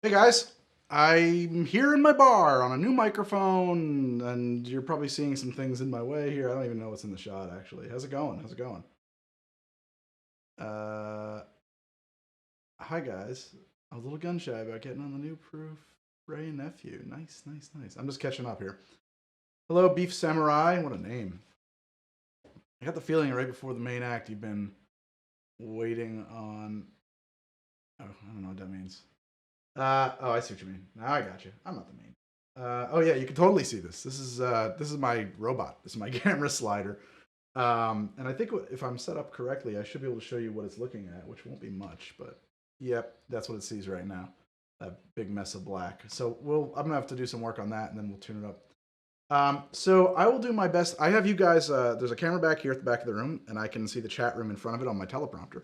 Hey guys, I'm here in my bar on a new microphone, and you're probably seeing some things in my way here. I don't even know what's in the shot actually. How's it going? How's it going? Uh, Hi guys. I was a little gun shy about getting on the new Proof Ray nephew. Nice, nice, nice. I'm just catching up here. Hello, Beef Samurai. What a name. I got the feeling right before the main act you've been waiting on. Oh, I don't know what that means. Oh, I see what you mean. Now I got you. I'm not the main. Oh yeah, you can totally see this. This is my robot. This is my camera slider. And I think if I'm set up correctly, I should be able to show you what it's looking at, which won't be much, but yep, that's what it sees right now. That big mess of black. So I'm gonna have to do some work on that, and then we'll tune it up. So I will do my best. I have you guys. There's a camera back here at the back of the room, and I can see the chat room in front of it on my teleprompter.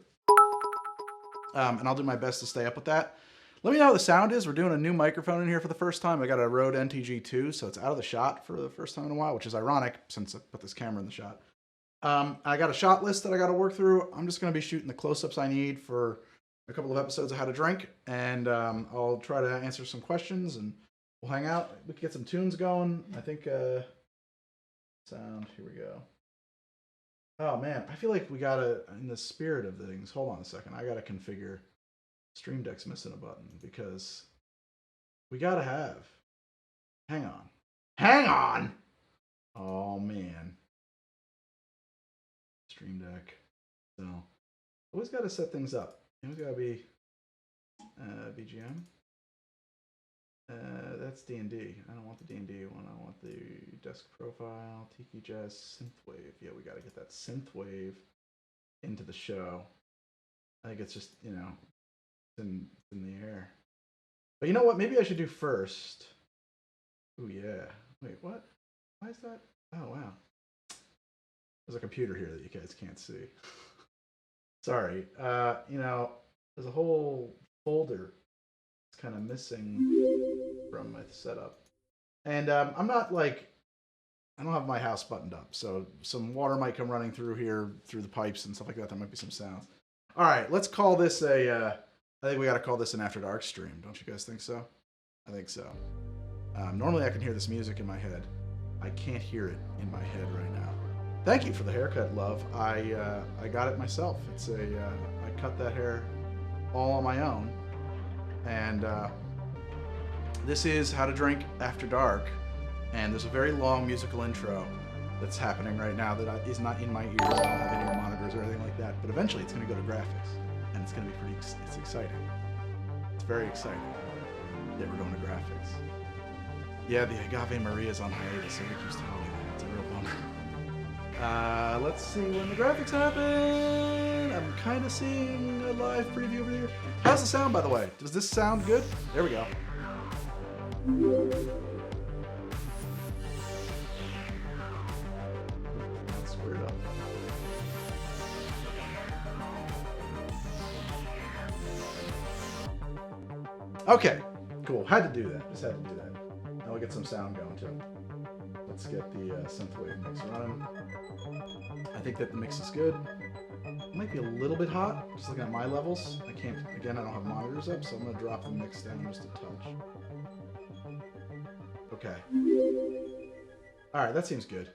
And I'll do my best to stay up with that. Let me know how the sound is. We're doing a new microphone in here for the first time. I got a Rode NTG2, so it's out of the shot for the first time in a while, which is ironic since I put this camera in the shot. I got a shot list that I got to work through. I'm just going to be shooting the close-ups I need for a couple of episodes of How to Drink, and I'll try to answer some questions, and we'll hang out. We can get some tunes going. I think sound. Here we go. Oh man, I feel like we gotta, in the spirit of things. Hold on a second. I gotta configure. Stream Deck's missing a button because we gotta have. Hang on. Hang on! Oh man. Stream Deck. So, always gotta set things up. Always gotta be BGM. That's D&D. I don't want the D&D one. I want the desk profile, Tiki Jazz, Synthwave. Yeah, we gotta get that Synthwave into the show. I think it's just, in the air. But you know what? Maybe I should do first. Oh yeah. Wait, what? Why is that? Oh wow. There's a computer here that you guys can't see. Sorry. There's a whole folder that's kind of missing from my setup. And I'm not like, I don't have my house buttoned up, so some water might come running through here, through the pipes and stuff like that. There might be some sounds. All right, let's call this I think we got to call this an After Dark stream. Don't you guys think so? I think so. Normally I can hear this music in my head. I can't hear it in my head right now. Thank you for the haircut, love. I got it myself. I cut that hair all on my own. And this is How to Drink After Dark. And there's a very long musical intro that's happening right now that is not in my ears. I don't have in-ear monitors or anything like that. But eventually it's going to go to graphics. And it's going to be it's exciting. It's very exciting that we're going to graphics. Yeah, the Agave Maria's on hiatus. Eric keeps telling me that. It's a real bummer. Let's see when the graphics happen. I'm kind of seeing a live preview over here. How's the sound, by the way? Does this sound good? There we go. That's screwed up. Okay, cool. Had to do that. Just had to do that. Now we'll get some sound going too. Let's get the synthwave mix running. I think that the mix is good. It might be a little bit hot, just looking at my levels. I can't, again, I don't have monitors up, so I'm gonna drop the mix down just a touch. Okay. All right, that seems good.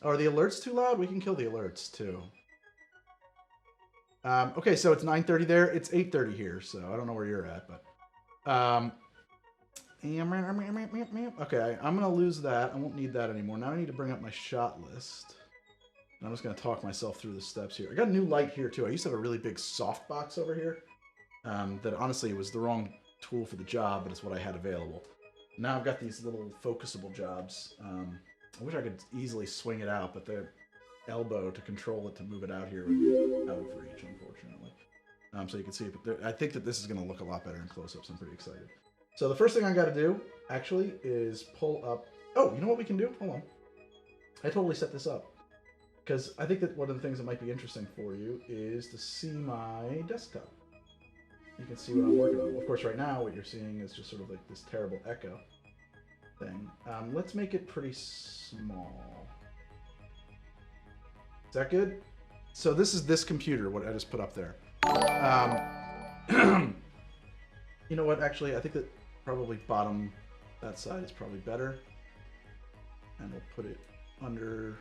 Oh, are the alerts too loud? We can kill the alerts too. Okay, so it's 9:30 there. It's 8:30 here, so I don't know where you're at, but okay, I'm gonna lose that. I won't need that anymore. Now I need to bring up my shot list. And I'm just gonna talk myself through the steps here. I got a new light here too. I used to have a really big softbox over here. That honestly was the wrong tool for the job, but it's what I had available. Now I've got these little focusable jobs. I wish I could easily swing it out, but the elbow to control it to move it out here would be out of reach, unfortunately. So you can see it, but I think that this is going to look a lot better in close-ups. I'm pretty excited. So the first thing I got to do, actually, is pull up... Oh, you know what we can do? Hold on. I totally set this up. Because I think that one of the things that might be interesting for you is to see my desktop. You can see what I'm working on. Of course, right now, what you're seeing is just sort of like this terrible echo thing. Let's make it pretty small. Is that good? So this is this computer, what I just put up there. You know what? Actually, I think that probably bottom that side is probably better, and we'll put it under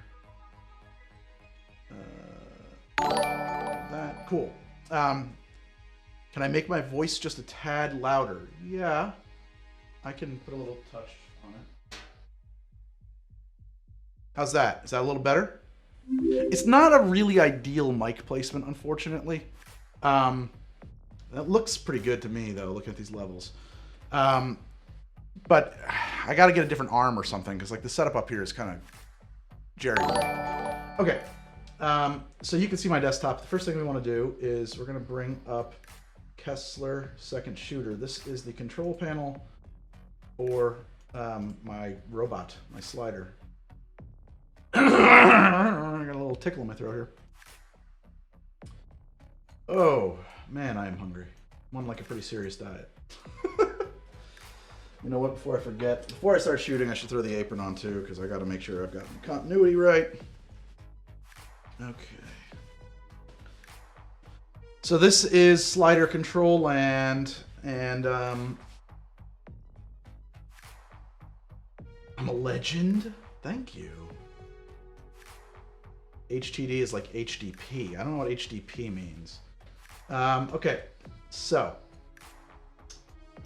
that. Cool. Can I make my voice just a tad louder? Yeah, I can put a little touch on it. How's that? Is that a little better? It's not a really ideal mic placement, unfortunately. That looks pretty good to me, though, looking at these levels. But I got to get a different arm or something, because like the setup up here is kind of jerry-rigged. Okay, so you can see my desktop. The first thing we want to do is we're going to bring up Kessler Second Shooter. This is the control panel for my robot, my slider. I got a little tickle in my throat here. Oh, man, I am hungry. I'm on like a pretty serious diet. You know what, before I forget, before I start shooting, I should throw the apron on too, because I got to make sure I've got my continuity right. Okay. So this is slider control land, and I'm a legend. Thank you. HTD is like HDP. I don't know what HDP means. Okay, so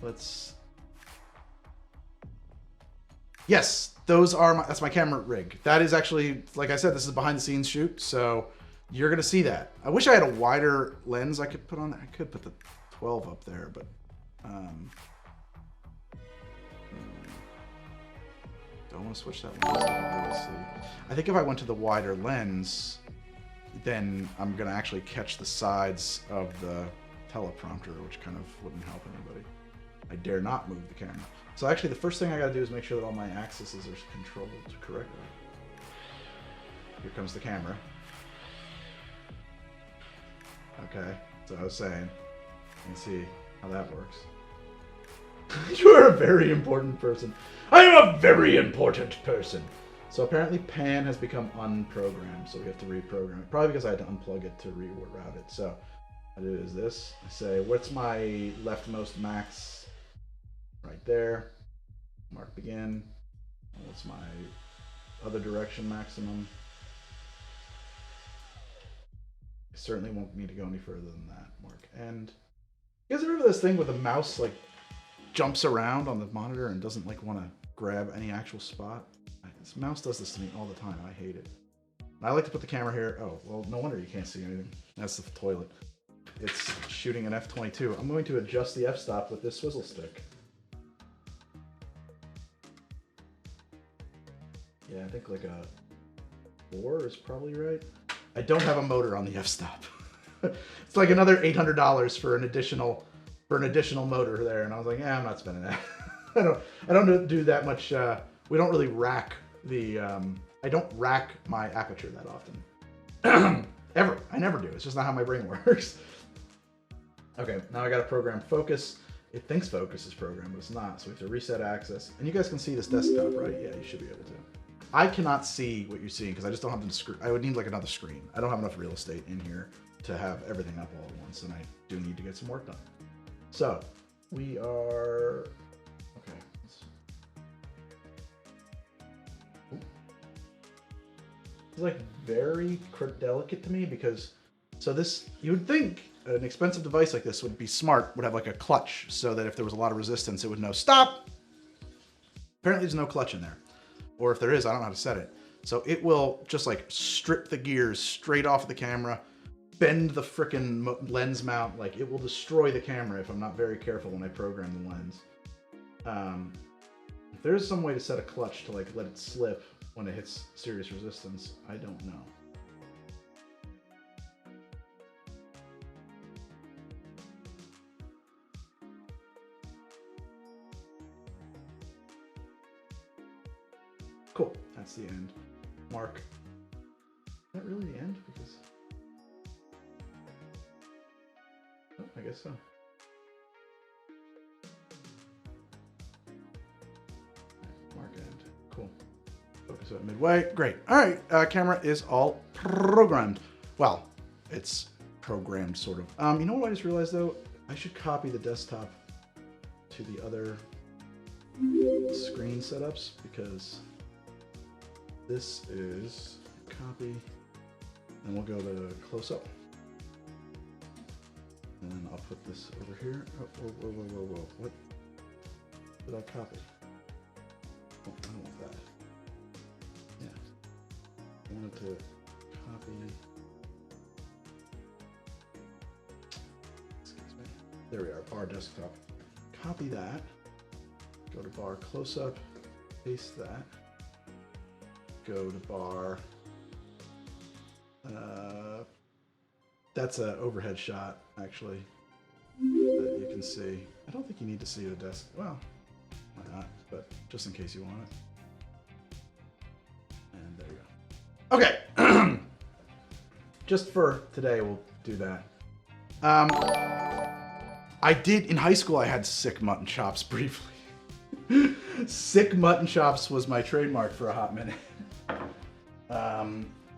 let's. Yes, those are that's my camera rig. That is actually, like I said, this is a behind the scenes shoot, so you're gonna see that. I wish I had a wider lens I could put on. I could put the 12 up there, but don't want to switch that lens. I think if I went to the wider lens, then I'm gonna actually catch the sides of the teleprompter, which kind of wouldn't help anybody. I dare not move the camera. So actually the first thing I gotta do is make sure that all my axes are controlled correctly. Here comes the camera. Okay, so I was saying, you can see how that works. You are a very important person. I am a very important person. So apparently pan has become unprogrammed, so we have to reprogram it. Probably because I had to unplug it to reroute it. So what I do is this. I say, what's my leftmost max? Right there. Mark begin. What's my other direction maximum? I certainly won't need to go any further than that. Mark end. You guys remember this thing where the mouse like jumps around on the monitor and doesn't like want to grab any actual spot? This mouse does this to me all the time. I hate it. And I like to put the camera here. Oh, well, no wonder you can't see anything. That's the toilet. It's shooting an F-22. I'm going to adjust the f-stop with this swizzle stick. Yeah, I think like a 4 is probably right. I don't have a motor on the f-stop. It's like another $800 for an additional motor there, and I was like, yeah, I'm not spending that. I don't do that much. We don't really rack the. I don't rack my aperture that often. Ever. I never do. It's just not how my brain works. Okay, now I got to program focus. It thinks focus is programmed, but it's not. So we have to reset access. And you guys can see this desktop, right? Yeah, you should be able to. I cannot see what you're seeing because I just don't have the screen. I would need like another screen. I don't have enough real estate in here to have everything up all at once, and I do need to get some work done. So we are okay. It's like very delicate to me because so this you would think an expensive device like this would be smart, would have like a clutch so that if there was a lot of resistance, it would know stop. Apparently, there's no clutch in there. Or if there is, I don't know how to set it. So it will just like strip the gears straight off the camera, bend the frickin' lens mount. Like it will destroy the camera if I'm not very careful when I program the lens. If there's some way to set a clutch to like let it slip when it hits serious resistance, I don't know. Cool, that's the end. Mark. Is that really the end? Because oh, I guess so. Mark end. Cool. Focus at midway. Great. All right. Camera is all programmed. Well, it's programmed sort of. You know what I just realized though? I should copy the desktop to the other screen setups because this is copy, and we'll go to close up. And then I'll put this over here. Oh, whoa. What did I copy? Oh, I don't want that. Yeah. I wanted to copy. Excuse me. There we are, bar desktop. Copy that. Go to bar close up. Paste that. Go to bar. That's an overhead shot, actually, that you can see. I don't think you need to see the desk. Well, why not? But just in case you want it. And there you go. Okay. Just for today, we'll do that. I did, in high school, I had sick mutton chops briefly. Sick mutton chops was my trademark for a hot minute.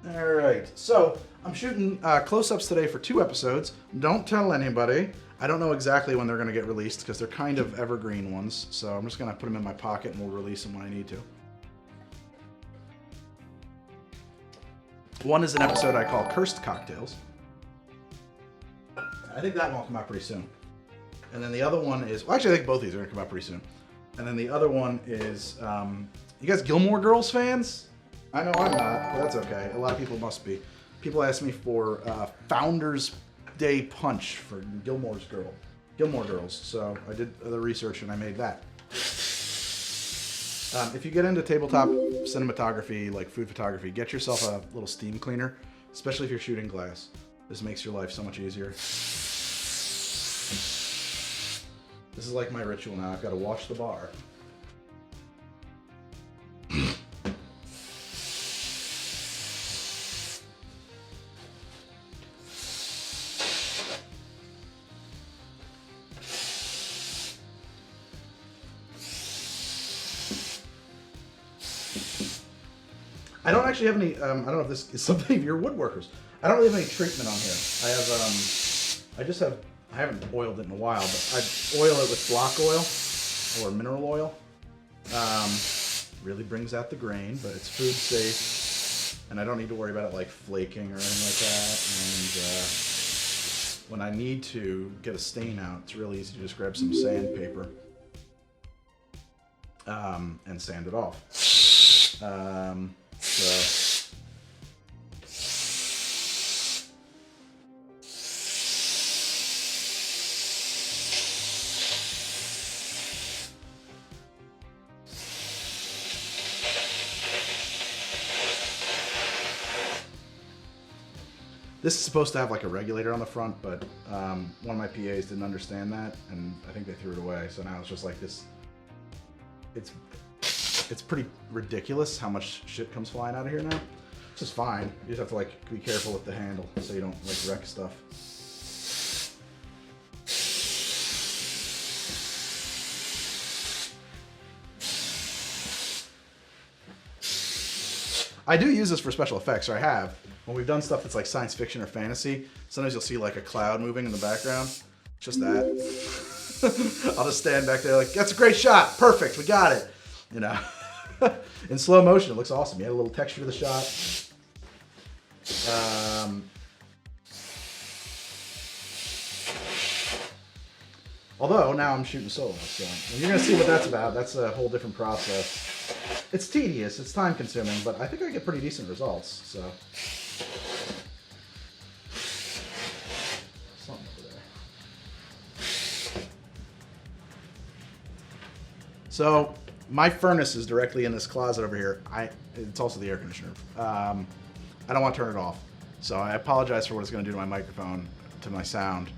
All right, so I'm shooting close-ups today for 2 episodes. Don't tell anybody. I don't know exactly when they're going to get released because they're kind of evergreen ones. So I'm just going to put them in my pocket and we'll release them when I need to. One is an episode I call Cursed Cocktails. I think that one will come out pretty soon. And then the other one is, well, actually I think both of these are going to come out pretty soon. And then the other one is, you guys Gilmore Girls fans? I know I'm not, but that's okay. A lot of people must be. People ask me for Founders Day Punch for Gilmore Girls. So I did the research and I made that. If you get into tabletop cinematography, like food photography, get yourself a little steam cleaner, especially if you're shooting glass. This makes your life so much easier. This is like my ritual now. I've got to wash the bar. I don't actually have any, I don't know if this is something of your woodworkers. I don't really have any treatment on here. I haven't oiled it in a while, but I oil it with block oil or mineral oil. Really brings out the grain, but it's food safe. And I don't need to worry about it like flaking or anything like that. And when I need to get a stain out, it's really easy to just grab some sandpaper and sand it off. This is supposed to have like a regulator on the front, but one of my PAs didn't understand that, and I think they threw it away. So now it's just like this. It's pretty ridiculous how much shit comes flying out of here now. Which is fine. You just have to like be careful with the handle so you don't like wreck stuff. I do use this for special effects, or I have. When we've done stuff that's like science fiction or fantasy, sometimes you'll see like a cloud moving in the background. Just that. I'll just stand back there like, that's a great shot. Perfect. We got it. You know, in slow motion, it looks awesome. You add a little texture to the shot. Although now I'm shooting solo, so and you're gonna see what that's about. That's a whole different process. It's tedious, it's time consuming, but I think I get pretty decent results, so. Something over there. So, my furnace is directly in this closet over here. It's also the air conditioner. I don't want to turn it off. So I apologize for what it's going to do to my microphone, to my sound.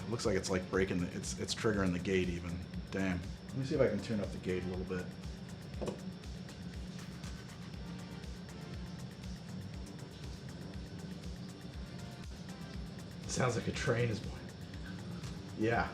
Looks like it's like breaking, it's triggering the gate even. Damn. Let me see if I can tune up the gate a little bit. Sounds like a train is going. Yeah.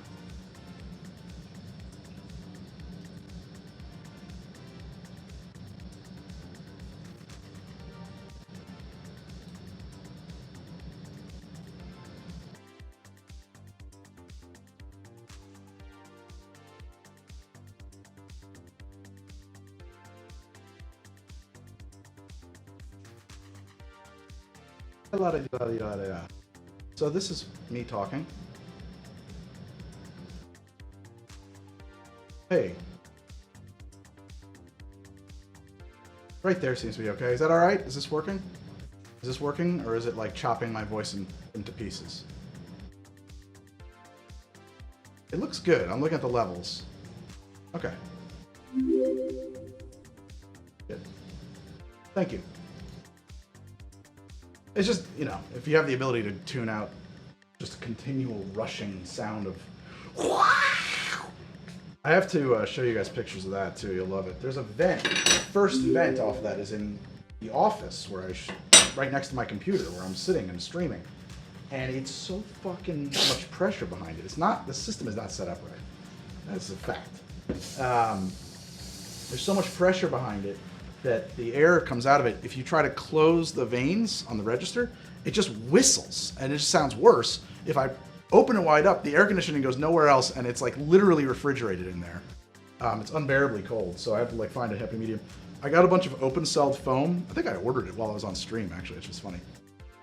So this is me talking. Hey. Right there seems to be okay. Is that alright? Is this working? Is this working, or is it like chopping my voice into pieces? It looks good. I'm looking at the levels. Okay. Good. Thank you. It's just, you know, if you have the ability to tune out just a continual rushing sound of... I have to show you guys pictures of that too. You'll love it. There's a vent. The first vent off of that is in the office where right next to my computer where I'm sitting and streaming. And it's so fucking much pressure behind it. It's not, the system is not set up right. That's a fact. There's so much pressure behind it that the air comes out of it. If you try to close the vanes on the register, it just whistles and it just sounds worse. If I open it wide up, the air conditioning goes nowhere else and it's like literally refrigerated in there. It's unbearably cold, so I have to like find a happy medium. I got a bunch of open-celled foam. I think I ordered it while I was on stream, actually. It's just funny.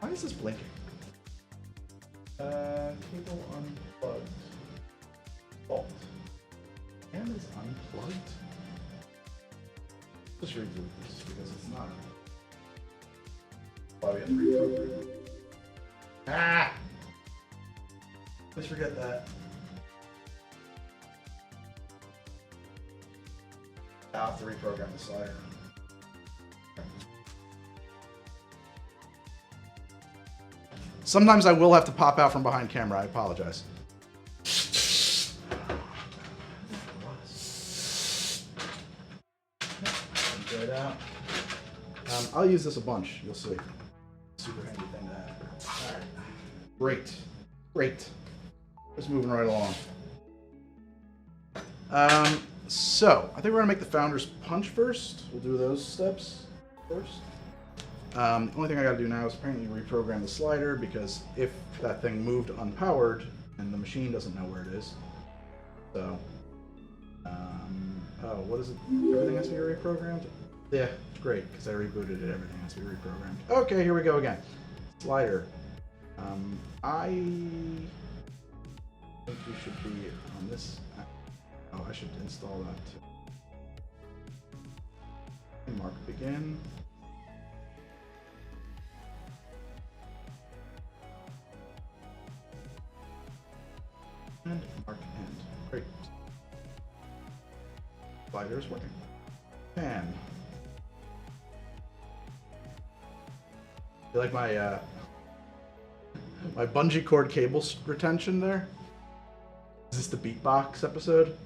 Why is this blinking? Cable unplugged. Fault. And is unplugged? Just reboot this because it's not. Why we have to reprogram. Ah! Let's forget that. I'll have to reprogram the slider. Sometimes I will have to pop out from behind camera. I apologize. I'll use this a bunch. You'll see. Super handy thing to have. All right. Great. Great. Just moving right along. So, I think we're going to make the Founder's Punch first. We'll do those steps first. The only thing I got to do now is apparently reprogram the slider, because if that thing moved unpowered, and the machine doesn't know where it is. So, oh, what is it? Everything has to be reprogrammed? Yeah, great, because I rebooted it. Everything has to be reprogrammed. Okay, here we go again. Slider. I think you should be on this. Oh, I should install that too. Mark begin. And mark end. Great. Slider is working. Pan. You like my my bungee cord cable retention there? Is this the beatbox episode?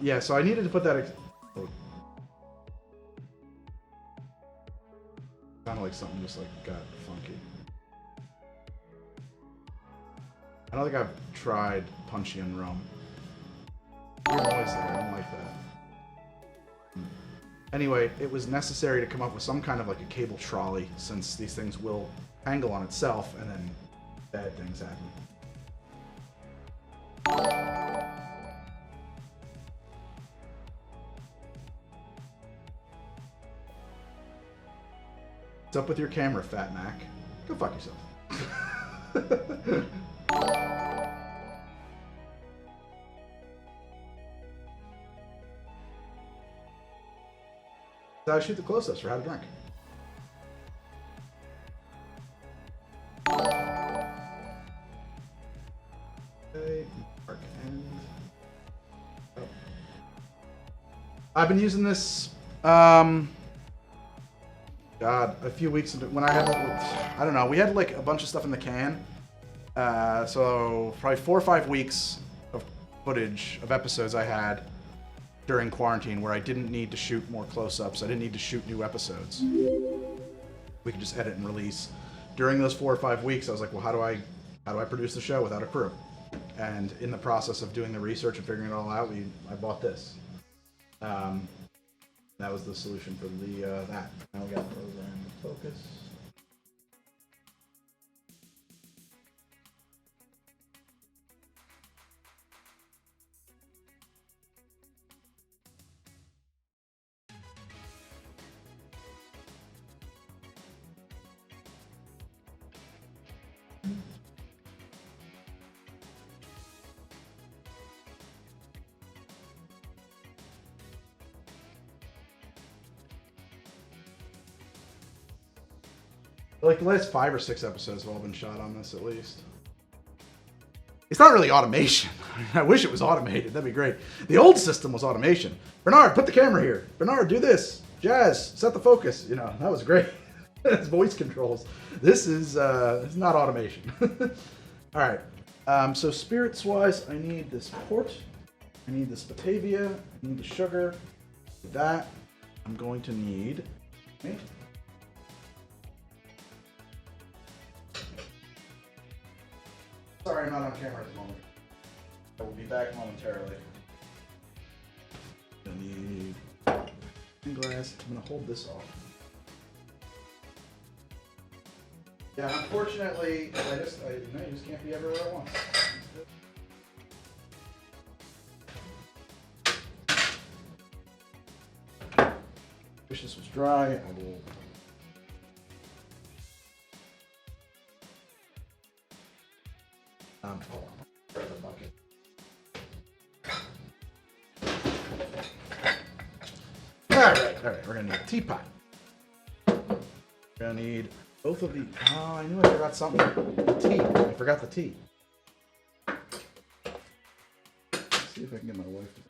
Yeah, so I needed to put that. Kind of like something just like got funky. I don't think I've tried Punchy and Rum. Weird noise there, I don't like that. Anyway, it was necessary to come up with some kind of like a cable trolley, since these things will angle on itself and then bad things happen. What's up with your camera, Fat Mac? Go fuck yourself. I shoot the close-ups for how to drink. Okay, mark end. Oh. I've been using this, God, a few weeks into when I had, I don't know, we had like a bunch of stuff in the can. So probably 4 or 5 weeks of footage of episodes I had during quarantine where I didn't need to shoot more close-ups. I didn't need to shoot new episodes. We could just edit and release. During those 4 or 5 weeks, I was like, well, how do I produce the show without a crew? And in the process of doing the research and figuring it all out, I bought this. That was the solution for that. Now we got program focus. Like the last 5 or 6 episodes have all been shot on this at least. It's not really automation. I wish it was automated. That'd be great. The old system was automation. Bernard, put the camera here. Bernard, do this. Jazz, set the focus. You know, that was great. It's voice controls. This is it's not automation. All right. So spirits-wise, I need this port. I need this Batavia. I need the sugar. That I'm going to need. Okay. Sorry, I'm not on camera at the moment. I will be back momentarily. I need glass. I'm gonna hold this off. Yeah, unfortunately, I just can't be everywhere at once. Wish this was dry. I will. Grab a bucket. All right. We're gonna need a teapot. We're gonna need both of the. Oh, I knew I forgot something. The tea. I forgot the tea. Let's see if I can get my wife to.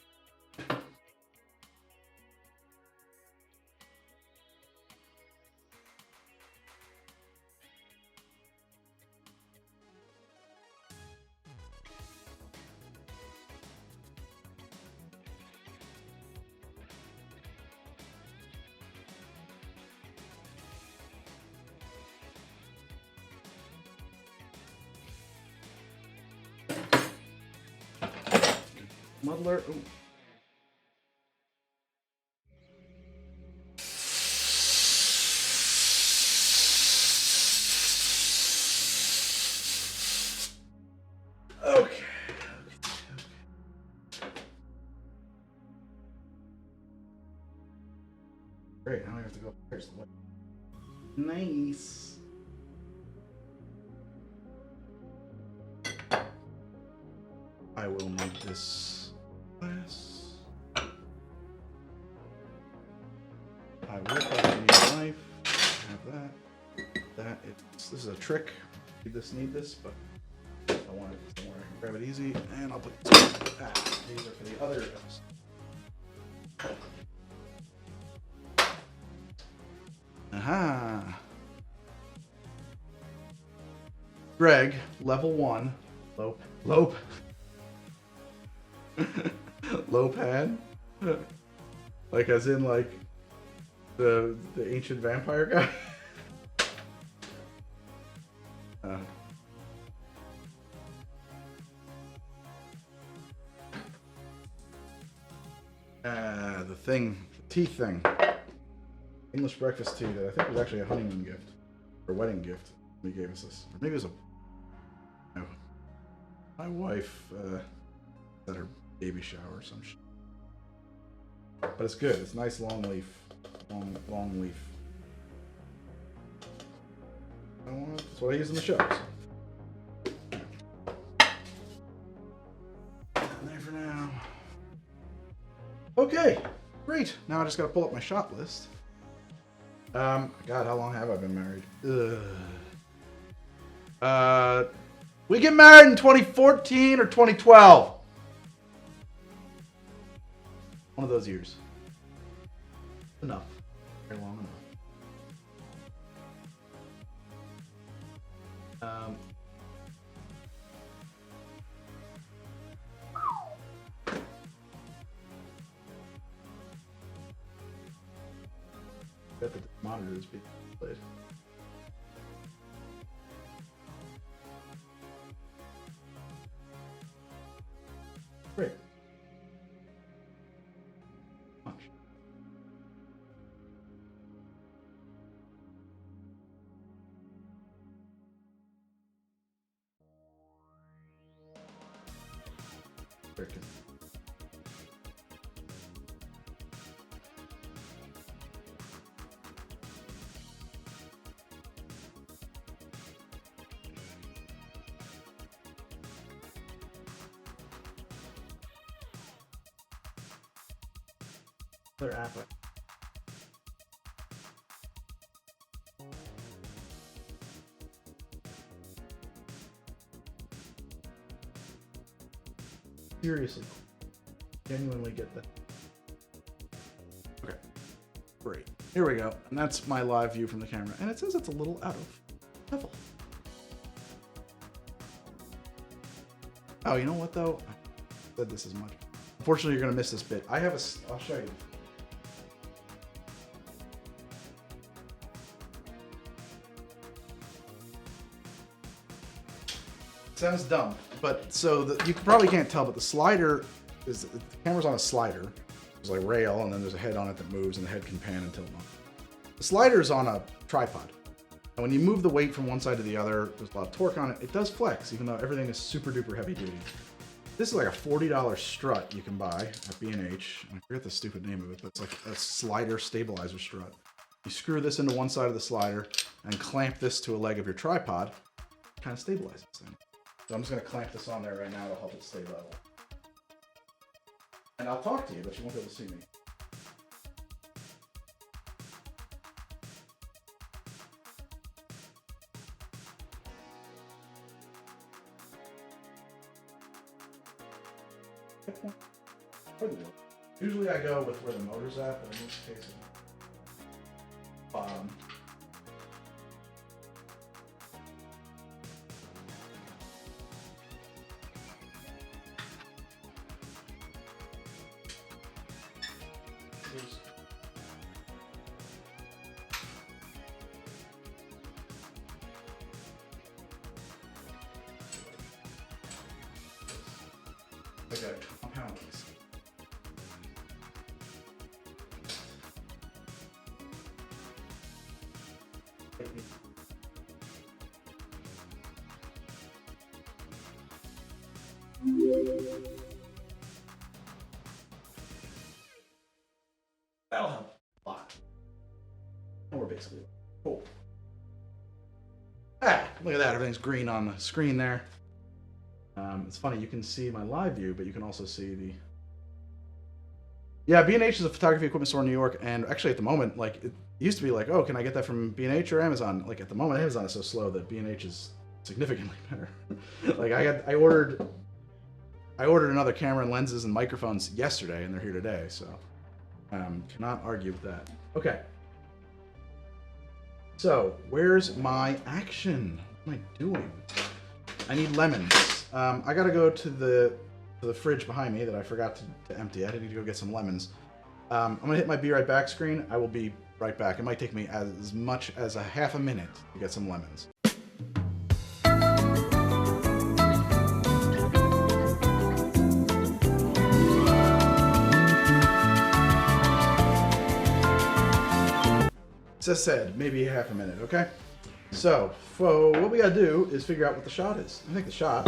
Muddler. Ooh. Okay. Great. Now we have to go upstairs. Nice. I will need this glass. I will probably need a knife. Have that. This is a trick. Need this, but I want it somewhere I can grab it easy. And I'll put these. These are for the other episode. Aha. Greg, level 1. Low pad? Like as in like the ancient vampire guy? The tea thing. English breakfast tea that I think was actually a honeymoon gift. Or wedding gift. He gave us this. Or maybe it was no. My wife at her baby shower or some shit. But it's good. It's nice long leaf. Long leaf. That's what I use in the shows. There for now. Okay, great. Now I just gotta pull up my shot list. God, how long have I been married? We get married in 2014 or 2012. One of those years. Enough. Very long enough. Bet that the monitor is being played. Great. Much. Frickin'. Another app. Seriously. Genuinely get that. Okay. Great. Here we go. And that's my live view from the camera. And it says it's a little out of level. Oh, you know what though? I said this as much. Unfortunately, you're going to miss this bit. I'll show you. Sounds dumb, but so you probably can't tell, but the slider is, the camera's on a slider. There's like a rail, and then there's a head on it that moves, and the head can pan and tilt. The slider is on a tripod. And when you move the weight from one side to the other, there's a lot of torque on it. It does flex, even though everything is super duper heavy duty. This is like a $40 strut you can buy at B&H. I forget the stupid name of it, but it's like a slider stabilizer strut. You screw this into one side of the slider and clamp this to a leg of your tripod. It kind of stabilizes things. So I'm just going to clamp this on there right now to help it stay level. And I'll talk to you, but you won't be able to see me. Usually I go with where the motor's at, but in this case, bottom. Okay, compound these. That'll help a lot. And we're basically cool. Ah, look at that. Everything's green on the screen there. It's funny, you can see my live view, but you can also see the... Yeah, B&H is a photography equipment store in New York, and actually at the moment, like, it used to be like, oh, can I get that from B&H or Amazon? Like, at the moment, Amazon is so slow that B&H is significantly better. Like, I ordered another camera and lenses and microphones yesterday, and they're here today, so cannot argue with that. Okay. So, where's my action? What am I doing? I need lemons. I gotta go to the fridge behind me that I forgot to empty. I need to go get some lemons. I'm gonna hit my be right back screen. I will be right back. It might take me as much as a half a minute to get some lemons. As I said, maybe half a minute, okay? So, what we gotta do is figure out what the shot is. I think the shot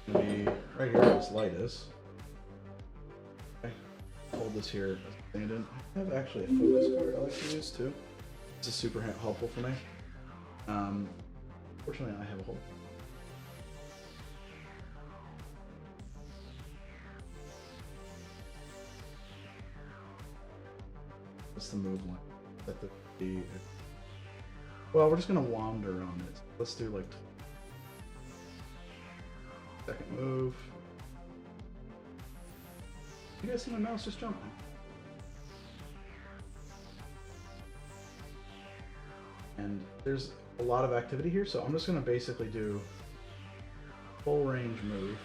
will be right here where this light is. Okay, hold this here. Stand-in. I have actually a focus card I like to use too. This is super helpful for me. Fortunately, I have a whole. What's the move line? That the well, we're just gonna wander on it. Let's do like second move. You guys see my mouse just jumping? And there's a lot of activity here, so I'm just gonna basically do full range move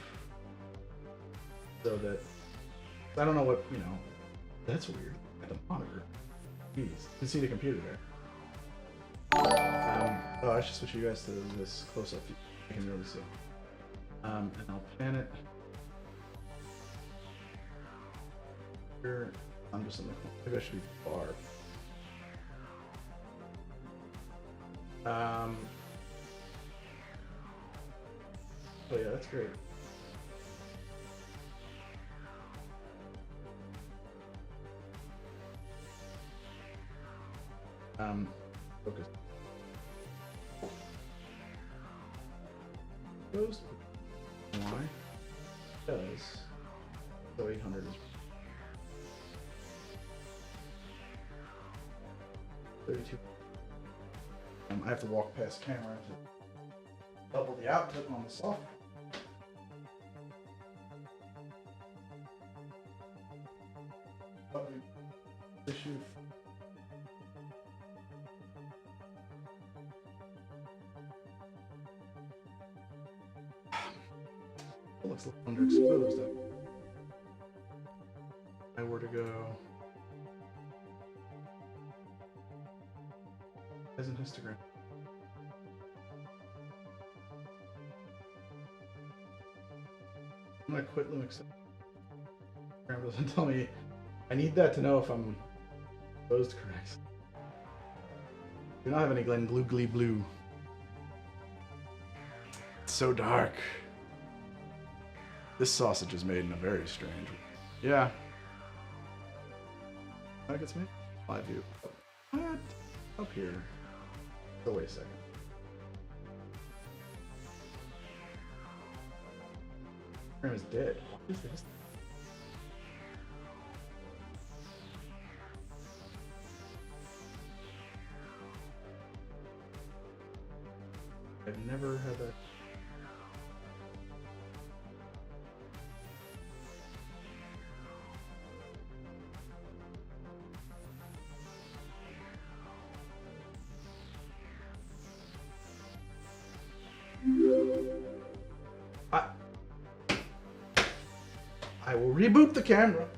so that I don't know what, you know, that's weird. At the monitor. Jeez, you can see the computer there. Oh, I should switch you guys to this close-up. I can really see. And I'll pan it. Here, I'm just in the corner. Maybe I should be far. Oh yeah, that's great. Focus. Goes. Why? Because so 800 is 32. I have to walk past camera to double the output on the software. it's a little underexposed. If I were to go as an histogram. I'm gonna quit Lumix. Instagram doesn't tell me. I need that to know if I'm exposed correct. Do not have any Glen Gloogly Blue. It's so dark. This sausage is made in a very strange way. Yeah. That gets me? Live view. What? Up here. Oh, wait a second. Instagram is dead. What is this? I've never had that. I will reboot the camera.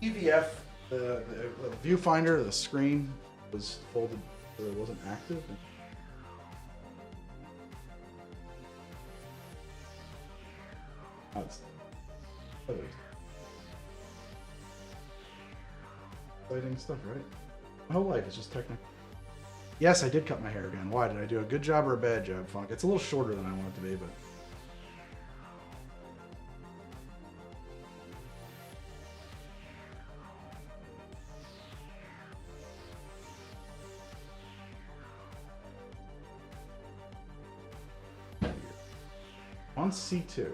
EVF, the viewfinder, the screen was folded so it wasn't active. That's exciting stuff, right? My whole life is just technical. Yes, I did cut my hair again. Why? Did I do a good job or a bad job, Funk? It's a little shorter than I want it to be, but... on C2.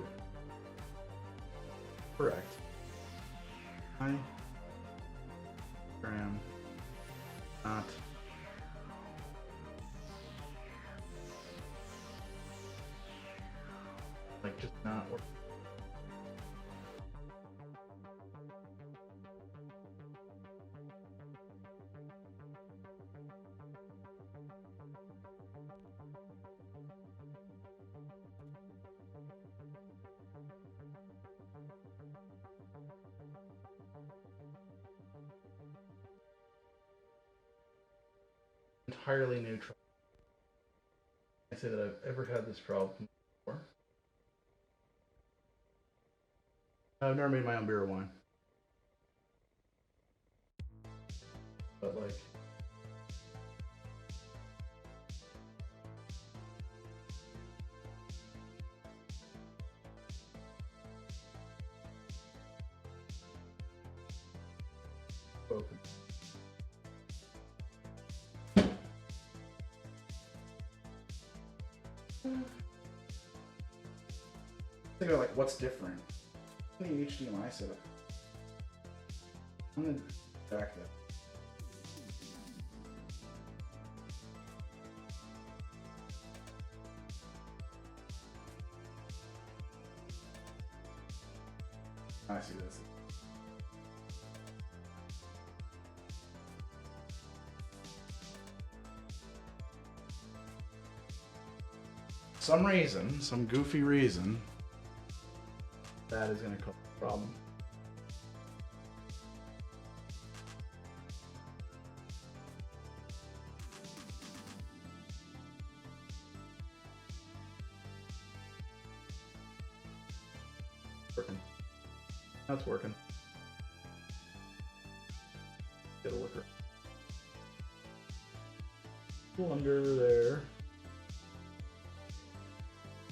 Correct. I gram not like just not work. Entirely neutral. I say that I've ever had this problem before. I've never made my own beer or wine. But like open. Think about like what's different. The HDMI setup. I'm gonna back that. I see this. Some reason, some goofy reason, that is going to cause a problem. Working. That's working. It'll work. Pull under there.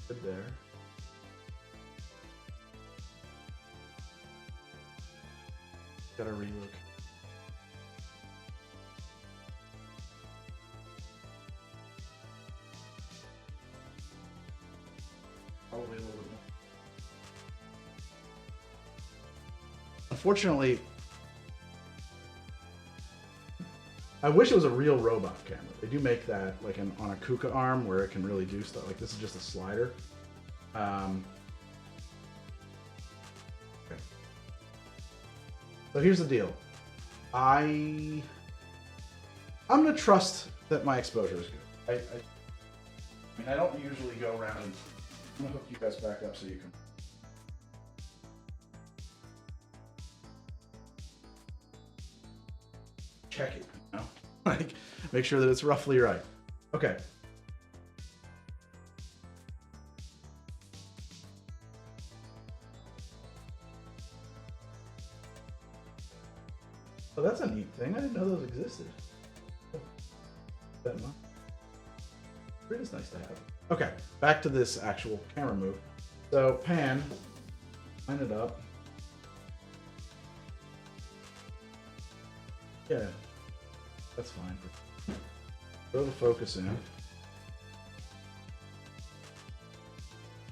Good there. Gotta relook. Probably a little bit more. Unfortunately, I wish it was a real robot camera. They do make that like on a Kuka arm where it can really do stuff. Like this is just a slider. So here's the deal. I'm gonna trust that my exposure is good. I mean, I don't usually go around and I'm gonna hook you guys back up so you can. Check it, you know? Like, make sure that it's roughly right. Okay. Oh, that's a neat thing. I didn't know those existed. That much. It is nice to have. Okay, back to this actual camera move. So pan, line it up. Yeah, that's fine. Throw the focus in.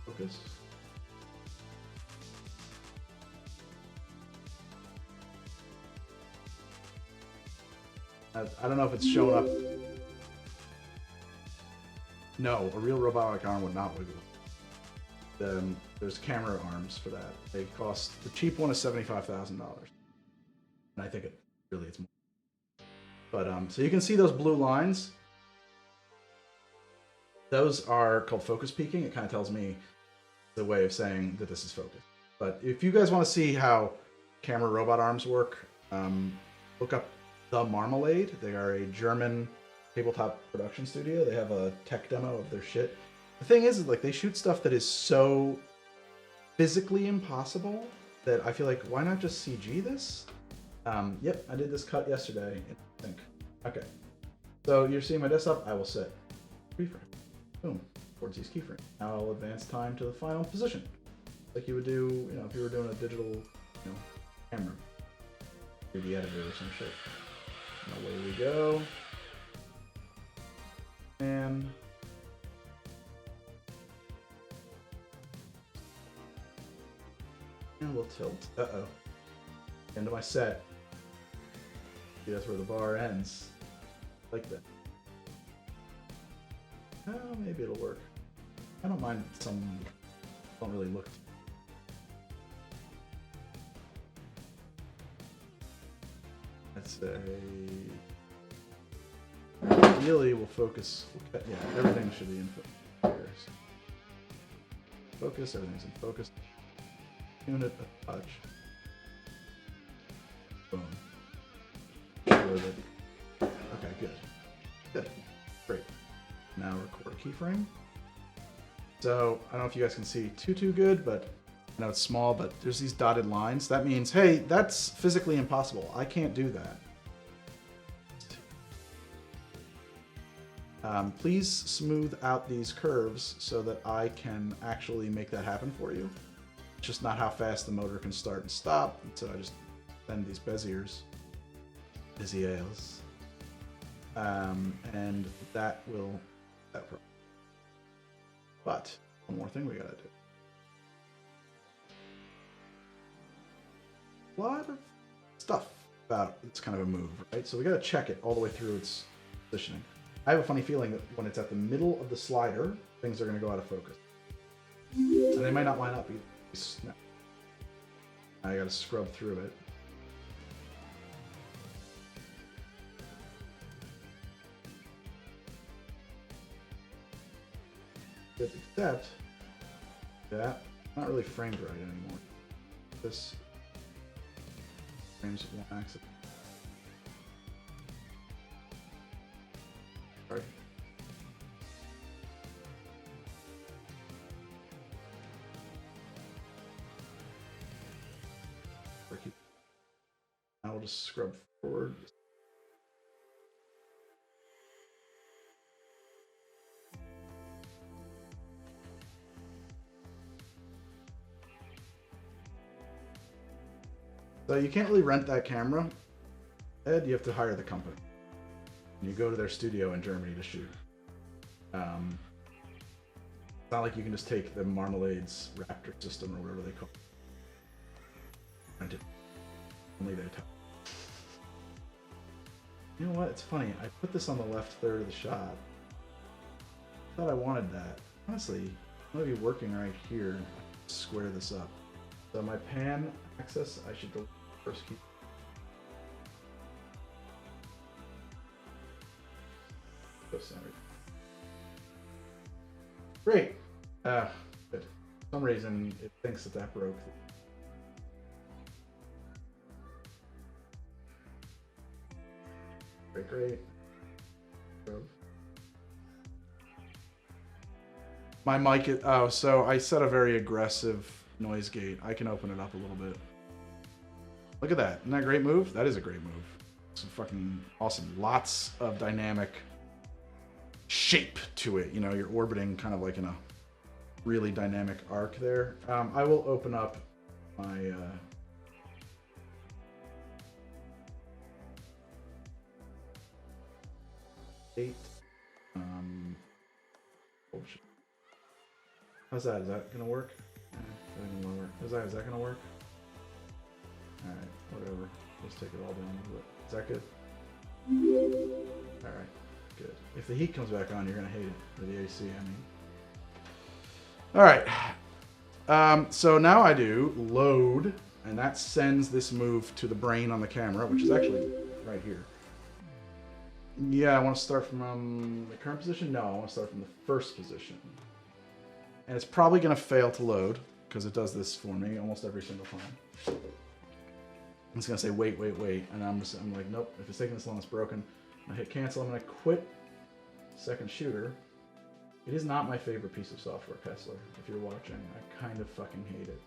Focus. I don't know if it's showing up. No, a real robotic arm would not wiggle. There's camera arms for that. They cost, the cheap one is $75,000, and I think it's more. But so you can see those blue lines. Those are called focus peaking. It kind of tells me the way of saying that this is focused. But if you guys want to see how camera robot arms work, look up The Marmalade. They are a German tabletop production studio. They have a tech demo of their shit. The thing is like they shoot stuff that is so physically impossible that I feel like, why not just CG this? Yep, I did this cut yesterday, I think. Okay, so you're seeing my desktop. I will set keyframe. Boom, towards these keyframes. Now I'll advance time to the final position, like you would do, you know, if you were doing a digital, you know, camera, 3D editor or some shit. And away we go. And we'll tilt. Uh-oh. End of my set. See, that's where the bar ends. Like that. Oh, maybe it'll work. I don't mind some. Don't really look. Let's say. Ideally, we'll focus. Yeah, everything should be in focus. Focus, everything's in focus. Tune it a touch. Boom. Okay, good. Good. Great. Now record a keyframe. So, I don't know if you guys can see too good, but I know it's small, but there's these dotted lines. That means, hey, that's physically impossible. I can't do that. Please smooth out these curves so that I can actually make that happen for you. It's just not how fast the motor can start and stop, so I just send these Beziers. And that will, but one more thing we gotta do. A lot of stuff about it's kind of a move, right? So we gotta check it all the way through its positioning. I have a funny feeling that when it's at the middle of the slider, things are gonna go out of focus. And they might not line up either. No. I gotta scrub through it. Except that not really framed right anymore. This frames one axis. Sorry. Now we'll just scrub forward. So you can't really rent that camera, Ed. You have to hire the company. And you go to their studio in Germany to shoot. It's not like you can just take the Marmalade's Raptor system or whatever they call it. Rent it. Only they tell. You know what? It's funny. I put this on the left third of the shot. I thought I wanted that. Honestly, I'm gonna be working right here. Square this up. So my pan axis, I should go first key. standard. Great. Good. For some reason, it thinks that broke. Great. My mic is... Oh, so I set a very aggressive noise gate. I can open it up a little bit. Look at that. Isn't that a great move? That is a great move. It's fucking awesome. Lots of dynamic shape to it. You know, you're orbiting kind of like in a really dynamic arc there. I will open up my... Oh shit. How's that? Is that gonna work? Is that gonna work? Alright, whatever. Let's take it all down a little bit. Is that good? Alright, good. If the heat comes back on, you're gonna hate it. Or the AC, I mean. Alright. So now I do load, and that sends this move to the brain on the camera, which is actually right here. Yeah, I want to start from the current position? No, I want to start from the first position. And it's probably going to fail to load, because it does this for me almost every single time. It's going to say, wait. And I'm like, nope, if it's taking this long, it's broken. I hit cancel, I'm going to quit second shooter. It is not my favorite piece of software, Kessler, if you're watching. I kind of fucking hate it.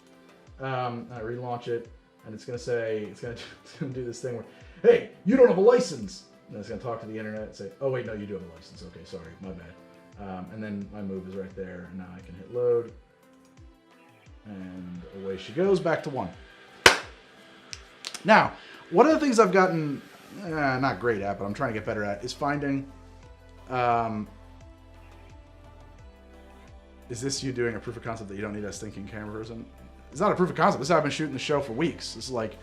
I relaunch it, and it's going to say, it's going to do this thing where, hey, you don't have a license! And it's going to talk to the internet and say, oh wait, no, you do have a license. Okay, sorry, my bad. And then my move is right there, and now I can hit load. And away she goes, back to 1. Now, one of the things I've gotten, not great at, but I'm trying to get better at, is finding, is this you doing a proof of concept that you don't need a stinking camera person? It's not a proof of concept. This is how I've been shooting the show for weeks. This is like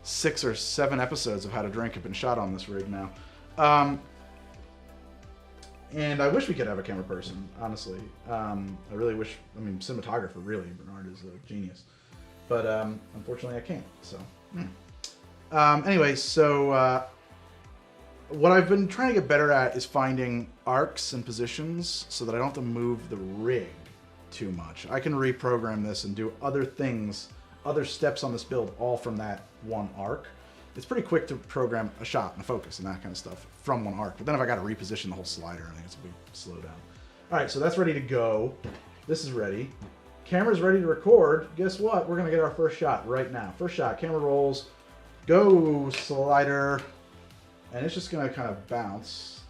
6 or 7 episodes of How to Drink have been shot on this rig now. And I wish we could have a camera person, honestly. I really wish, I mean, cinematographer, really. Bernard is a genius. But unfortunately I can't, so. Anyway, so what I've been trying to get better at is finding arcs and positions so that I don't have to move the rig too much. I can reprogram this and do other things, other steps on this build, all from that one arc. It's pretty quick to program a shot and a focus and that kind of stuff from one arc. But then if I got to reposition the whole slider, I think it's a big slow down. All right, so that's ready to go. This is ready. Camera's ready to record. Guess what? We're going to get our first shot right now. First shot, camera rolls. Go, slider. And it's just going to kind of bounce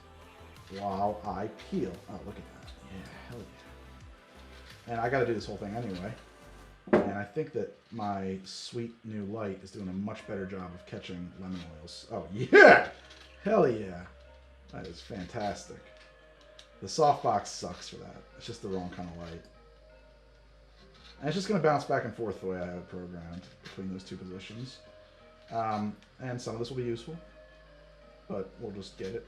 while I peel. Oh, look at that. Yeah, hell yeah. And I got to do this whole thing anyway. And I think that my sweet new light is doing a much better job of catching lemon oils. Oh, yeah! Hell yeah. That is fantastic. The softbox sucks for that. It's just the wrong kind of light. And it's just going to bounce back and forth the way I have it programmed between those two positions. And some of this will be useful, but we'll just get it.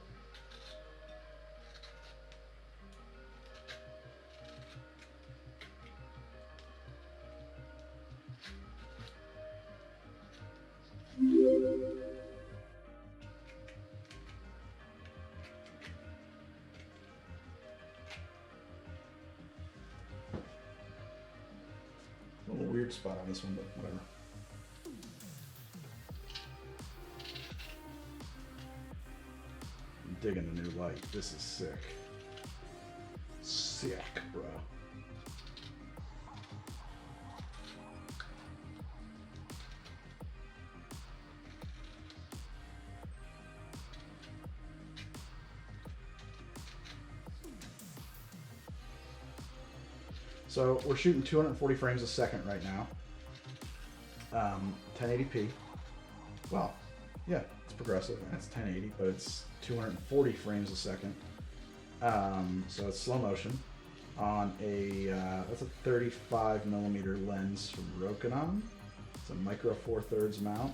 A little weird spot on this one, but whatever. I'm digging the new light. This is sick. Sick, bro. So we're shooting 240 frames a second right now. 1080p. Well, yeah, it's progressive and it's 1080, but it's 240 frames a second. So it's slow motion on a that's a 35 millimeter lens from Rokinon. It's a micro 4/3 mount.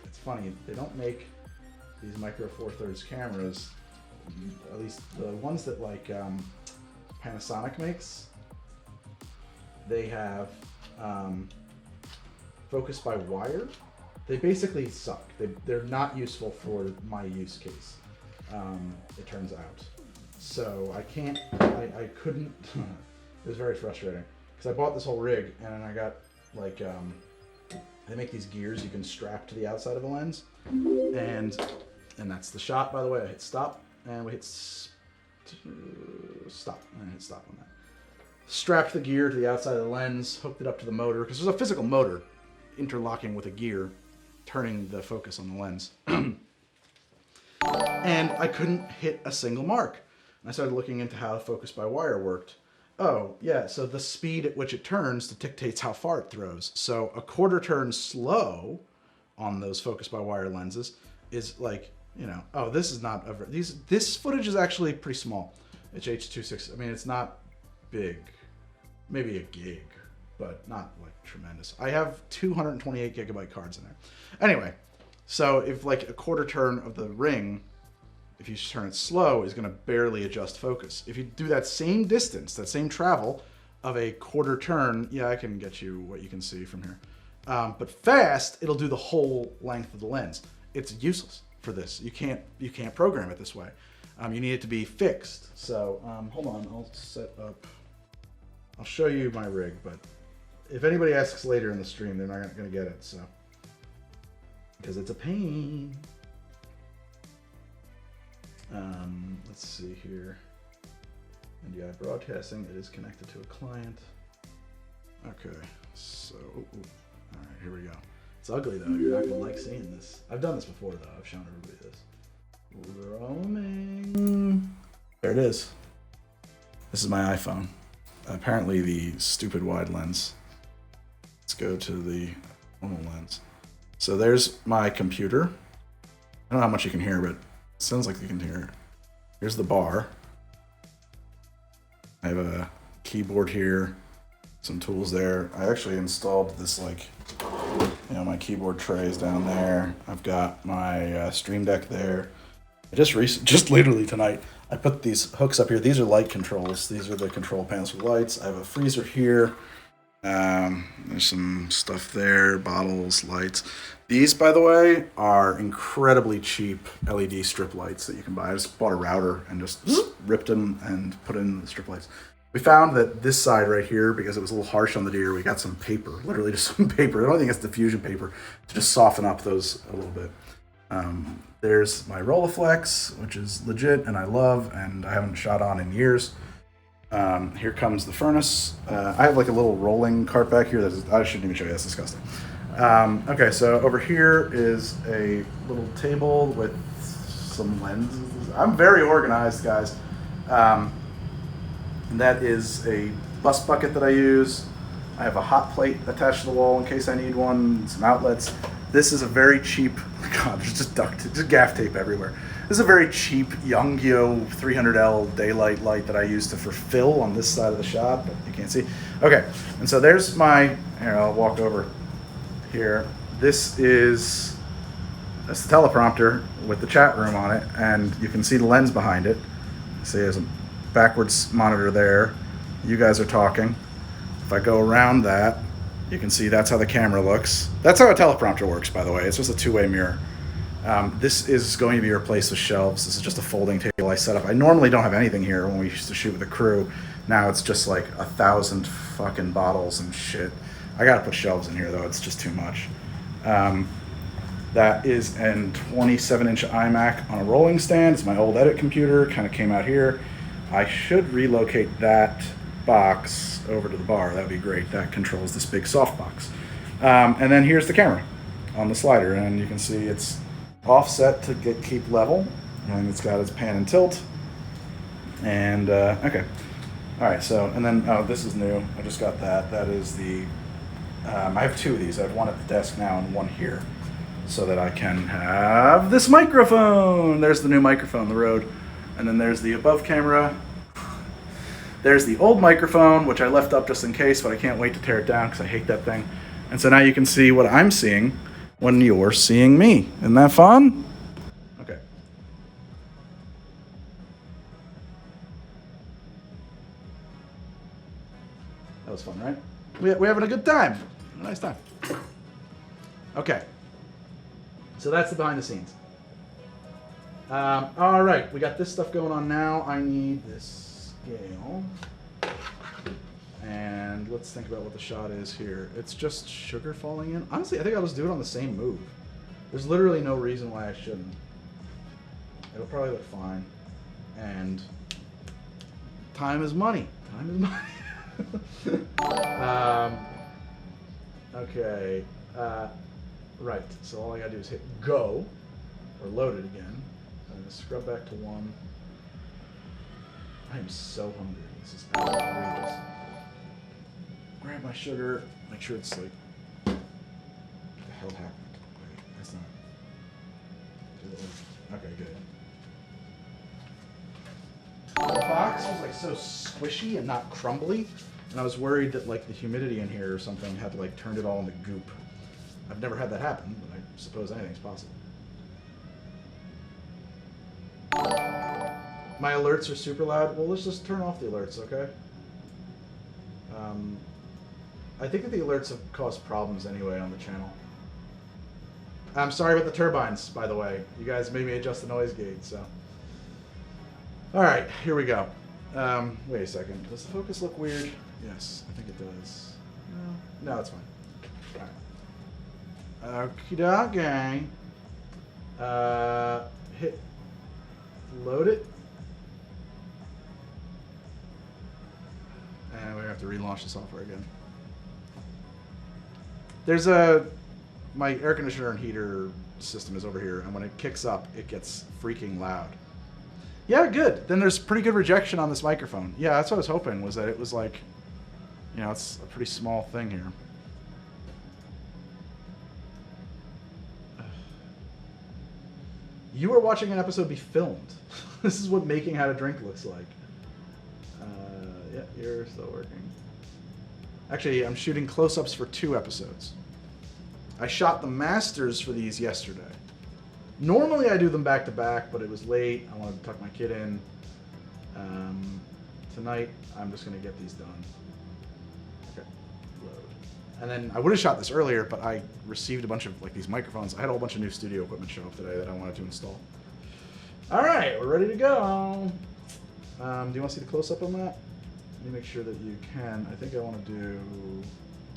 It's funny, they don't make these micro 4/3 cameras, at least the ones that like Panasonic makes. They have focus by wire. They basically suck. They're not useful for my use case. it turns out. So I couldn't, it was very frustrating. Because I bought this whole rig, and then I got, like, they make these gears you can strap to the outside of the lens. And that's the shot, by the way. I hit stop, and we hit stop, and I hit stop on that. Strapped the gear to the outside of the lens, hooked it up to the motor, because there's a physical motor interlocking with a gear, turning the focus on the lens. And I couldn't hit a single mark. And I started looking into how focus by wire worked. Oh, yeah, so the speed at which it turns dictates how far it throws. So a quarter turn slow on those focus by wire lenses is like, you know, oh, this is not over. This footage is actually pretty small. It's H.264. I mean, it's not big, maybe a gig, but not like tremendous. I have 228 gigabyte cards in there. Anyway, so if like a quarter turn of the ring, if you turn it slow, is going to barely adjust focus. If you do that same distance, that same travel of a quarter turn, yeah, I can get you what you can see from here. But fast, it'll do the whole length of the lens. It's useless for this. You can't program it this way. You need it to be fixed. So hold on, I'll set up. I'll show you my rig, but if anybody asks later in the stream, they're not going to get it. So because it's a pain. Let's see here. NDI broadcasting. It is connected to a client. Okay, so all right, here we go. It's ugly though. You're not gonna like seeing this. I've done this before though. I've shown everybody this. Roaming. There it is. This is my iPhone. Apparently the stupid wide lens. Let's go to the normal lens. So there's my computer. I don't know how much you can hear, but it sounds like you can hear. Here's the bar. I have a keyboard here, some tools there. I actually installed this, like, you know, my keyboard tray is down there. I've got my Stream Deck there. I just literally tonight, I put these hooks up here. These are light controls. These are the control panels for lights. I have a freezer here. There's some stuff there, bottles, lights. These, by the way, are incredibly cheap LED strip lights that you can buy. I just bought a router and just ripped them and put in the strip lights. We found that this side right here, because it was a little harsh on the deer, we got some paper, literally just some paper. I don't think it's diffusion paper, to just soften up those a little bit. There's my Rolleiflex, which is legit and I love, and I haven't shot on in years. Here comes the furnace. I have like a little rolling cart back here. I shouldn't even show you. That's disgusting. Okay, so over here is a little table with some lenses. I'm very organized, guys. And that is a bus bucket that I use. I have a hot plate attached to the wall in case I need one, some outlets. This is a very cheap, God, there's just just gaff tape everywhere. This is a very cheap Youngyo 300L daylight light that I use for fill on this side of the shot, but you can't see. Okay, and so there's here, I'll walk over here. That's the teleprompter with the chat room on it, and you can see the lens behind it. See, there's a backwards monitor there. You guys are talking. If I go around that, you can see that's how the camera looks. That's how a teleprompter works, by the way. It's just a two-way mirror. This is going to be replaced with shelves. This is just a folding table I set up. I normally don't have anything here when we used to shoot with the crew. Now it's just like 1,000 fucking bottles and shit. I gotta put shelves in here though, it's just too much. That is an 27-inch iMac on a rolling stand. It's my old edit computer, kind of came out here. I should relocate that box over to the bar. That'd be great. That controls this big soft box. And then here's the camera on the slider, and you can see it's offset to keep level, and it's got its pan and tilt. And okay, all right. So and then this is new. I just got that. That is the. I have two of these. I have one at the desk now and one here, so that I can have this microphone. There's the new microphone, the Rode. And then there's the above camera. There's the old microphone, which I left up just in case, but I can't wait to tear it down because I hate that thing. And so now you can see what I'm seeing when you're seeing me. Isn't that fun? Okay. That was fun, right? We're having a good time. A nice time. Okay. So that's the behind the scenes. All right, we got this stuff going on now. I need this scale. And let's think about what the shot is here. It's just sugar falling in. Honestly, I think I'll just do it on the same move. There's literally no reason why I shouldn't. It'll probably look fine. And time is money. Time is money. Okay. Right. So all I gotta do is hit go, or load it again. I'm gonna scrub back to 1. I am so hungry. This is outrageous. Grab my sugar. Make sure it's like. What the hell happened? Wait, that's not. Okay, good. The box was like so squishy and not crumbly, and I was worried that like the humidity in here or something had to like turned it all into goop. I've never had that happen, but I suppose anything's possible. My alerts are super loud. Well, let's just turn off the alerts, okay? I think that the alerts have caused problems anyway on the channel. I'm sorry about the turbines, by the way. You guys made me adjust the noise gate, so. All right, here we go. Wait a second. Does the focus look weird? Yes, I think it does. No, it's fine. All right. Okie dokie. Hit load it. And we have to relaunch the software again. There's my air conditioner and heater system is over here, and when it kicks up, it gets freaking loud. Yeah, good. Then there's pretty good rejection on this microphone. Yeah, that's what I was hoping, was that it was like, you know, it's a pretty small thing here. You are watching an episode be filmed. This is what making How to Drink looks like. Yeah, you're still working. Actually, I'm shooting close-ups for 2 episodes. I shot the masters for these yesterday. Normally I do them back to back, but it was late. I wanted to tuck my kid in. Tonight, I'm just going to get these done. Okay, load. And then I would have shot this earlier, but I received a bunch of like these microphones. I had a whole bunch of new studio equipment show up today that I wanted to install. All right, we're ready to go. Do you want to see the close-up on that? Let me make sure that you can. I think I want to do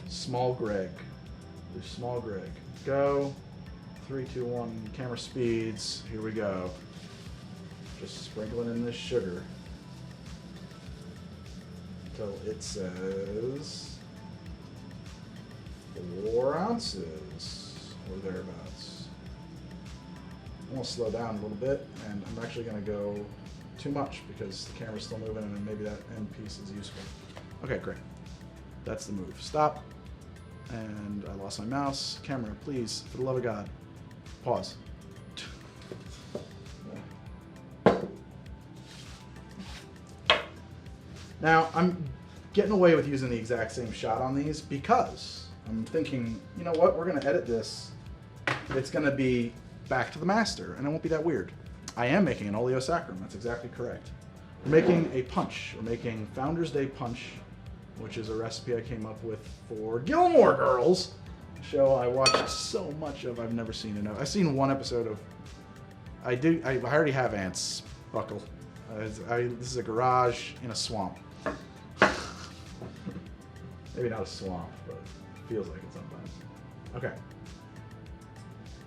small Greg. Do small Greg. Go. 3, 2, 1. Camera speeds. Here we go. Just sprinkling in this sugar until it says 4 ounces or thereabouts. I'm going to slow down a little bit, and I'm actually going to go too much because the camera's still moving and maybe that end piece is useful. Okay, great. That's the move. Stop. And I lost my mouse. Camera, please, for the love of God. Pause. Now, I'm getting away with using the exact same shot on these because I'm thinking, you know what, we're going to edit this. It's going to be back to the master, and it won't be that weird. I am making an oleo sacrum. That's exactly correct. We're making a punch. We're making Founders Day Punch, which is a recipe I came up with for Gilmore Girls, a show I watched so much of. I've never seen enough. I've seen 1 episode of. I already have ants. Buckle. This is a garage in a swamp. Maybe not a swamp, but it feels like it sometimes. Okay.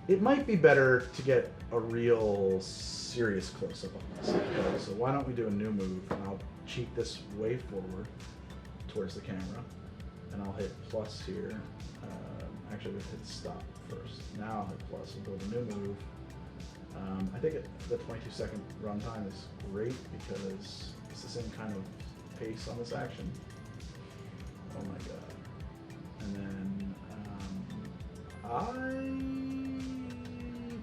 It might be better to get a real serious close-up on this. Okay, so why don't we do a new move, and I'll cheat this way forward towards the camera, and I'll hit plus here. Actually, we'll hit stop first. Now I'll hit plus and go to new move. I think the 22-second runtime is great because it's the same kind of pace on this action. Oh my god. And then I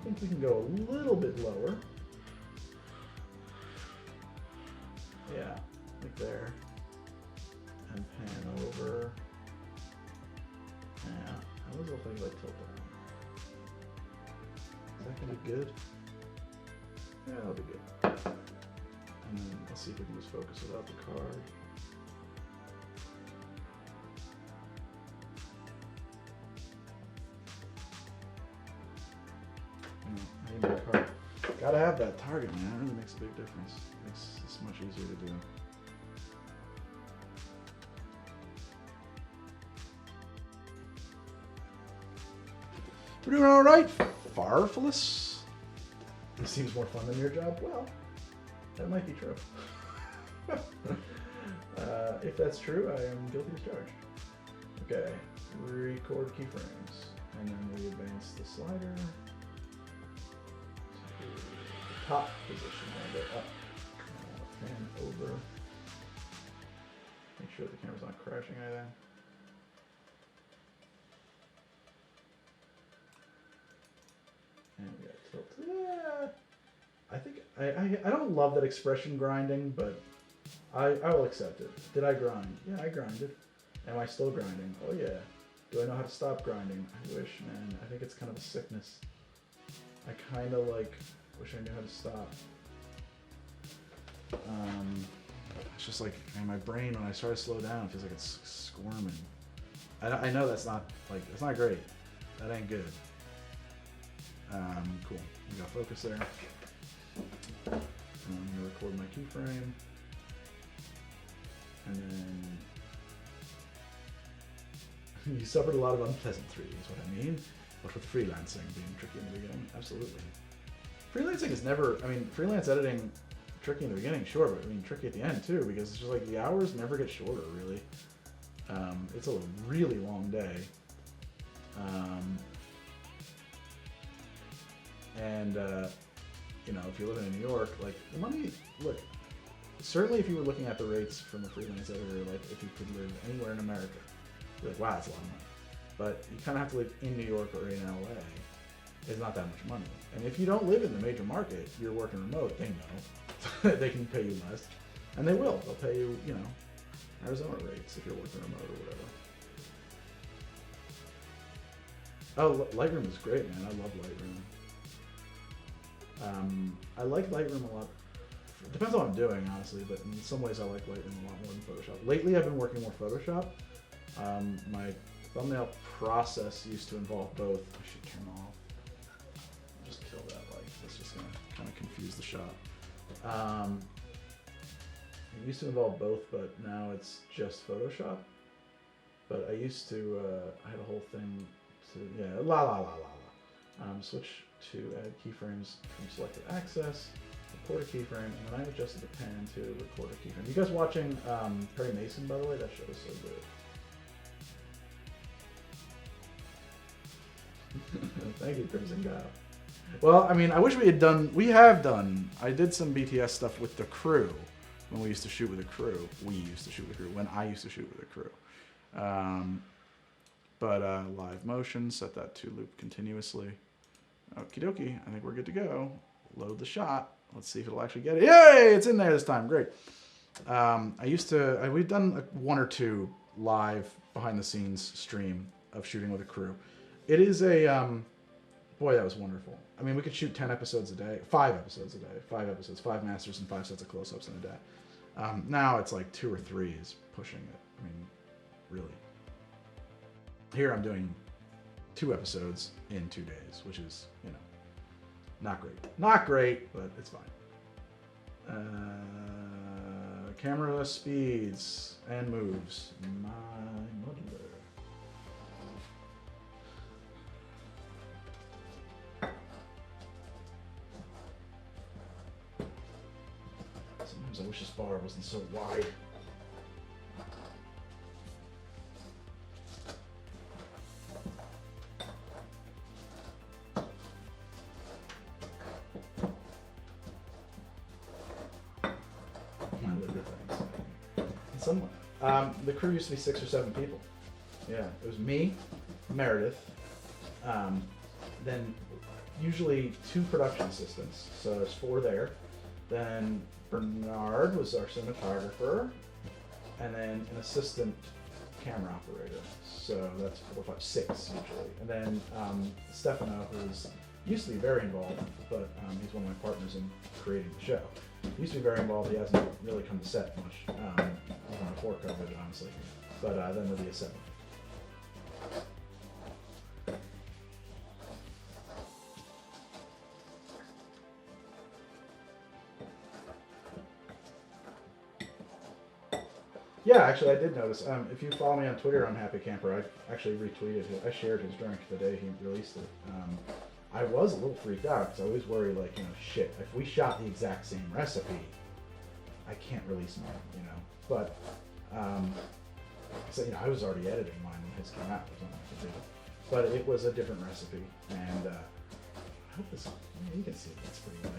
think we can go a little bit lower. Yeah, like there. And pan over. Yeah, I was looking like tilt down. Is that gonna be good? Yeah, that'll be good. And then let's see if we can just focus without the card. I need my card. Gotta have that target, man. It really makes a big difference. Makes this much easier to do. We're doing all right, Farfulous. It seems more fun than your job. Well, that might be true. If that's true, I am guilty as charged. Okay, record keyframes, and then we advance the slider to the top position and go up. Pan over. Make sure the camera's not crashing anything. And we got tilt. Yeah. I think I don't love that expression grinding, but I will accept it. Did I grind? Yeah, I grinded. Am I still grinding? Oh yeah. Do I know how to stop grinding? I wish, man. I think it's kind of a sickness. I kind of like wish I knew how to stop. It's just like my brain, when I start to slow down, it feels like it's squirming. I know that's not great. That ain't good. Cool. We got focus there. I'm gonna record my keyframe, and then you suffered a lot of unpleasantry, is what I mean. But with freelancing being tricky in the beginning, absolutely. Freelancing is never. I mean, freelance editing, tricky in the beginning, sure, but I mean tricky at the end too, because it's just like the hours never get shorter, really. It's a really long day. You know, if you live in New York, like the money, look, certainly if you were looking at the rates from a freelance editor, like if you could live anywhere in America, you're like, wow, that's a lot of money. But you kind of have to live in New York or in LA. It's not that much money. And if you don't live in the major market, you're working remote, they know. They can pay you less. And they will. They'll pay you, you know, Arizona rates if you're working remote or whatever. Oh, Lightroom is great, man. I love Lightroom. I like Lightroom a lot. It depends on what I'm doing, honestly, but in some ways I like Lightroom a lot more than Photoshop. Lately I've been working more Photoshop. My thumbnail process used to involve both. I should turn off. Just kill that light. That's just going to kind of confuse the shot. It used to involve both, but now it's just Photoshop. But I used to, I had a whole thing to, switch to add keyframes from selected access, record a keyframe, and then I adjusted the pan to record a keyframe. You guys watching Perry Mason, by the way? That show is so good. Thank you, Crimson Guile. Well, I mean, I wish we have done, I did some BTS stuff with the crew when we used to shoot with a crew. When I used to shoot with a crew. Live motion, set that to loop continuously. Okie dokie, I think we're good to go. Load the shot. Let's see if it'll actually get it. Yay, it's in there this time, great. We've done one or two live behind the scenes stream of shooting with a crew. It is boy, that was wonderful. I mean, we could shoot 10 episodes a day, 5 episodes a day, 5 episodes, 5 masters and 5 sets of close-ups in a day. Now it's like 2 or 3 is pushing it. I mean, really. Here I'm doing 2 episodes in 2 days, which is, you know, not great. Not great, but it's fine. Camera speeds and moves. My modeler. Sometimes I wish this bar wasn't so wide. The crew used to be 6 or 7 people. Yeah, it was me, Meredith, then usually 2 production assistants, so there's 4 there. Then Bernard was our cinematographer, and then an assistant camera operator. So that's 4, 5, 6 usually. And then Stefano, who's used to be very involved, but he's one of my partners in creating the show. He used to be very involved. He hasn't really come to set much, even before COVID, honestly. But then there'll be a 7th. Yeah, actually, I did notice. If you follow me on Twitter, I'm Happy Camper. I actually retweeted it. I shared his drink the day he released it. I was a little freaked out because I always worry, like, shit, if we shot the exact same recipe, I can't release mine, But, so, I was already editing mine when his came out. There's nothing I could do. But it was a different recipe, and I hope this. You can see it's pretty wet.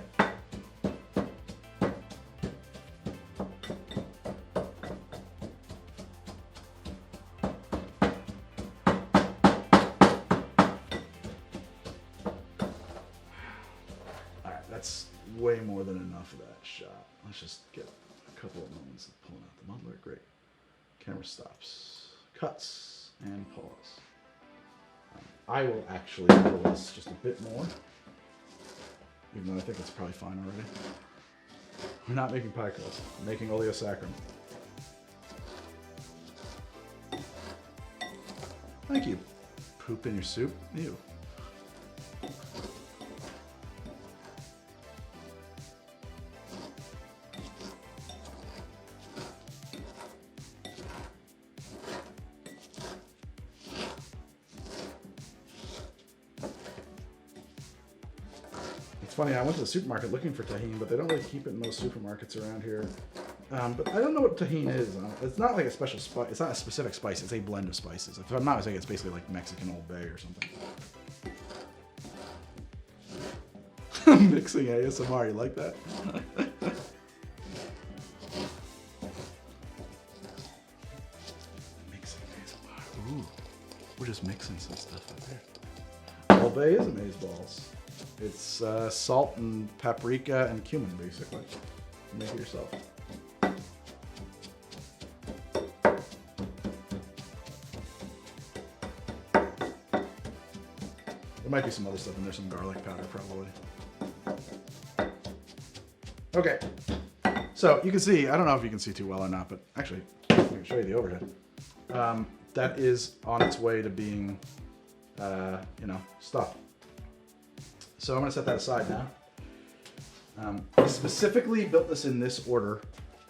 That's way more than enough of that shot. Let's just get a couple of moments of pulling out the muddler. Great. Camera stops, cuts, and pause. I will actually muddle this just a bit more, even though I think it's probably fine already. I'm not making pie crust. I'm making oleosaccharin. Thank you. Poop in your soup? Ew. Funny, I went to the supermarket looking for tahini, but they don't really keep it in most supermarkets around here. But I don't know what tahini is. It's not like a special spice. It's not a specific spice. It's a blend of spices. If I'm not mistaken, it's basically like Mexican Old Bay or something. Mixing ASMR, you like that? Mixing ASMR. Ooh, we're just mixing some stuff up there. Old Bay is amazeballs. It's salt and paprika and cumin, basically. Make it yourself. There might be some other stuff in there, some garlic powder, probably. Okay. So you can see, I don't know if you can see too well or not, but actually, I can show you the overhead. That is on its way to being, stuffed. So I'm going to set that aside now. I specifically built this in this order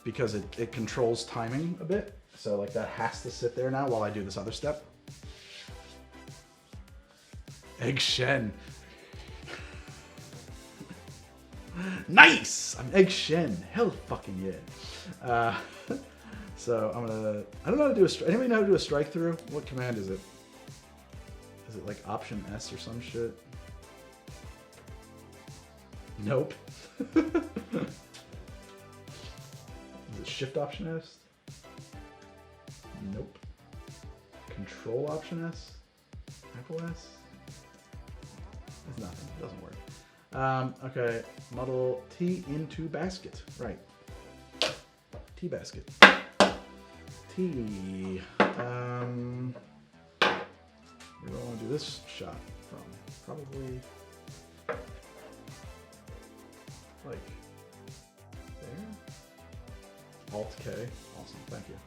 because it controls timing a bit. So like that has to sit there now while I do this other step. Egg Shen. Nice! I'm Egg Shen. Hell fucking yeah. So I'm going to, I don't know how to do a strike. Anybody know how to do a strike through? What command is it? Is it like Option S or some shit? Nope. Is it Shift Option S? Nope. Control Option S? Apple S? It's nothing. It doesn't work. Okay. Muddle T into basket. Right. T basket. T. Where do I want to do this shot from? Probably. Like there. Alt K. Awesome. Thank you.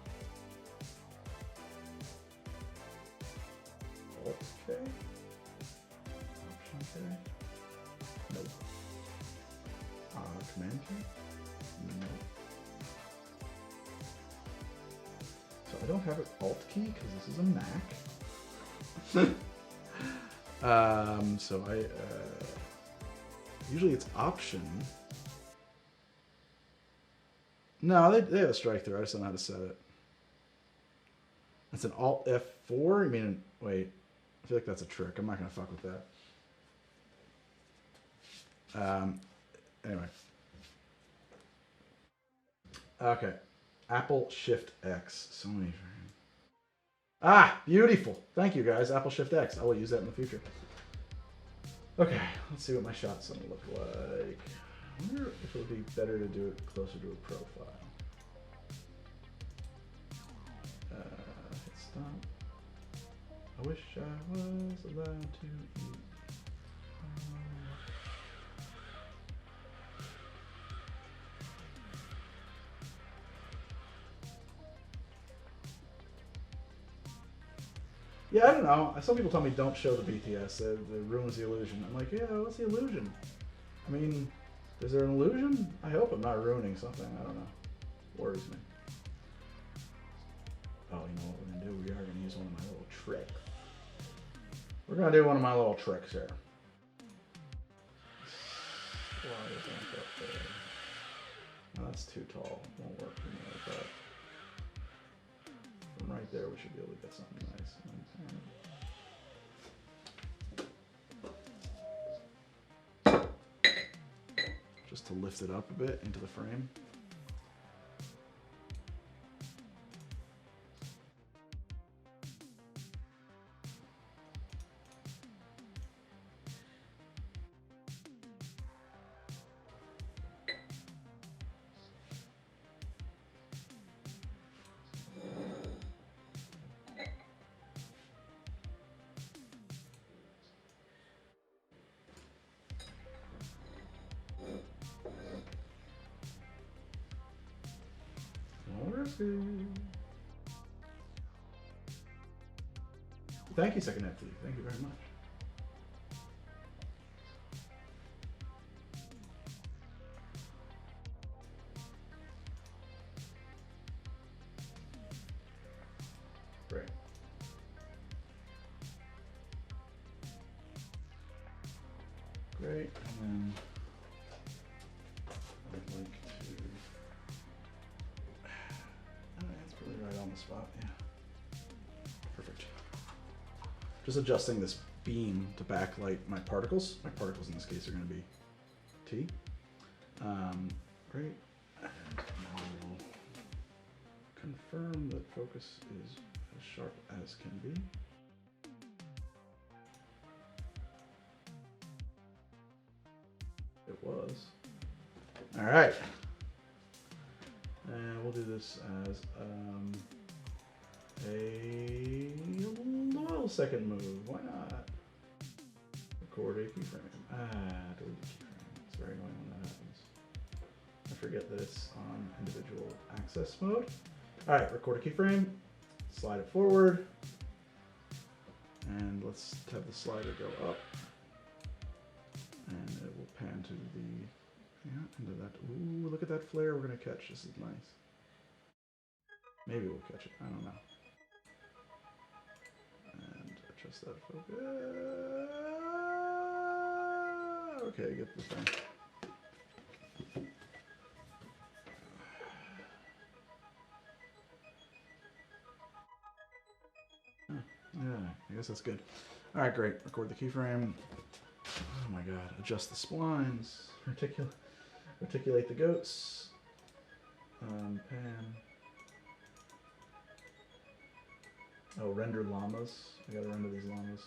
Alt K. Option K. Nope. Command K. Nope. So I don't have an Alt key because this is a Mac. So I usually it's Option. No, they have a strike through. I just don't know how to set it. That's an Alt F4? I mean, wait. I feel like that's a trick. I'm not going to fuck with that. Anyway. Okay. Apple Shift X. So many. Ah, beautiful. Thank you, guys. Apple Shift X. I will use that in the future. Okay, let's see what my shot's going to look like. I wonder if it would be better to do it closer to a profile. Hit stop. I wish I was allowed to eat. Yeah, I don't know. Some people tell me don't show the BTS. It ruins the illusion. I'm like, yeah, what's the illusion? I mean, is there an illusion? I hope I'm not ruining something. I don't know. Worries me. Oh, you know what we're gonna do? We are gonna use one of my little tricks. We're gonna do one of my little tricks here. Slide it back up there. No, that's too tall. Won't work for me like that. From right there, we should be able to get something nice. Just to lift it up a bit into the frame. Thank you, Second FD. Thank you very much. Great. Great. And then I'd like to. Oh, that's really right on the spot. Yeah. Perfect. Just adjusting this beam to backlight my particles. My particles in this case are going to be T. Great. And now we'll confirm that focus is as sharp as can be. It was. All right. And we'll do this as a little second move. Why not? Record a keyframe. Delete a keyframe. It's very annoying when that happens. I forget that it's on individual access mode. All right, record a keyframe. Slide it forward. And let's have the slider go up. And it will pan to the, into that. Ooh, look at that flare we're gonna catch. This is nice. Maybe we'll catch it, I don't know. And adjust that focus. Okay, get the thing. Yeah, I guess that's good. All right, great. Record the keyframe. Oh my god, adjust the splines. Articulate the goats. Pan. Oh, render llamas. I gotta render these llamas.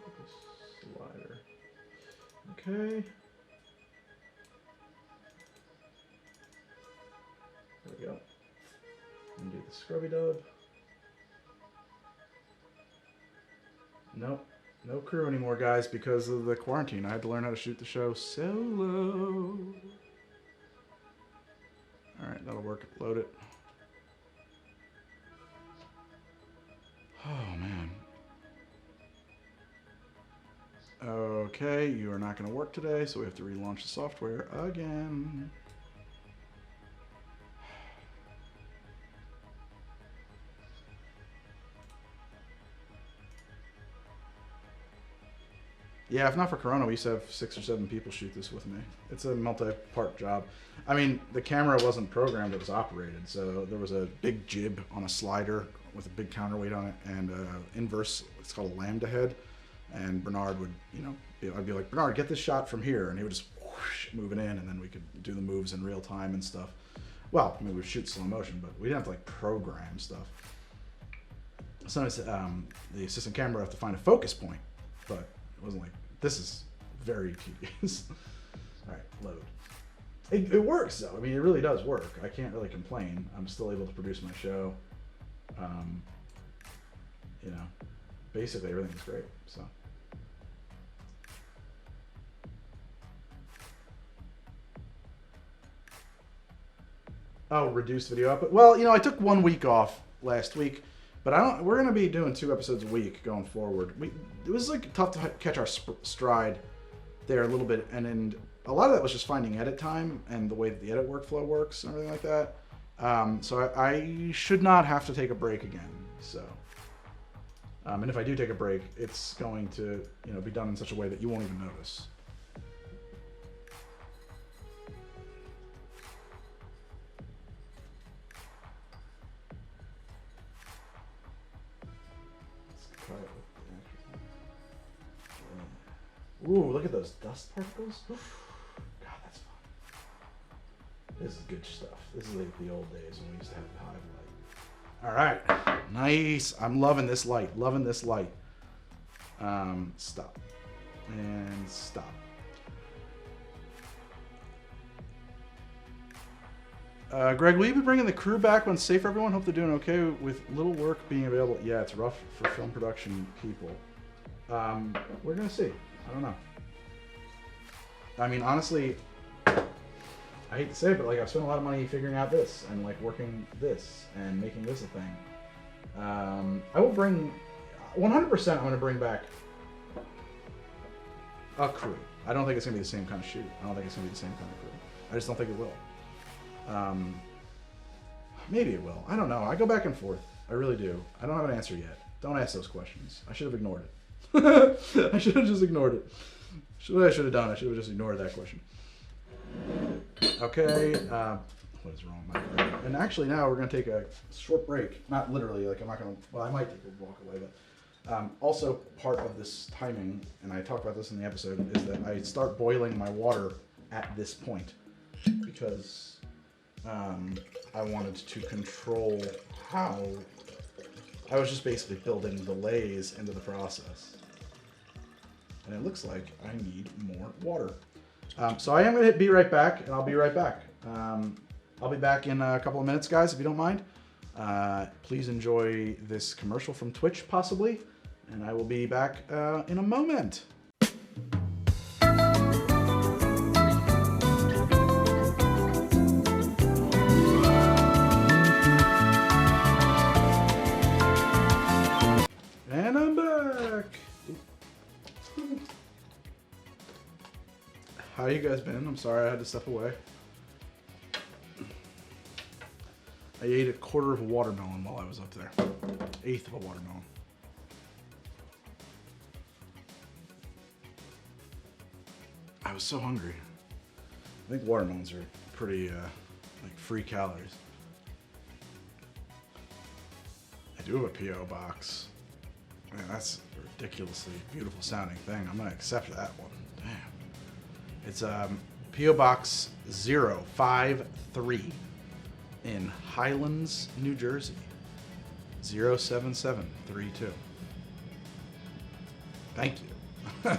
Focus slider. Okay. There we go. And do the scrubby dub. Nope. No crew anymore, guys, because of the quarantine. I had to learn how to shoot the show solo. All right, that'll work. Load it. Oh, man. Okay, you are not going to work today, so we have to relaunch the software again. Yeah, if not for Corona, we used to have 6 or 7 people shoot this with me. It's a multi-part job. I mean, the camera wasn't programmed, it was operated. So there was a big jib on a slider with a big counterweight on it and inverse, it's called a lambda head. And Bernard would, I'd be like, Bernard, get this shot from here. And he would just whoosh, move it in, and then we could do the moves in real time and stuff. Well, I mean, we would shoot slow motion, but we didn't have to like program stuff. Sometimes the assistant camera would have to find a focus point, but it wasn't like, this is very tedious. All right, load. It works though. I mean, it really does work. I can't really complain. I'm still able to produce my show. Basically everything is great, so. Oh, reduced video output. Well, I took 1 week off last week. But we're going to be doing 2 episodes a week going forward. It was like tough to catch our stride there a little bit, and a lot of that was just finding edit time and the way that the edit workflow works and everything like that. So I should not have to take a break again. So, and if I do take a break, it's going to be done in such a way that you won't even notice. Ooh, look at those dust particles. God, that's fun. This is good stuff. This is like the old days when we used to have the hive light. All right, nice. I'm loving this light. Loving this light. Stop. And stop. Greg, will you be bringing the crew back when it's safe for everyone? Hope they're doing okay with little work being available. Yeah, it's rough for film production people. We're going to see. I don't know. I mean, honestly, I hate to say it, but like I've spent a lot of money figuring out this and like working this and making this a thing. I will bring 100%. I'm going to bring back a crew. I don't think it's going to be the same kind of shoot. I don't think it's going to be the same kind of crew. I just don't think it will. Maybe it will. I don't know. I go back and forth. I really do. I don't have an answer yet. Don't ask those questions. I should have ignored it. I should have just ignored it. What I should have done, I should have just ignored that question. Okay, what is wrong with my brain? And actually now we're going to take a short break. Not literally, like I'm not going to, well I might take a walk away, but also part of this timing, and I talked about this in the episode, is that I start boiling my water at this point. Because I wanted to control how I was just basically building delays into the process. And it looks like I need more water. So I am going to be right back, and I'll be right back. I'll be back in a couple of minutes, guys, if you don't mind. Please enjoy this commercial from Twitch, possibly. And I will be back in a moment. And I'm back. How you guys been? I'm sorry I had to step away. I ate a quarter of a watermelon while I was up there. Eighth of a watermelon. I was so hungry. I think watermelons are pretty like free calories. I do have a P.O. box. Man, that's a ridiculously beautiful sounding thing. I'm gonna accept that one. Damn. It's P.O. Box 053 in Highlands, New Jersey. 07732. Thank you.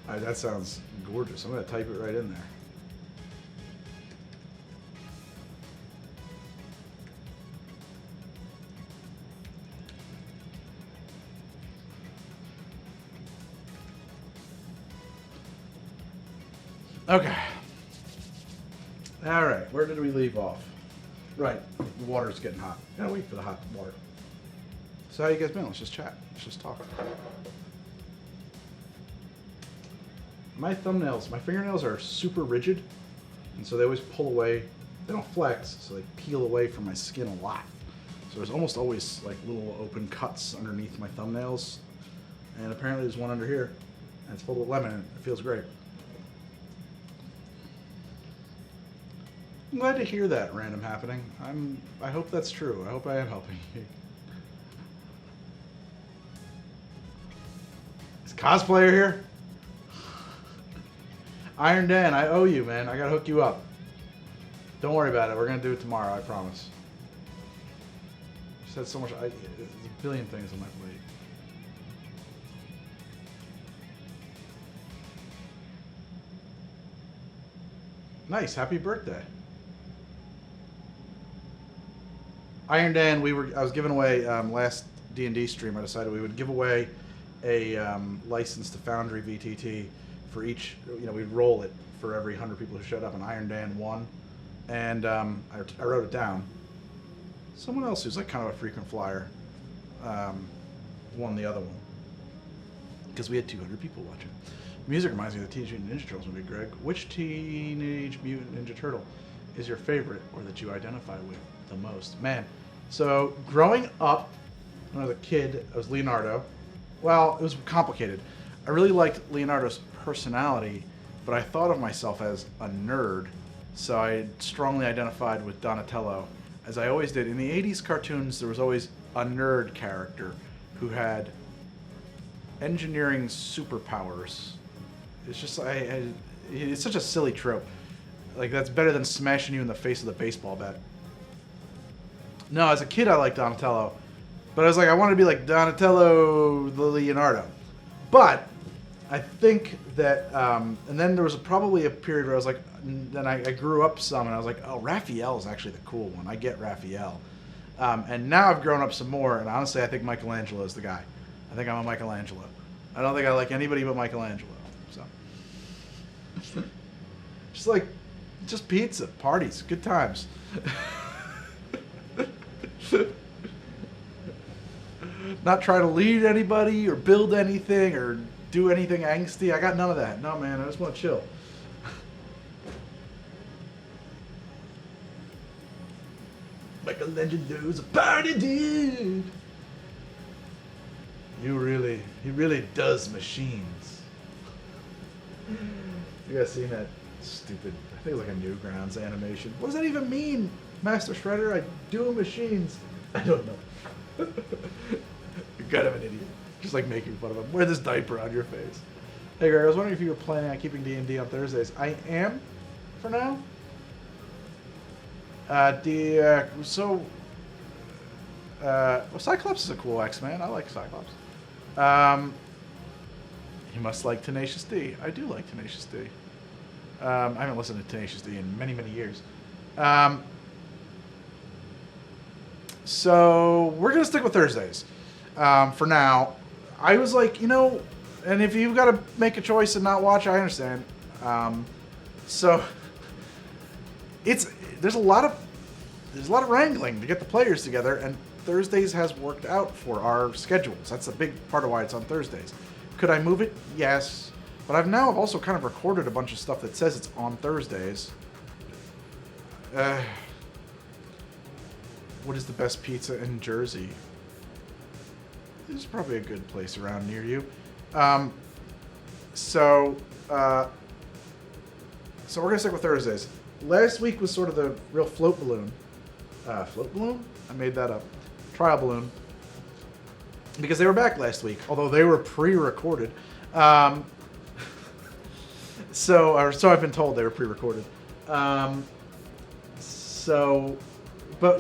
That sounds gorgeous. I'm gonna type it right in there. Okay. All right. Where did we leave off? Right. The water's getting hot. Gotta wait for the hot water. So how you guys been? Let's just chat. Let's just talk. My thumbnails, my fingernails are super rigid, and so they always pull away. They don't flex, so they peel away from my skin a lot. So there's almost always like little open cuts underneath my thumbnails. And apparently there's one under here, and it's full of lemon, and it feels great. I'm glad to hear that random happening. I hope that's true. I hope I am helping you. Is cosplayer here? Iron Dan, I owe you, man. I gotta hook you up. Don't worry about it. We're gonna do it tomorrow. I promise. Just had so much. There's a billion things on my plate. Nice. Happy birthday. Iron Dan, I was giving away last D&D stream. I decided we would give away a license to Foundry VTT for each. We'd roll it for every 100 people who showed up, and Iron Dan won. And I wrote it down. Someone else who's like kind of a frequent flyer won the other one because we had 200 people watching. Music reminds me of the Teenage Mutant Ninja Turtles movie, Greg. Which Teenage Mutant Ninja Turtle is your favorite or that you identify with the most? Man, so growing up, when I was a kid, I was Leonardo. Well, it was complicated. I really liked Leonardo's personality, but I thought of myself as a nerd, so I strongly identified with Donatello, as I always did. In the 80s cartoons, there was always a nerd character who had engineering superpowers. It's just, it's such a silly trope. Like, that's better than smashing you in the face with a baseball bat. No, as a kid, I liked Donatello. But I was like, I wanted to be like Donatello the Leonardo. But I think that, and then there was probably a period where I was like, then I grew up some, and I was like, oh, Raphael is actually the cool one. I get Raphael. And now I've grown up some more, and honestly, I think Michelangelo is the guy. I think I'm a Michelangelo. I don't think I like anybody but Michelangelo. So, just pizza, parties, good times. Not try to lead anybody or build anything or do anything angsty. I got none of that. No, man, I just want to chill. Michelangelo's a party dude. He really does machines. You guys seen that stupid, I think it was like a Newgrounds animation. What does that even mean, Master Shredder? I do machines. I don't know. You're kind of an idiot. Just like making fun of him. Wear this diaper on your face. Hey Greg, I was wondering if you were planning on keeping D&D on Thursdays. I am, for now. Well, Cyclops is a cool X-Man. I like Cyclops. You must like Tenacious D. I do like Tenacious D. I haven't listened to Tenacious D in many, many years. So we're going to stick with Thursdays for now. I was like, and if you've got to make a choice and not watch, I understand. So there's a lot of wrangling to get the players together, and Thursdays has worked out for our schedules. That's a big part of why it's on Thursdays. Could I move it? Yes. But I've also kind of recorded a bunch of stuff that says it's on Thursdays. What is the best pizza in Jersey? There's probably a good place around near you. So we're going to stick with Thursdays. Last week was sort of the real float balloon. Float balloon? I made that up. Trial balloon. Because they were back last week, although they were pre-recorded. So I've been told they were pre-recorded. But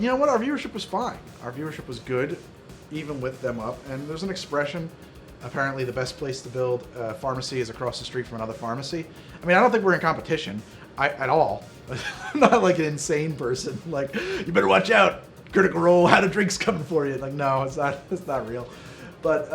you know what? Our viewership was fine. Our viewership was good, even with them up. And there's an expression. Apparently, the best place to build a pharmacy is across the street from another pharmacy. I mean, I don't think we're in competition at all. I'm not like an insane person. Like, you better watch out. Critical Role, How to Drink's coming for you. Like, no, it's not real. But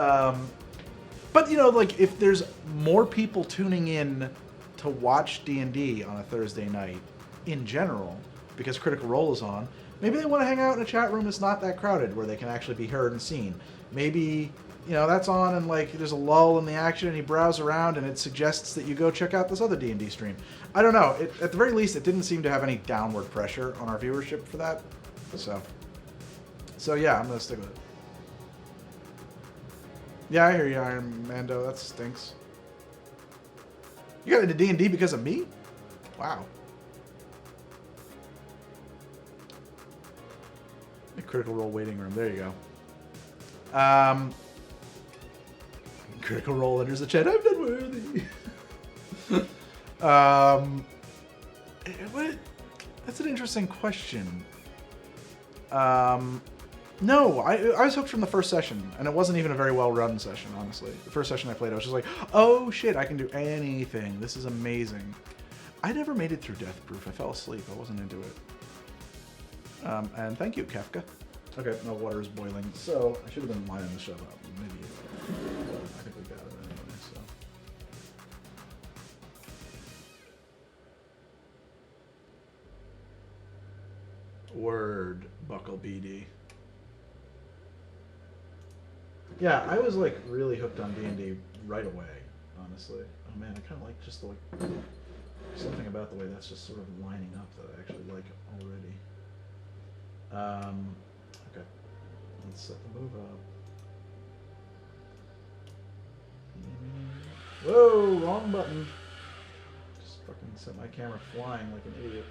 like, if there's more people tuning in to watch D&D on a Thursday night in general, because Critical Role is on, maybe they want to hang out in a chat room that's not that crowded, where they can actually be heard and seen. Maybe, that's on and like there's a lull in the action and you browse around and it suggests that you go check out this other D&D stream. I don't know. At the very least, it didn't seem to have any downward pressure on our viewership for that. So yeah, I'm going to stick with it. Yeah, I hear you, Iron Mando. That stinks. You got into D&D because of me? Wow. The Critical Role waiting room. There you go. Critical Role enters the chat. I'm not worthy. That's an interesting question. No, I was hooked from the first session, and it wasn't even a very well-run session, honestly. The first session I played, I was just like, oh shit, I can do anything. This is amazing. I never made it through Death Proof. I fell asleep. I wasn't into it. And thank you, Kefka. Okay, no, water is boiling, so I should have been lining the shove up. Maybe I think we got it anyway, so. Word, Buckle BD. Yeah, I was like really hooked on D&D right away. honestly. Oh man, I kind of like just the, something about the way that's just sort of lining up that I actually like already. Okay, let's set the move up. Whoa, wrong button. Just fucking set my camera flying like an idiot.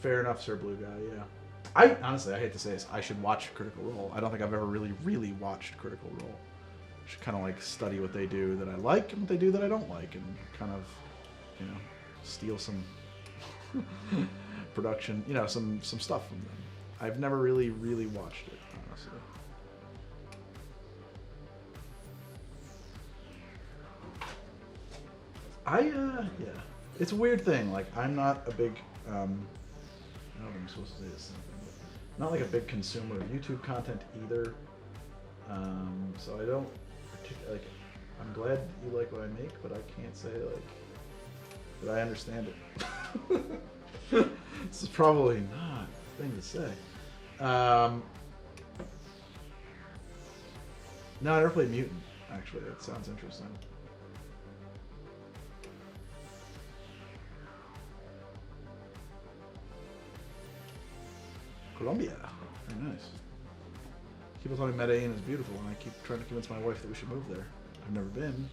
Fair enough, Sir Blue Guy, yeah. I honestly, I hate to say this, I should watch Critical Role. I don't think I've ever really watched Critical Role. I should kind of like study what they do that I like and what they do that I don't like, and kind of, you know, steal some production, you know, some stuff from them. I've never really watched it, honestly. Yeah, it's a weird thing. Like, I'm not a big, I don't know if I'm supposed to say this, not like a big consumer of YouTube content either. So I don't particularly, like, I'm glad you like what I make, but I can't say, like, that I understand it. This is probably not a thing to say. No, I never played Mutant, actually. That sounds interesting. Colombia. Very nice. People tell me Medellin is beautiful, and I keep trying to convince my wife that we should move there. I've never been.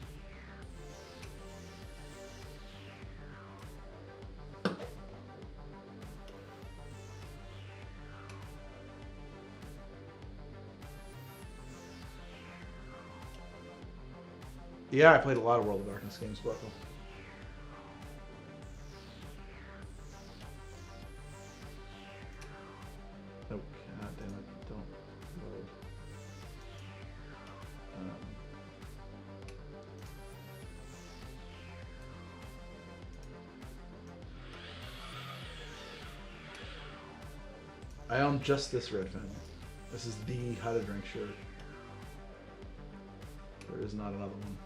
Yeah, I played a lot of World of Darkness games, Buckle. Nope. God damn it. Don't load. I own just this red family. This is the how to drink shirt. There is not another one.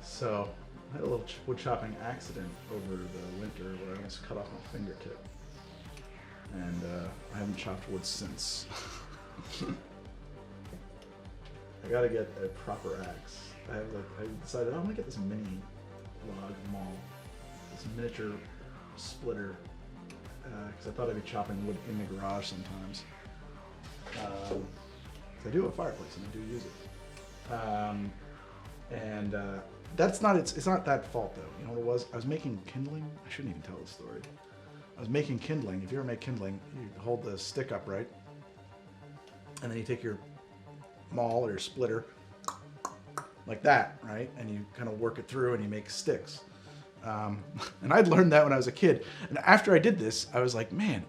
So, I had a little wood chopping accident over the winter where I almost cut off my fingertip. And I haven't chopped wood since. I gotta get a proper axe. I decided I'm gonna get this mini log maul, this miniature splitter, because I thought I'd be chopping wood in the garage sometimes. I do have a fireplace and I do use it. That's not it's not that fault though. You know what it was? I was making kindling. I shouldn't even tell this story. I was making kindling. If you ever make kindling, you hold the stick upright, and then you take your maul or your splitter like that, right? And you kind of work it through, and you make sticks. And I'd learned that when I was a kid. And after I did this, I was like, man,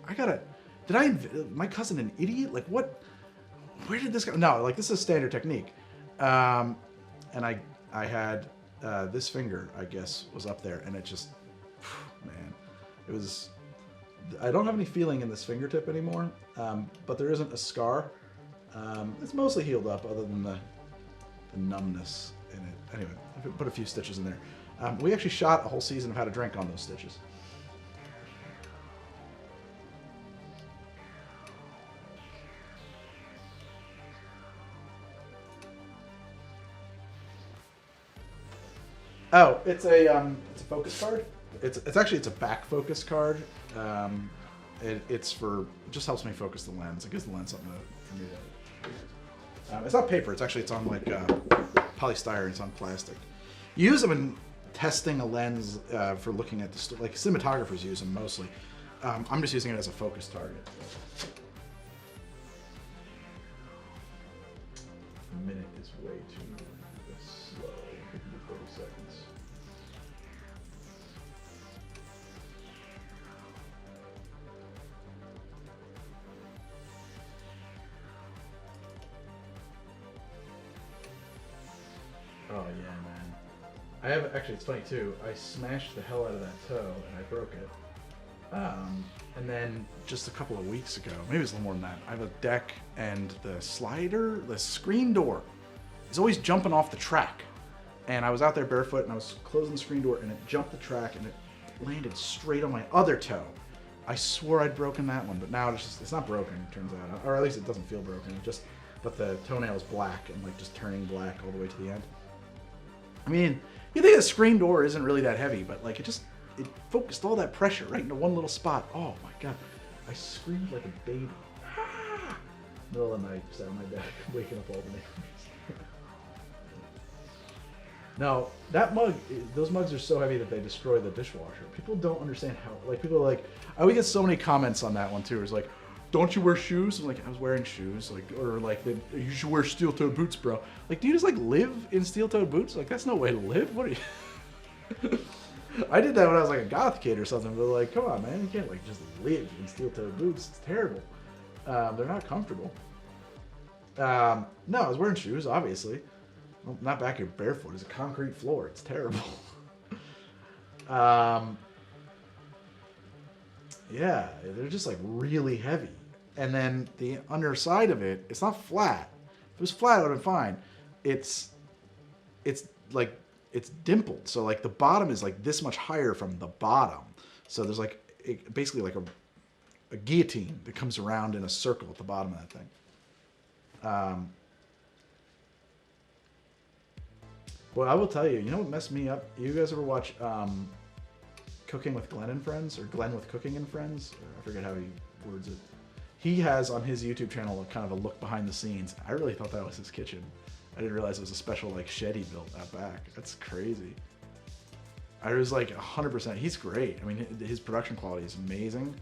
my cousin an idiot? Like what? Where did this go? No, like this is a standard technique. And I had this finger, I guess, was up there, and it just, man, it was. I don't have any feeling in this fingertip anymore, but there isn't a scar. It's mostly healed up, other than the numbness in it. Anyway, I put a few stitches in there. We actually shot a whole season of How to Drink on those stitches. Oh, it's a focus card. It's a back focus card. It's for, it just helps me focus the lens. It gives the lens something for me to. It's not paper. It's on like polystyrene. It's on plastic. You use them in testing a lens for looking at the like cinematographers use them mostly. I'm just using it as a focus target. A minute is way too slow. 30 seconds. Oh yeah, man. I have, actually, it's funny too, I smashed the hell out of that toe and I broke it. And then just a couple of weeks ago, maybe it's a little more than that, I have a deck and the screen door is always jumping off the track. And I was out there barefoot, and I was closing the screen door, and it jumped the track, and it landed straight on my other toe. I swore I'd broken that one, but now it's not broken, it turns out. Or at least it doesn't feel broken. But the toenail is black and like just turning black all the way to the end. I mean, you think a screen door isn't really that heavy, but like it focused all that pressure right into one little spot. Oh my God. I screamed like a baby. Middle of the night, just out of my bed, waking up all the neighbors. Now, those mugs are so heavy that they destroy the dishwasher. People don't understand how, like, people are like, we get so many comments on that one too. It's like, don't you wear shoes? I'm like, I was wearing shoes, like, or like, you should wear steel-toed boots, bro. Like, do you just like live in steel-toed boots? Like, that's no way to live. What are you? I did that when I was like a goth kid or something, but like, come on, man, you can't like just live in steel-toed boots. It's terrible. They're not comfortable. No, I was wearing shoes, obviously. Well, not back here barefoot. It's a concrete floor. It's terrible. Yeah, they're just like really heavy. And then the underside of it, it's not flat. If it was flat, it would have been fine. It's dimpled. So like the bottom is like this much higher from the bottom. So there's like basically like a guillotine that comes around in a circle at the bottom of that thing. Well, I will tell you, you know what messed me up? You guys ever watch Cooking with Glenn and Friends, or Glenn with Cooking and Friends? I forget how he words it. He has on his YouTube channel kind of a look behind the scenes. I really thought that was his kitchen. I didn't realize it was a special like shed he built out back. That's crazy. I was like 100%. He's great. I mean, his production quality is amazing.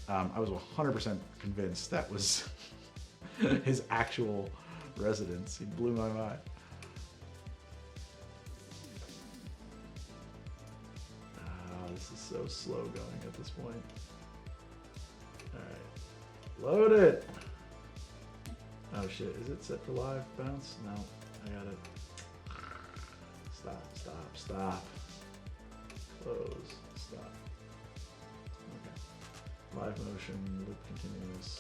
I was 100% convinced that was his actual residence. He blew my mind. This is so slow going at this point. Alright. Load it! Oh shit, is it set for live bounce? No, I got it. Stop. Close. Stop. Okay. Live motion, loop continuous.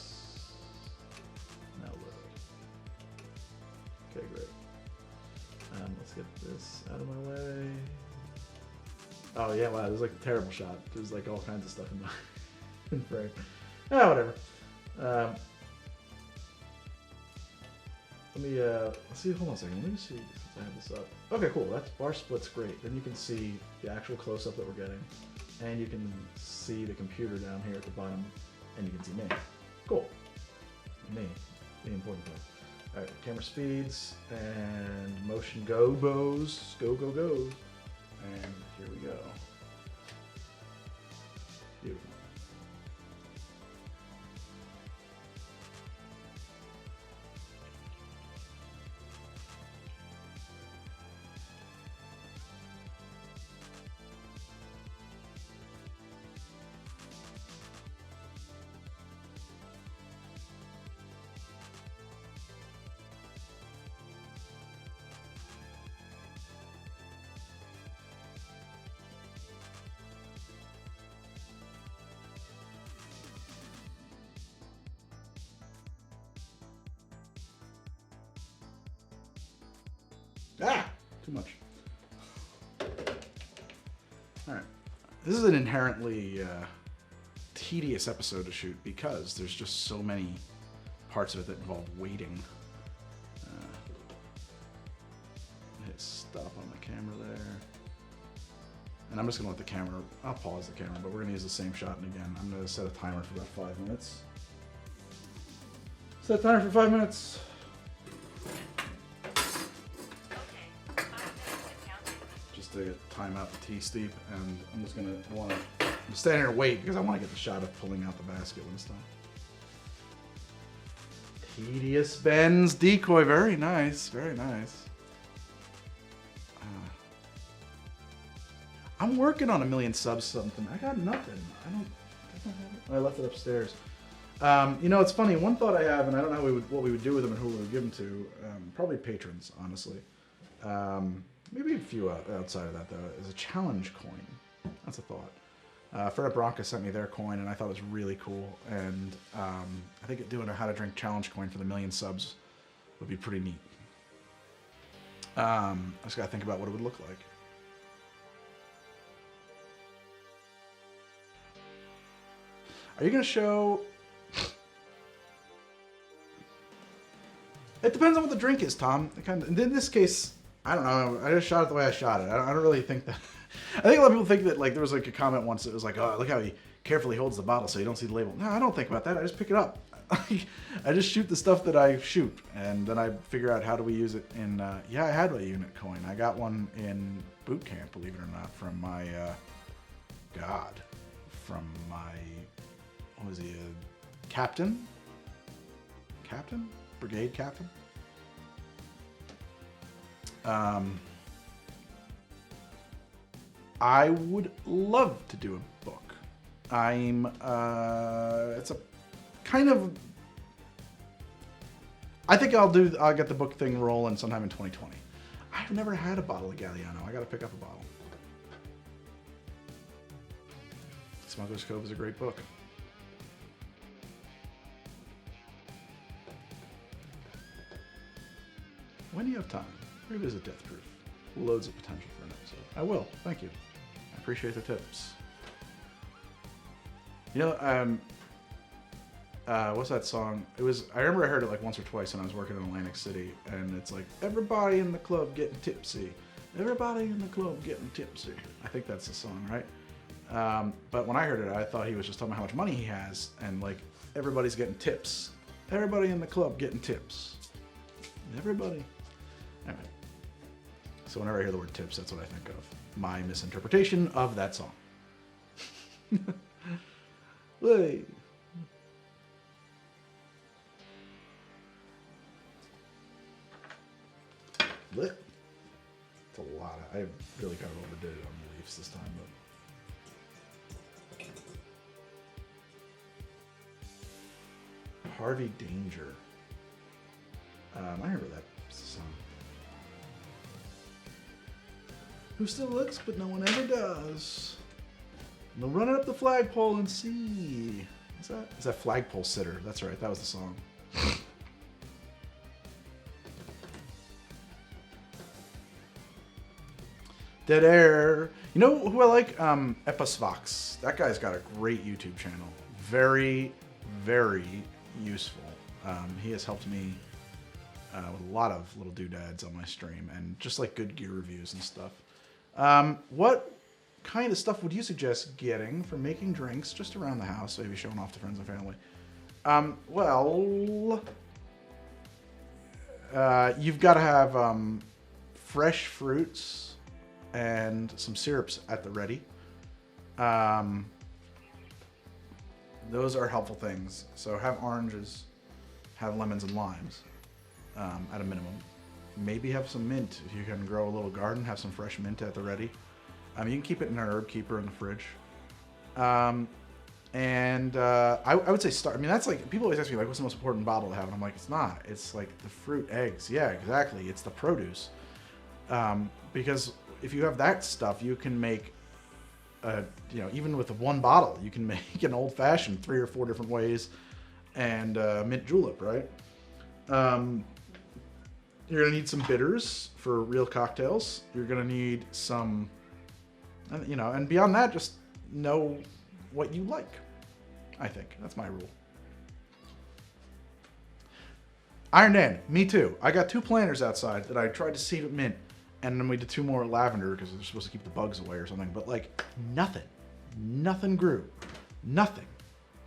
Now load. Okay, great. Let's get this out of my way. Oh yeah, wow, it was like a terrible shot. There's like all kinds of stuff in frame. Whatever. Let's see, hold on a second. Let me see since I have this up. Okay, cool, that's bar split's great. Then you can see the actual close-up that we're getting. And you can see the computer down here at the bottom. And you can see me. Cool. Me. The important part. Alright, camera speeds and motion goes. Go. And here we go. Beautiful. Too much. Alright. This is an inherently tedious episode to shoot because there's just so many parts of it that involve waiting. Hit stop on the camera there. And I'm just going to let the camera, I'll pause the camera, but we're going to use the same shot and again. I'm going to set a timer for about 5 minutes. Set a timer for 5 minutes. To time out the tea steep, and I'm just gonna I'm standing here and wait because I want to get the shot of pulling out the basket when it's done. Tedious Ben's decoy, very nice, very nice. I'm working on 1 million subs something. I got nothing. I don't have it. I left it upstairs. You know, it's funny. One thought I have, and I don't know what we would do with them and who we would give them to. Probably patrons, honestly. Maybe a few outside of that, though, is a challenge coin. That's a thought. Fred Bronca sent me their coin, and I thought it was really cool. And I think doing a How to Drink challenge coin for the 1 million subs would be pretty neat. I just gotta think about what it would look like. Are you gonna show? It depends on what the drink is, Tom. In this case, I don't know. I just shot it the way I shot it. I don't really think that. I think a lot of people think that like there was like a comment once that was like, "Oh, look how he carefully holds the bottle so you don't see the label." No, I don't think about that. I just pick it up. I just shoot the stuff that I shoot, and then I figure out how do we use it in. Yeah, I had a unit coin. I got one in boot camp, believe it or not, from my what was he? Captain, brigade captain. I would love to do a book. It's a kind of. I think I'll get the book thing rolling sometime in 2020. I've never had a bottle of Galliano. I got to pick up a bottle. Smuggler's Cove is a great book. When you have time, revisit Death Proof. Loads of potential for an episode. I will. Thank you. I appreciate the tips. You know, what's that song? I remember I heard it like once or twice when I was working in Atlantic City, and it's like, everybody in the club getting tipsy. Everybody in the club getting tipsy. I think that's the song, right? But when I heard it, I thought he was just talking about how much money he has, and like, everybody's getting tips. Everybody in the club getting tips. Everybody. Anyway. So whenever I hear the word tips, that's what I think of. My misinterpretation of that song. Hey. Lit. It's a lot. I really kind of overdid it on the Leafs this time, but Harvey Danger. I remember that song. Who still looks, but no one ever does. And they'll run up the flagpole and see. Is that Flagpole Sitter? That's right. That was the song. Dead air. You know who I like? Epasvox. That guy's got a great YouTube channel. Very, very useful. He has helped me with a lot of little doodads on my stream and just like good gear reviews and stuff. What kind of stuff would you suggest getting for making drinks just around the house, maybe showing off to friends and family? Well, you've got to have fresh fruits and some syrups at the ready. Those are helpful things. So have oranges, have lemons and limes at a minimum. Maybe have some mint. If you can grow a little garden, have some fresh mint at the ready. You can keep it in an herb keeper in the fridge. I would say start. I mean, that's like, people always ask me, like, what's the most important bottle to have? And I'm like, it's not. It's like the fruit, eggs. Yeah, exactly. It's the produce. Because if you have that stuff, you can make, even with one bottle, you can make an old fashioned 3 or 4 different ways and mint julep, right? You're going to need some bitters for real cocktails. You're going to need some, and beyond that, just know what you like. I think that's my rule. Iron Dan, me too. I got 2 planters outside that I tried to seed with mint, and then we did 2 more lavender because they're supposed to keep the bugs away or something. But like nothing grew, nothing.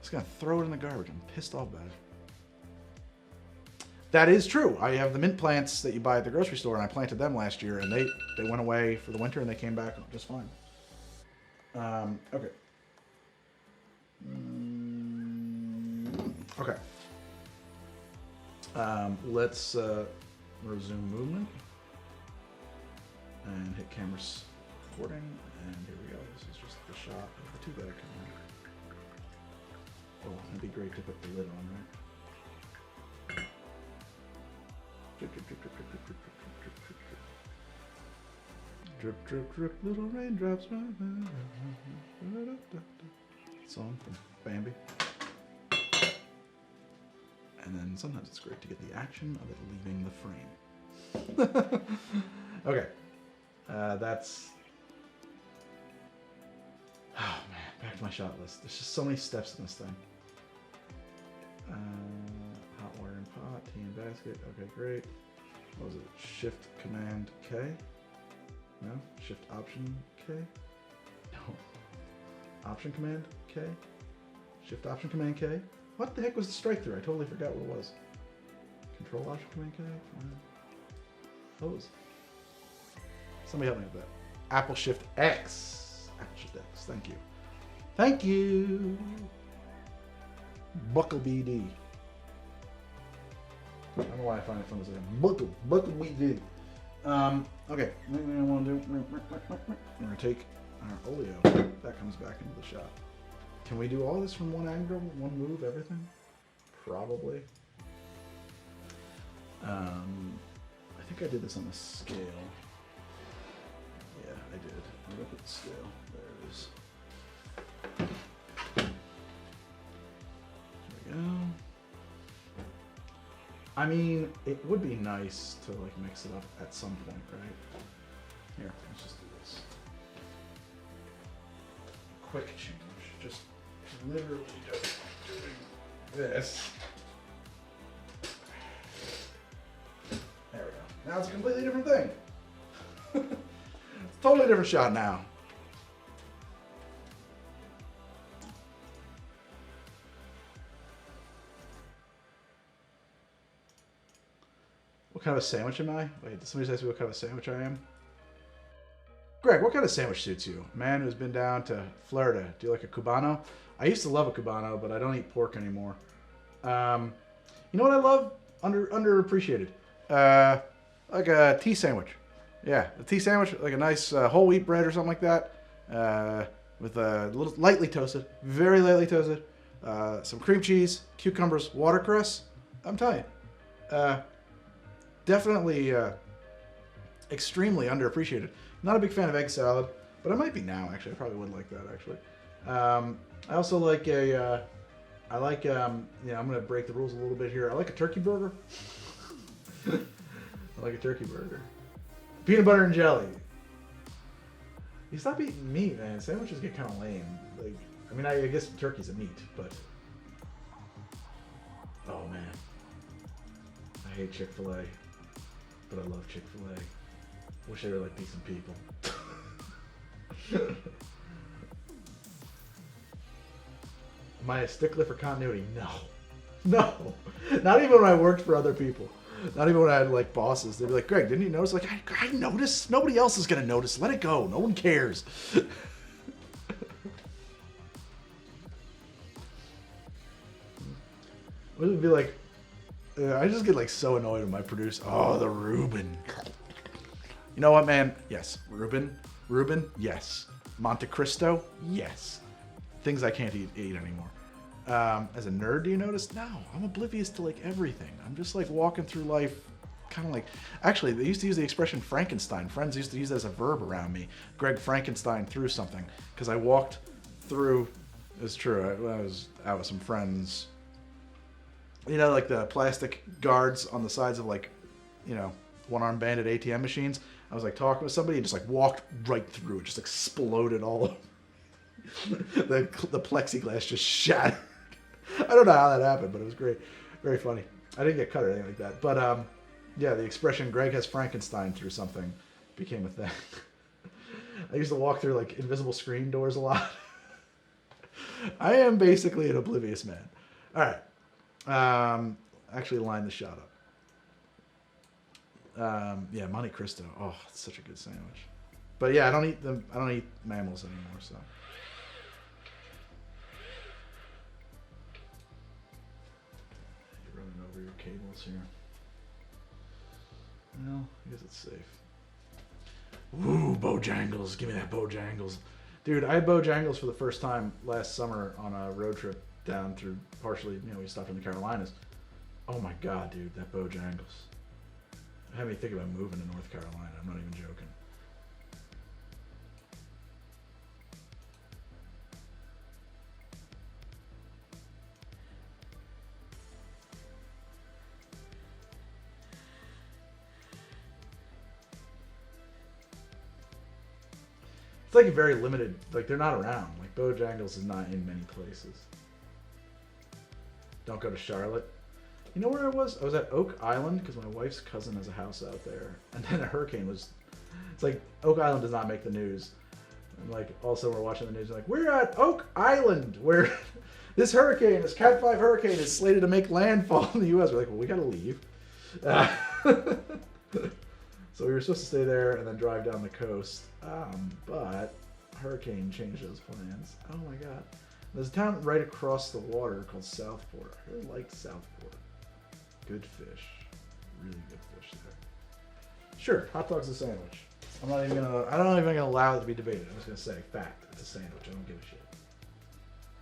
Just gonna throw it in the garbage. I'm pissed off about it. That is true. I have the mint plants that you buy at the grocery store, and I planted them last year, and they went away for the winter, and they came back just fine. Okay. Okay. Let's resume movement and hit camera recording, and here we go. This is just the shot of the 2 back. Oh, it'd be great to put the lid on, right? Drip, drip, drip, drip, drip, drip, drip, drip, drip, drip. Drip, drip, drip, little raindrops. Song from Bambi. And then sometimes it's great to get the action of it leaving the frame. Okay. That's... Oh, man. Back to my shot list. There's just so many steps in this thing. Hot water and pot, tea and basket. Okay, great. What was it? Shift Command K? No? Shift Option K? No. Option Command K? Shift Option Command K? What the heck was the strike through? I totally forgot what it was. Control Option Command K? Close. Somebody help me with that. Apple Shift X. Apple Shift X. Thank you. Thank you. Buckle BD. I don't know why I find it fun to say Buckle BD. Okay. I'm gonna take our oleo. That comes back into the shot. Can we do all this from one angle, one move, everything? Probably. I think I did this on a scale. Yeah, I did. Look at the scale. There it is. There we go. I mean, it would be nice to like mix it up at some point, right? Here, let's just do this. Quick change. Just literally just doing this. There we go. Now it's a completely different thing. It's a totally different shot now. What kind of a sandwich am I? Wait, did somebody say what kind of a sandwich I am? Greg, what kind of sandwich suits you? Man who's been down to Florida. Do you like a Cubano? I used to love a Cubano, but I don't eat pork anymore. You know what I love? Underappreciated. Like a tea sandwich. Yeah, a tea sandwich, like a nice whole wheat bread or something like that, with a little lightly toasted, very lightly toasted, some cream cheese, cucumbers, watercress. I'm telling you, definitely extremely underappreciated. Not a big fan of egg salad, but I might be now. Actually, I probably would like that. Actually, I also like a. I like I'm gonna break the rules a little bit here. I like a turkey burger. I like a turkey burger. Peanut butter and jelly. You stop eating meat, man. Sandwiches get kind of lame. Like, I mean, I guess turkey's a meat, but oh man, I hate Chick-fil-A, but I love Chick-fil-A. Wish they were like decent people. Am I a stickler for continuity? No. No. Not even when I worked for other people. Not even when I had like bosses. They'd be like, Greg, didn't you notice? Like, I noticed. Nobody else is going to notice. Let it go. No one cares. What would it be like? I just get like so annoyed when my producer. Oh, the Reuben. You know what, man? Yes. Reuben, yes. Monte Cristo, yes. Things I can't eat anymore. As a nerd, do you notice? No, I'm oblivious to like everything. I'm just like walking through life, kind of like. Actually, they used to use the expression Frankenstein. Friends used to use it as a verb around me. Greg Frankenstein through something because I walked through. It's true. I was out with some friends. You know, like the plastic guards on the sides of like, one-armed bandit ATM machines. I was like talking with somebody and just like walked right through it, just exploded all over. the plexiglass just shattered. I don't know how that happened, but it was great. Very funny. I didn't get cut or anything like that. But yeah, the expression Greg has Frankenstein through something became a thing. I used to walk through like invisible screen doors a lot. I am basically an oblivious man. All right. Actually line the shot up. Yeah, Monte Cristo. Oh, it's such a good sandwich. But yeah, I don't eat mammals anymore, so. You're running over your cables here. Well, I guess it's safe. Ooh, Bojangles. Give me that Bojangles. Dude, I had Bojangles for the first time last summer on a road trip down through partially, we stopped in the Carolinas. Oh my God, dude, that Bojangles. It had me think about moving to North Carolina. I'm not even joking. It's like a very limited, like they're not around. Like Bojangles is not in many places. Don't go to Charlotte. You know where I was? I was at Oak Island because my wife's cousin has a house out there. And then a hurricane was, it's like Oak Island does not make the news. And like also we're watching the news like, we're at Oak Island where this hurricane, this Cat 5 hurricane is slated to make landfall in the U.S. We're like, well, we gotta leave. So we were supposed to stay there and then drive down the coast. But hurricane changed those plans. Oh my god. There's a town right across the water called Southport. I really liked Southport. Good fish. Really good fish there. Sure, hot dog's a sandwich. I don't even gonna allow it to be debated. I'm just gonna say, fact, it's a sandwich. I don't give a shit.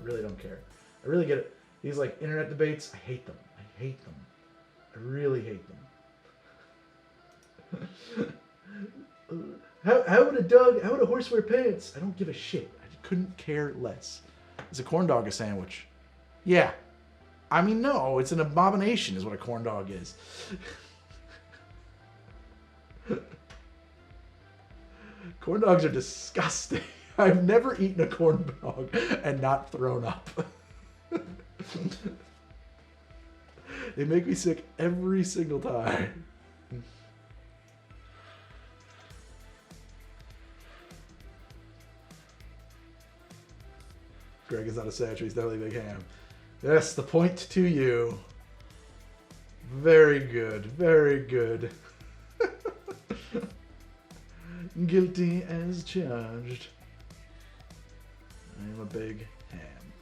I really don't care. I really get it. These like internet debates, I hate them. I hate them. I really hate them. How would a horse wear pants? I don't give a shit. I couldn't care less. Is a corn dog a sandwich? Yeah. I mean, no, it's an abomination is what a corn dog is. Corn dogs are disgusting. I've never eaten a corn dog and not thrown up. They make me sick every single time. Greg is not a sandwich, he's definitely big ham. Yes, the point to you. Very good, very good. Guilty as charged. I am a big ham.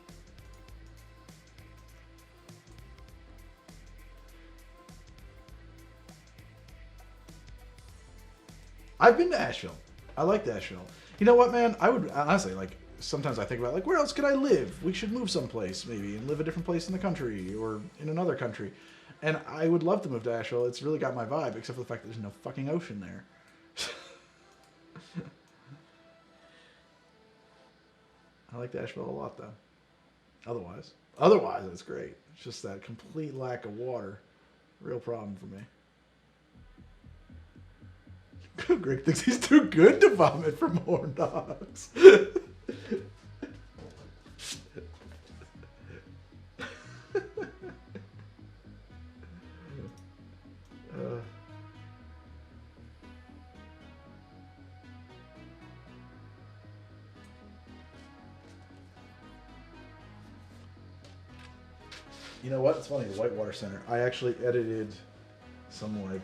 I've been to Asheville. I like Asheville. You know what, man? I would honestly like. Sometimes I think about like, where else could I live? We should move someplace maybe and live a different place in the country or in another country. And I would love to move to Asheville. It's really got my vibe, except for the fact that there's no fucking ocean there. I like Asheville a lot though. Otherwise it's great. It's just that complete lack of water. Real problem for me. Greg thinks he's too good to vomit from horn dogs. You know what? It's funny, the Whitewater Center. I actually edited some like...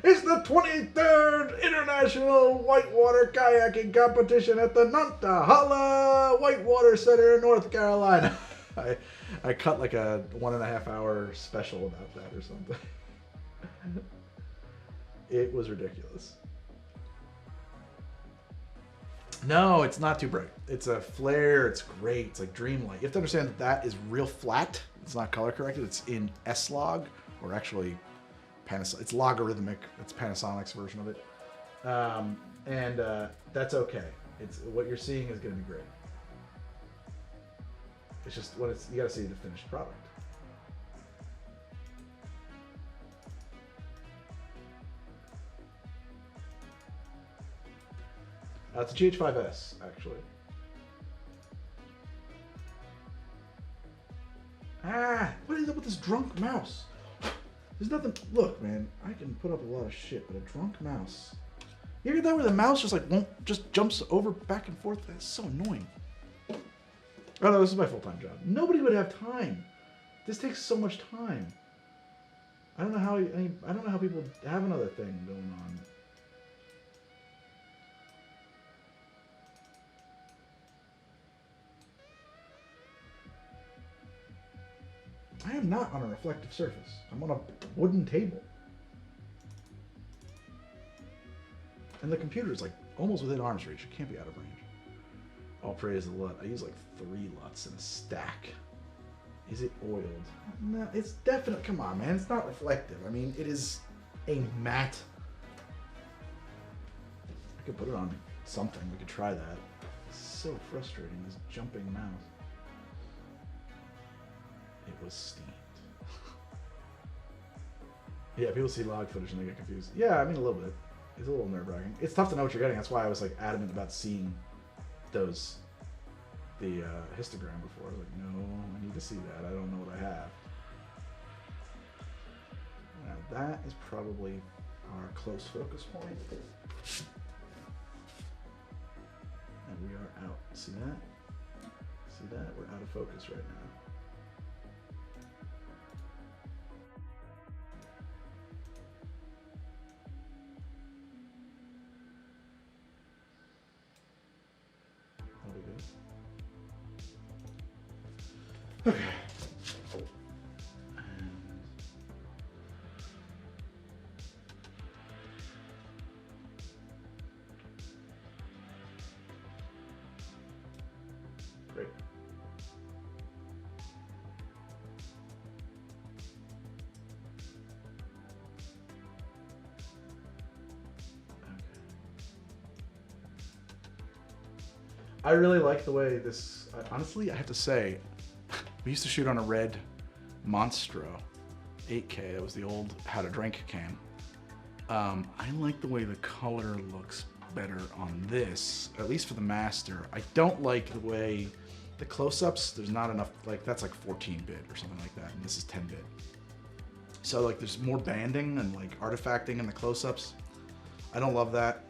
It's the 23rd International Whitewater Kayaking Competition at the Nantahala Whitewater Center in North Carolina. I cut like a 1.5 hour special about that or something. It was ridiculous. No, it's not too bright. It's a flare. It's great. It's like dreamlight. You have to understand that that is real flat. It's not color corrected. It's in S-Log, or actually Panasonic. It's logarithmic. It's Panasonic's version of it. That's okay. It's what you're seeing is going to be great. It's just when it's you got to see the finished product. It's a GH5S, actually. What is up with this drunk mouse? There's nothing. Look, man, I can put up a lot of shit, but a drunk mouse. You ever get that where the mouse just like just jumps over back and forth? That's so annoying. Oh no, this is my full-time job. Nobody would have time. This takes so much time. I don't know how people have another thing going on. I am not on a reflective surface. I'm on a wooden table. And the computer is like almost within arm's reach. It can't be out of range. All praise the LUT. I use like 3 LUTs in a stack. Is it oiled? No, it's definitely, come on man, it's not reflective. I mean, it is a matte. I could put it on something, we could try that. It's so frustrating, this jumping mouse. It was steamed. Yeah, people see log footage and they get confused. Yeah, I mean a little bit. it's a little nerve-wracking. It's tough to know what you're getting. That's why I was like adamant about seeing the histogram before. I was like, no, I need to see that. I don't know what I have. Now that is probably our close focus point. And we are out. See that? See that? We're out of focus right now. That'll be good. Okay. Great. I really like the way this, honestly, I have to say, we used to shoot on a red Monstro 8K. That was the old How to Drink cam. I like the way the color looks better on this, at least for the master. I don't like the way the close-ups, there's not enough, like that's like 14-bit or something like that, and this is 10-bit. So like there's more banding and like artifacting in the close-ups. I don't love that.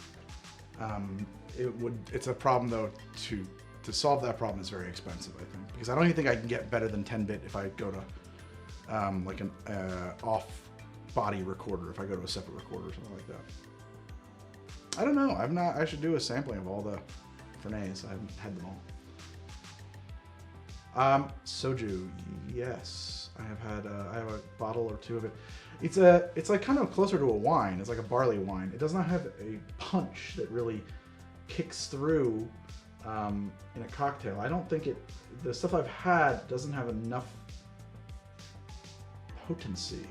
It's a problem though, to solve that problem is very expensive, I think, because I don't even think I can get better than 10-bit if I go to like an off-body recorder, if I go to a separate recorder or something like that. I don't know. I should do a sampling of all the Fernays. I haven't had them all. Soju, yes. I have a bottle or two of it. It's like kind of closer to a wine. It's like a barley wine. It does not have a punch that really kicks through in a cocktail. I don't think the stuff I've had doesn't have enough potency.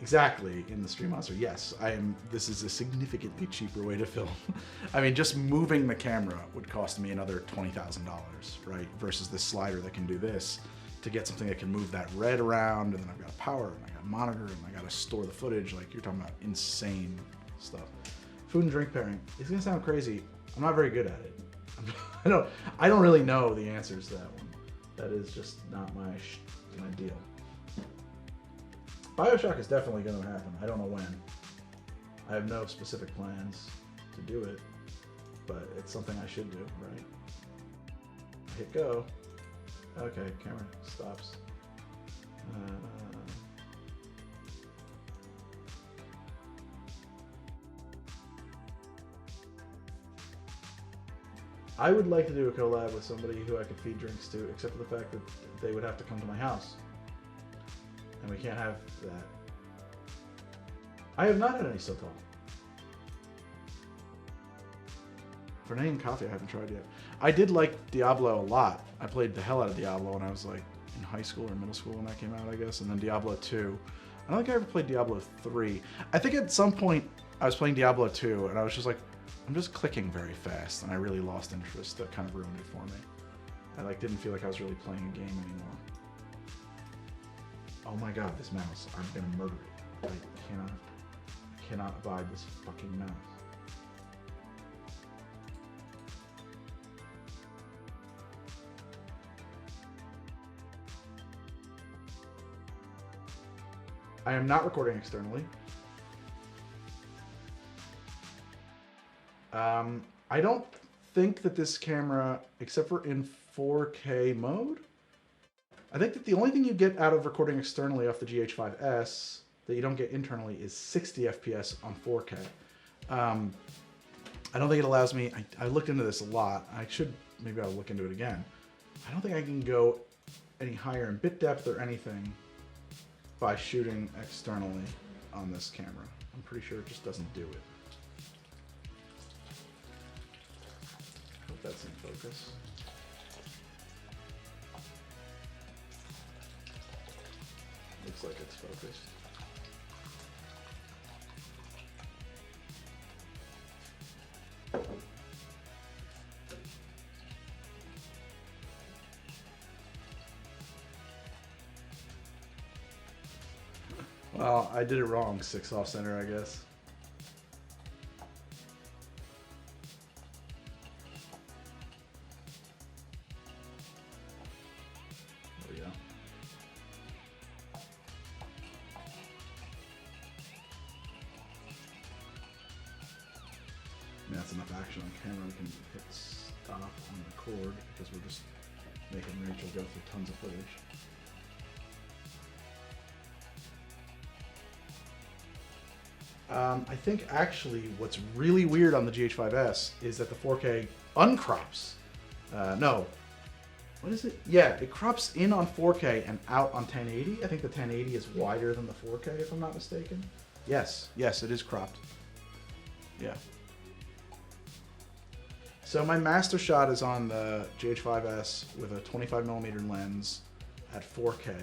Exactly, in the Stream Monster, yes. This is a significantly cheaper way to film. I mean, just moving the camera would cost me another $20,000, right? Versus this slider that can do this to get something that can move that red around, and then I've got power, and I got a monitor, and I got to store the footage. Like, you're talking about insane stuff. Food and drink pairing. It's gonna sound crazy. I'm not very good at it. I don't really know the answers to that one. That is just not my deal. BioShock is definitely going to happen. I don't know when. I have no specific plans to do it, but it's something I should do, right? Hit go. Okay, camera stops. I would like to do a collab with somebody who I could feed drinks to, except for the fact that they would have to come to my house. And we can't have that. I have not had any Sotol. Fernet and coffee I haven't tried yet. I did like Diablo a lot. I played the hell out of Diablo when I was like in high school or middle school when that came out, I guess. And then Diablo 2. I don't think I ever played Diablo 3. I think at some point I was playing Diablo 2 and I was just like, I'm just clicking very fast, and I really lost interest. That kind of ruined it for me. I like didn't feel like I was really playing a game anymore. Oh my god, this mouse. I'm gonna murder it. I cannot abide this fucking mouse. I am not recording externally. I don't think that this camera, except for in 4K mode, I think that the only thing you get out of recording externally off the GH5S that you don't get internally is 60 FPS on 4K. I don't think it allows me, I looked into this a lot. Maybe I'll look into it again. I don't think I can go any higher in bit depth or anything by shooting externally on this camera. I'm pretty sure it just doesn't do it. I hope that's in focus. Looks like it's focused. Well, I did it wrong. 6 off center, I guess. There we go. That's enough action on camera. We can hit stop on the cord because we're just making Rachel go through tons of footage. I think actually what's really weird on the GH5S is that the 4K uncrops. No. What is it? Yeah, it crops in on 4K and out on 1080. I think the 1080 is wider than the 4K if I'm not mistaken. Yes, it is cropped. Yeah. So my master shot is on the GH5S with a 25mm lens at 4K.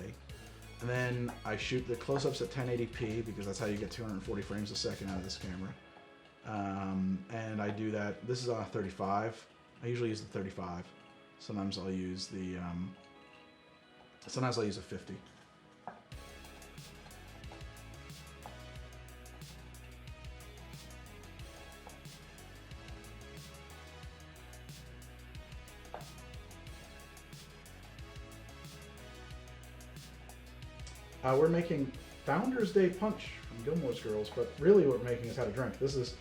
And then I shoot the close-ups at 1080p because that's how you get 240 frames a second out of this camera. And I do that. This is on a 35. I usually use the 35. Sometimes I'll use the. Sometimes I'll use a 50. We're making Founders Day Punch from Gilmore's Girls, but really what we're making is How to Drink. This is,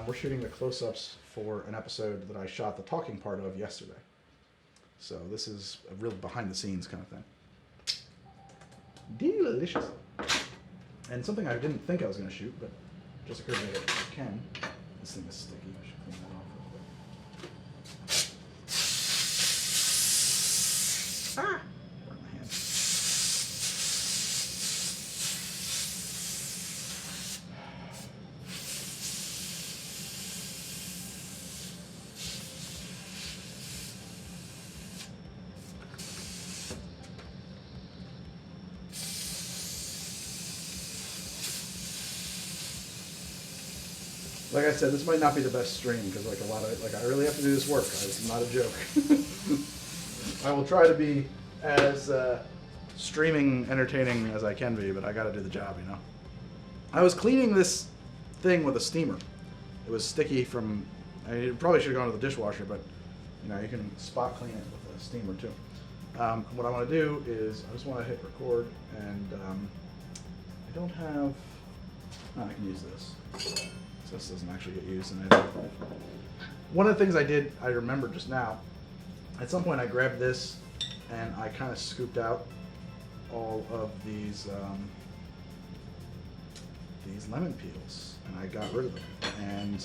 we're shooting the close-ups for an episode that I shot the talking part of yesterday. So this is a real behind-the-scenes kind of thing. Delicious. And something I didn't think I was going to shoot, but just occurred to me that I can. This thing is sticky. I should clean that off real quick. Ah! Burn my hand. Like I said, this might not be the best stream because I really have to do this work. It's not a joke. I will try to be as streaming entertaining as I can be, but I got to do the job, you know. I was cleaning this thing with a steamer. It was sticky from. It probably should have gone to the dishwasher, but you know you can spot clean it with a steamer too. What I want to do is I just want to hit record, and I don't have. Oh, I can use this. So this doesn't actually get used in anything. One of the things I remembered just now, at some point I grabbed this and I kind of scooped out all of these lemon peels and I got rid of them. And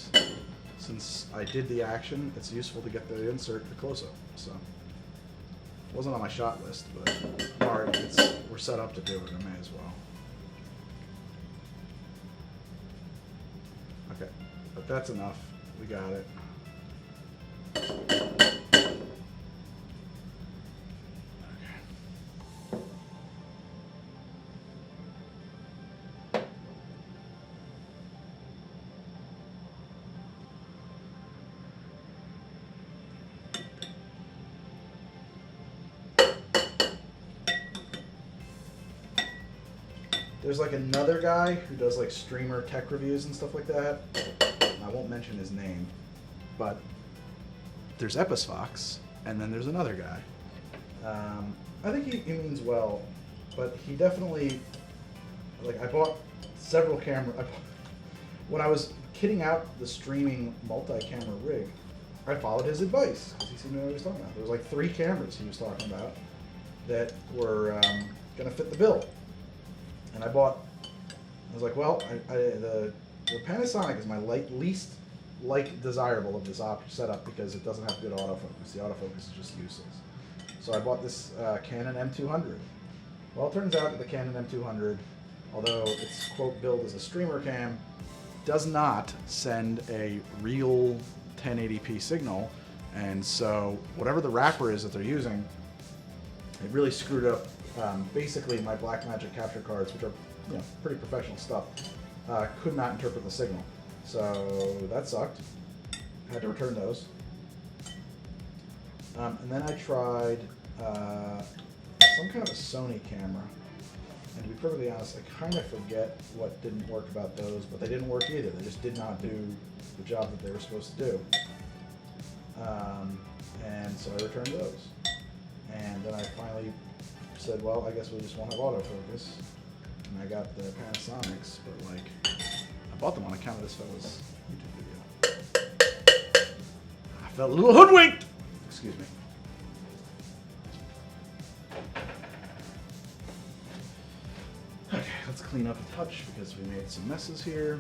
since I did the action, it's useful to get the insert for close-up. So it wasn't on my shot list, but we're set up to do it, I may as well. Okay, but that's enough. We got it. There's like another guy who does like streamer tech reviews and stuff like that. I won't mention his name, but there's Episfox, and then there's another guy. I think he means well, but he definitely, like, I bought several cameras. When I was kitting out the streaming multi-camera rig, I followed his advice, because he seemed to know what he was talking about. There was like 3 cameras he was talking about that were going to fit the bill. And I was like, well, the Panasonic is my least desirable of this setup because it doesn't have good autofocus. The autofocus is just useless. So I bought this Canon M200. Well, it turns out that the Canon M200, although it's quote billed as a streamer cam, does not send a real 1080p signal, and so whatever the wrapper is that they're using, it really screwed up. Basically, my Blackmagic capture cards, which are pretty professional stuff, could not interpret the signal. So that sucked. I had to return those. And then I tried some kind of a Sony camera. And to be perfectly honest, I kind of forget what didn't work about those, but they didn't work either. They just did not do the job that they were supposed to do. And so I returned those. And then I finally said, well, I guess we just won't have autofocus. And I got the Panasonics, but like, I bought them on account of this fella's YouTube video. I felt a little hoodwinked! Excuse me. Okay, let's clean up a touch because we made some messes here.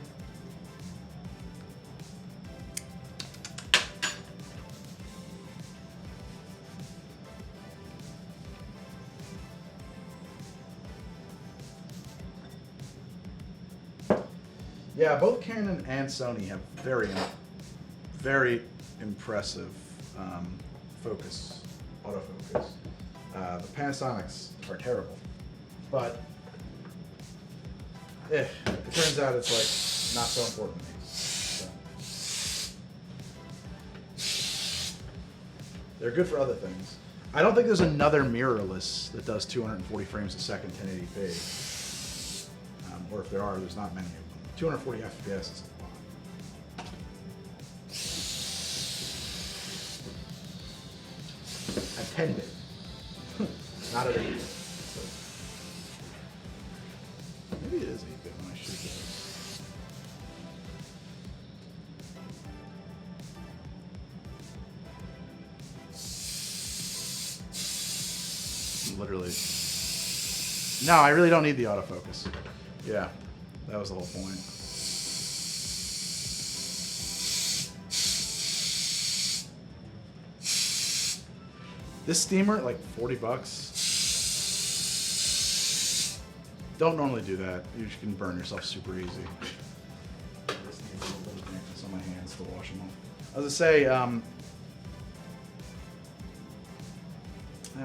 Yeah, both Canon and Sony have very impressive focus, autofocus. The Panasonics are terrible, but it turns out it's like not so important to me. So. They're good for other things. I don't think there's another mirrorless that does 240 frames a second, 1080p. Or if there are, there's not many of them. 240 FPS is a lot. At 10 bit. Not at 8 bit. So. Maybe it is 8 bit when I shoot this. Literally. No, I really don't need the autofocus. Yeah. That was the whole point. This steamer, like $40. Don't normally do that. You can burn yourself super easy. This needs a little dampness on my hands to wash them off. I was gonna say, I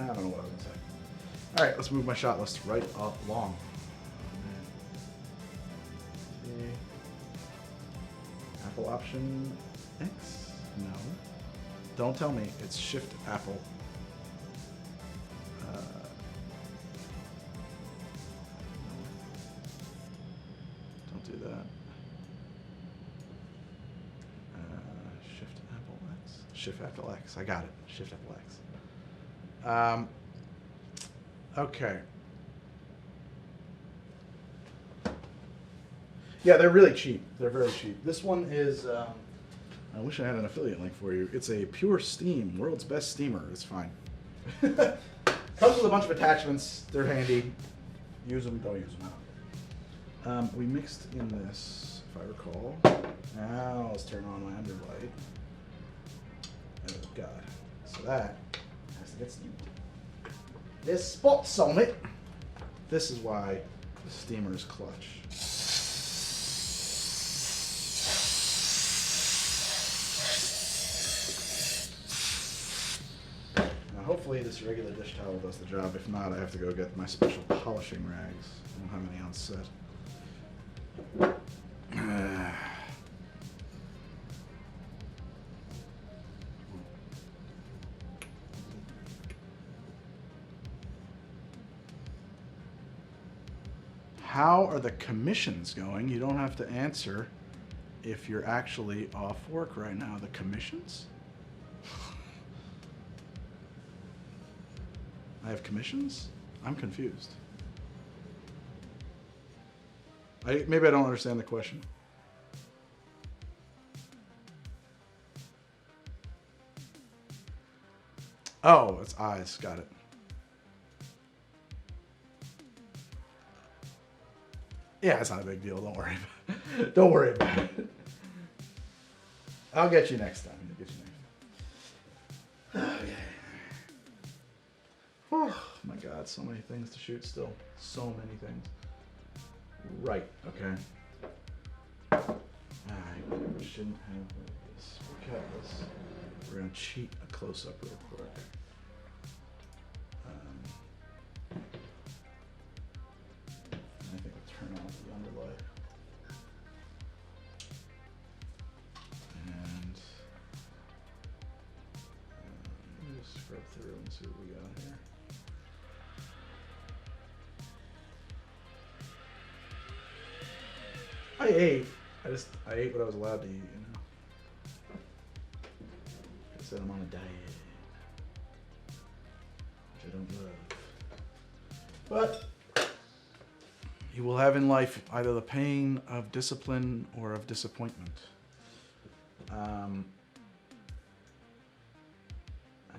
don't know what I was gonna say. All right, let's move my shot list right along. Apple option X? No. Don't tell me it's Shift Apple. Don't do that. Shift Apple X? Shift Apple X. I got it. Shift Apple X. Okay. Yeah, they're really cheap. They're very cheap. This one is, I wish I had an affiliate link for you. It's a Pure Steam, world's best steamer. It's fine. Comes with a bunch of attachments. They're handy. Use them, don't use them. We mixed in this, if I recall. Now let's turn on my underlight. Oh God. So that has to get steamed. There's spots on it. This is why the steamer is clutch. Hopefully this regular dish towel does the job. If not, I have to go get my special polishing rags. I don't have any on set. How are the commissions going? You don't have to answer if you're actually off work right now. The commissions? I have commissions? I'm confused. Maybe I don't understand the question. Oh, it's eyes. Got it. Yeah, it's not a big deal. Don't worry about it. Don't worry about it. I'll get you next time. I'll get you next time. Okay. Oh my God, so many things to shoot still. So many things. Right, okay. Alright, we shouldn't have this because we're going to cheat a close-up real quick. I think we'll turn off the underlight. And let me just scrub through and see what we got here. I ate. I ate what I was allowed to eat, you know. I said I'm on a diet, which I don't love. But you will have in life either the pain of discipline or of disappointment. And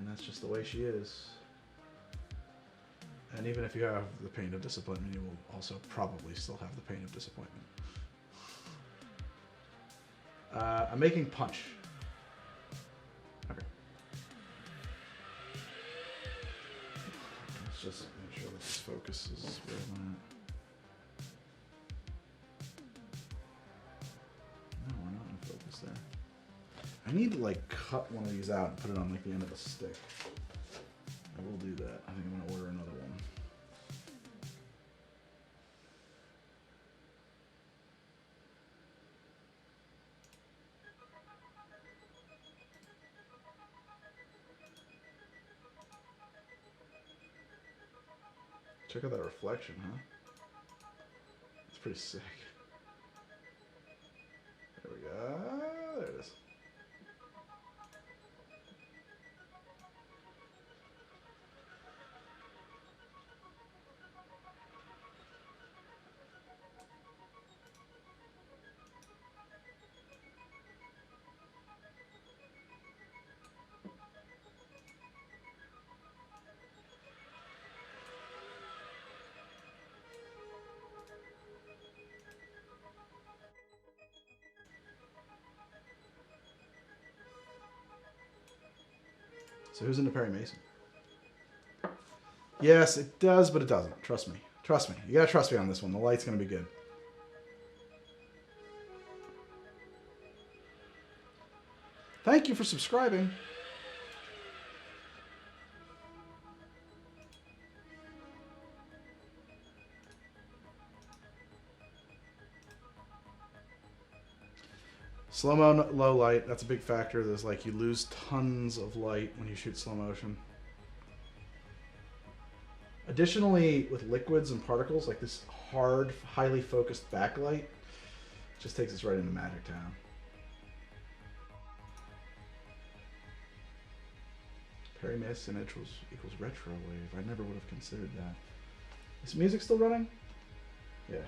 that's just the way she is. And even if you have the pain of disappointment, you will also probably still have the pain of disappointment. I'm making punch. Okay. Let's just make sure that this focuses where I'm at. No, we're not in focus there. I need to like cut one of these out and put it on like the end of a stick. I will do that. I think I'm gonna order another one. Check out that reflection, huh? It's pretty sick. There we go. There it is. So who's into Perry Mason? Yes, it does, but it doesn't. Trust me. Trust me. You gotta trust me on this one. The light's gonna be good. Thank you for subscribing. Slow-mo, low light, that's a big factor. There's like you lose tons of light when you shoot slow motion. Additionally, with liquids and particles, like this hard, highly focused backlight, just takes us right into Magic Town. Perry Mason equals retro wave. I never would have considered that. Is music still running? Yeah.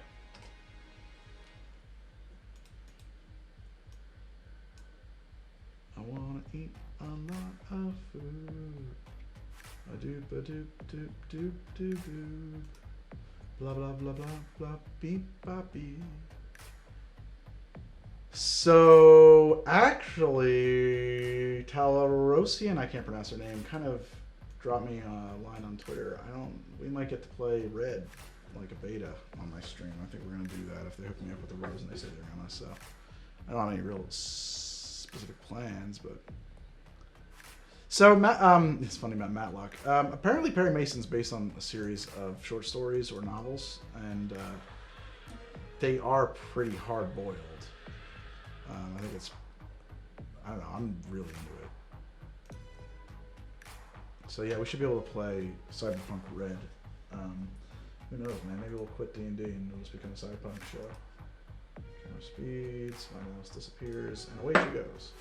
I wanna eat a lot of food. A doop a doop doop doop doop doop. Blah blah blah blah blah beep bop beep. So actually, Talarosian, I can't pronounce her name, kind of dropped me a line on Twitter. We might get to play Red, like a beta, on my stream. I think we're gonna do that if they hook me up with the rules and they say they're gonna. So I don't have any real specific plans, but so it's funny about Matlock. Apparently, Perry Mason's based on a series of short stories or novels, and they are pretty hard boiled. I think I don't know. I'm really into it. So yeah, we should be able to play Cyberpunk Red. Who knows, man? Maybe we'll quit D&D and it'll just become a Cyberpunk show. Camera speeds, my mouse disappears, and away she goes.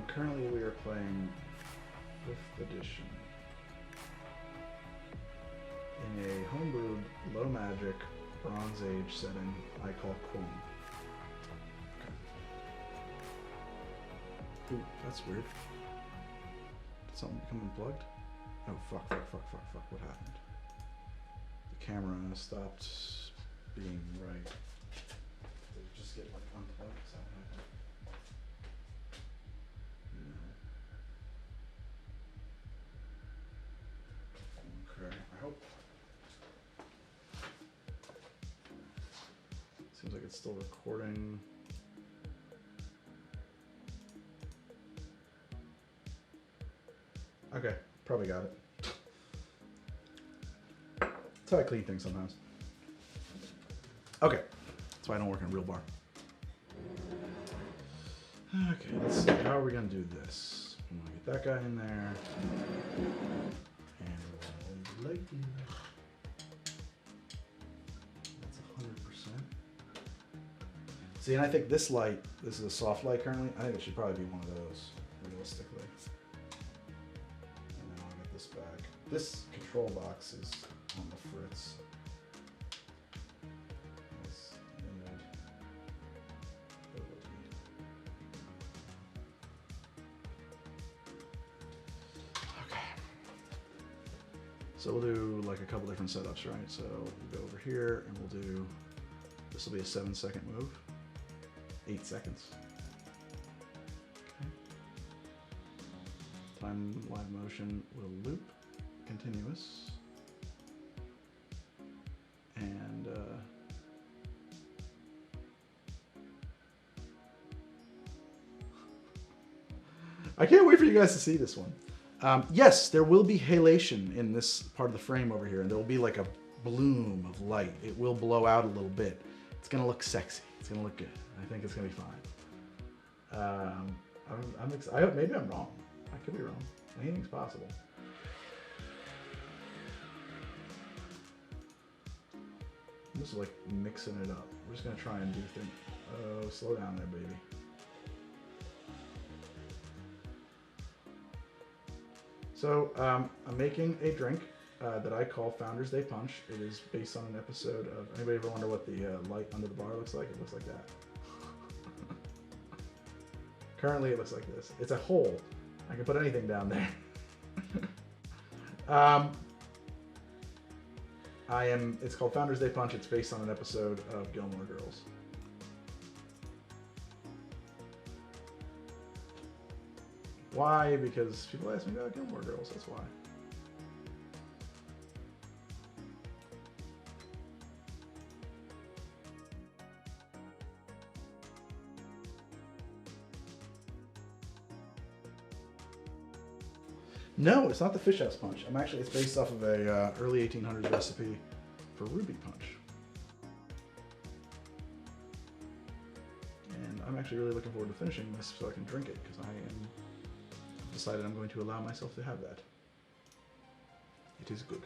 Currently we are playing 5th edition in a homebrewed low magic Bronze Age setting I call Quorum. Okay. Ooh, that's weird. Did something become unplugged? Oh fuck, what happened? The camera stopped being right. It just get like unplugged. Is that what happened? No. Okay, I hope. Seems like it's still recording. Okay, probably got it. That's how I clean things sometimes. Okay, that's why I don't work in a real bar. Okay, let's see. How are we gonna do this? I'm gonna get that guy in there. And we'll light you. That's 100%. See, and I think this light, this is a soft light currently. I think it should probably be one of those, realistically. And then I'll get this back. This control box is on the fritz. So we'll do like a couple different setups, right? So we'll go over here and we'll do, this will be a 7-second move, 8 seconds. Okay. Time live motion will loop, continuous. And I can't wait for you guys to see this one. Yes, there will be halation in this part of the frame over here, and there will be like a bloom of light. It will blow out a little bit. It's gonna look sexy. It's gonna look good. I think it's gonna be fine. I hope, maybe I'm wrong. I could be wrong. Anything's possible. I'm just like mixing it up. We're just gonna try and do things. Oh, slow down there, baby. So I'm making a drink that I call Founders Day Punch. It is based on an episode of, anybody ever wonder what the light under the bar looks like? It looks like that. Currently it looks like this. It's a hole. I can put anything down there. It's called Founders Day Punch. It's based on an episode of Gilmore Girls. Why? Because people ask me about Gilmore Girls, that's why. No, it's not the fish house punch. It's based off of a early 1800s recipe for ruby punch. And I'm actually really looking forward to finishing this so I can drink it, because I've decided I'm going to allow myself to have that. It is good.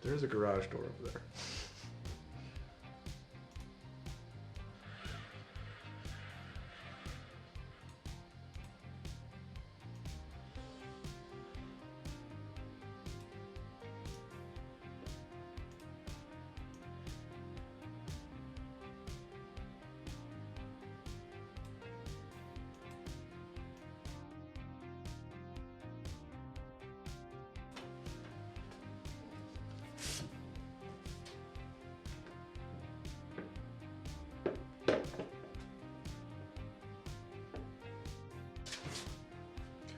There's a garage door over there.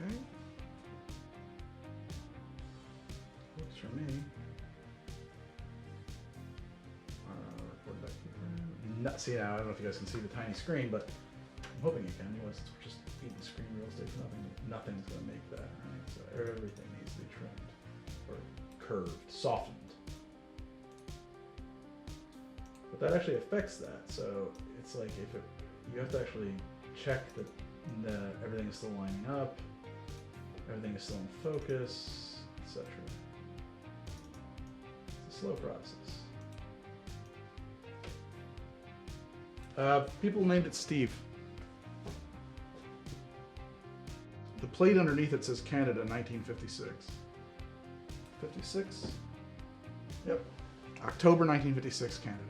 Okay. Works for me. Record back here. See, now I don't know if you guys can see the tiny screen, but I'm hoping you can. Anyway, since we're just feeding the screen real estate, nothing's going to make that, right? So everything needs to be trimmed or curved, softened. But that actually affects that. So it's like you have to actually check that everything is still lining up. Everything is still in focus, etc. It's a slow process. People named it Steve. The plate underneath it says Canada 1956. 56? Yep. October 1956, Canada.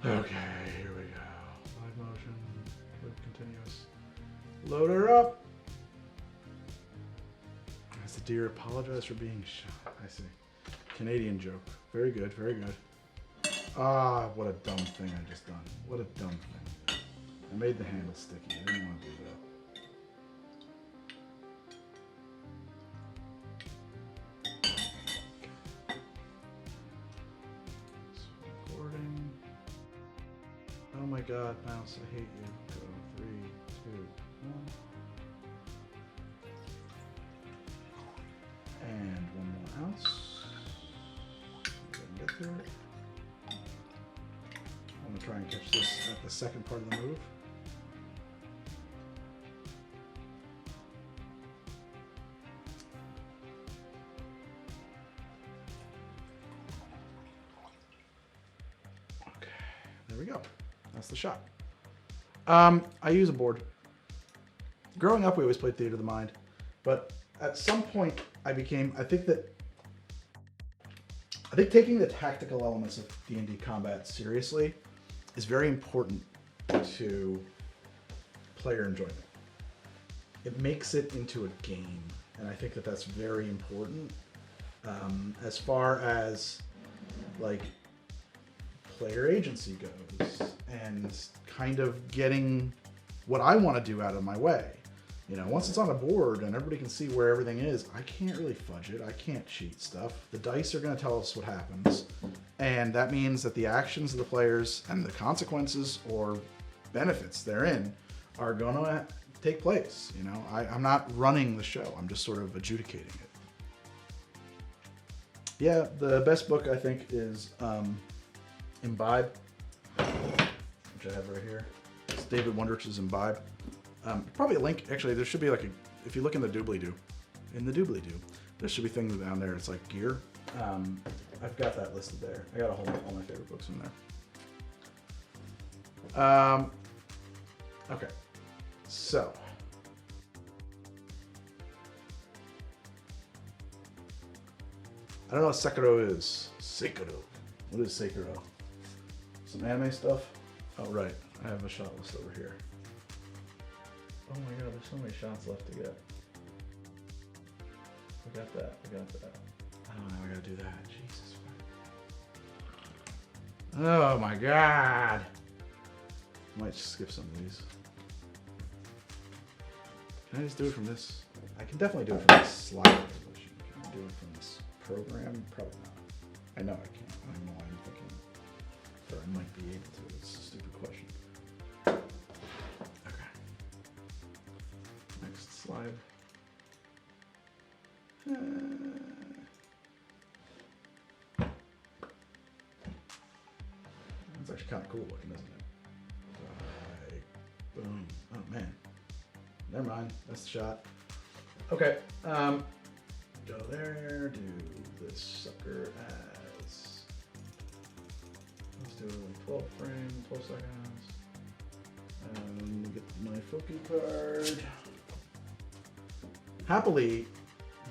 Okay, here we go. Live motion, click continuous. Load her up. As the deer apologized for being shot. I see. Canadian joke. Very good, very good. Ah, what a dumb thing I just done. What a dumb thing. I made the handle sticky. I didn't want to do that. Recording. Oh my god, Mouse, I hate you. Go, 3, 2, 1. And one more else. Go and get through it. I'm gonna try and catch this at the second part of the move. Okay, there we go. That's the shot. I use a board. Growing up, we always played Theater of the Mind, but at some point, I think taking the tactical elements of D&D combat seriously is very important to player enjoyment. It makes it into a game, and I think that that's very important. As far as like player agency goes, and kind of getting what I want to do out of my way. You know, once it's on a board and everybody can see where everything is, I can't really fudge it. I can't cheat stuff. The dice are going to tell us what happens. And that means that the actions of the players and the consequences or benefits therein are going to take place. You know, I'm not running the show. I'm just sort of adjudicating it. Yeah, the best book I think is Imbibe, which I have right here. It's David Wondrich's Imbibe. Probably a link. Actually, there should be like if you look in the doobly-doo, there should be things down there. It's like gear. I've got that listed there. I got all my favorite books in there. Okay, so I don't know what Sekiro is. Sekiro. What is Sekiro? Some anime stuff? Oh, right. I have a shot list over here. Oh my god, there's so many shots left to get. I got that. I don't know how I gotta do that. Jesus. Oh my god. I might just skip some of these. Can I just do it from this? I can definitely do it from this slide resolution. Can I do it from this program? Probably not. I know I can't. I don't know why I'm thinking that I might be able to. It's a stupid question. Okay. Next slide. That's actually kind of cool looking, isn't it? Like, boom. Oh man. Never mind. That's the shot. Okay. Go there. Do this sucker as. Let's do 12 frames, 12 seconds. And get my Foki card. Happily,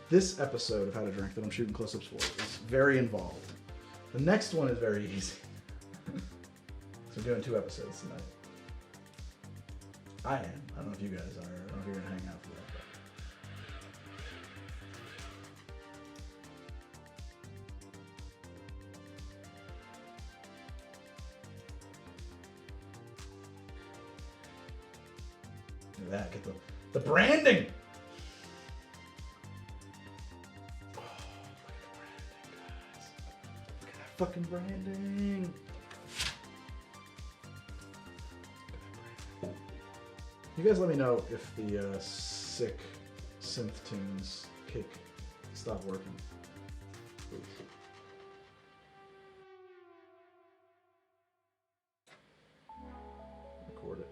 this episode of How to Drink that I'm shooting close-ups for is very involved. The next one is very easy. So we're doing 2 episodes tonight. I am. I don't know if you guys are. I don't know if you're going to hang out for that. Look at that. Get the branding! Oh, look at the branding, guys. Look at that fucking branding. You guys let me know if the sick synth tunes kick stop working. Please. Record it.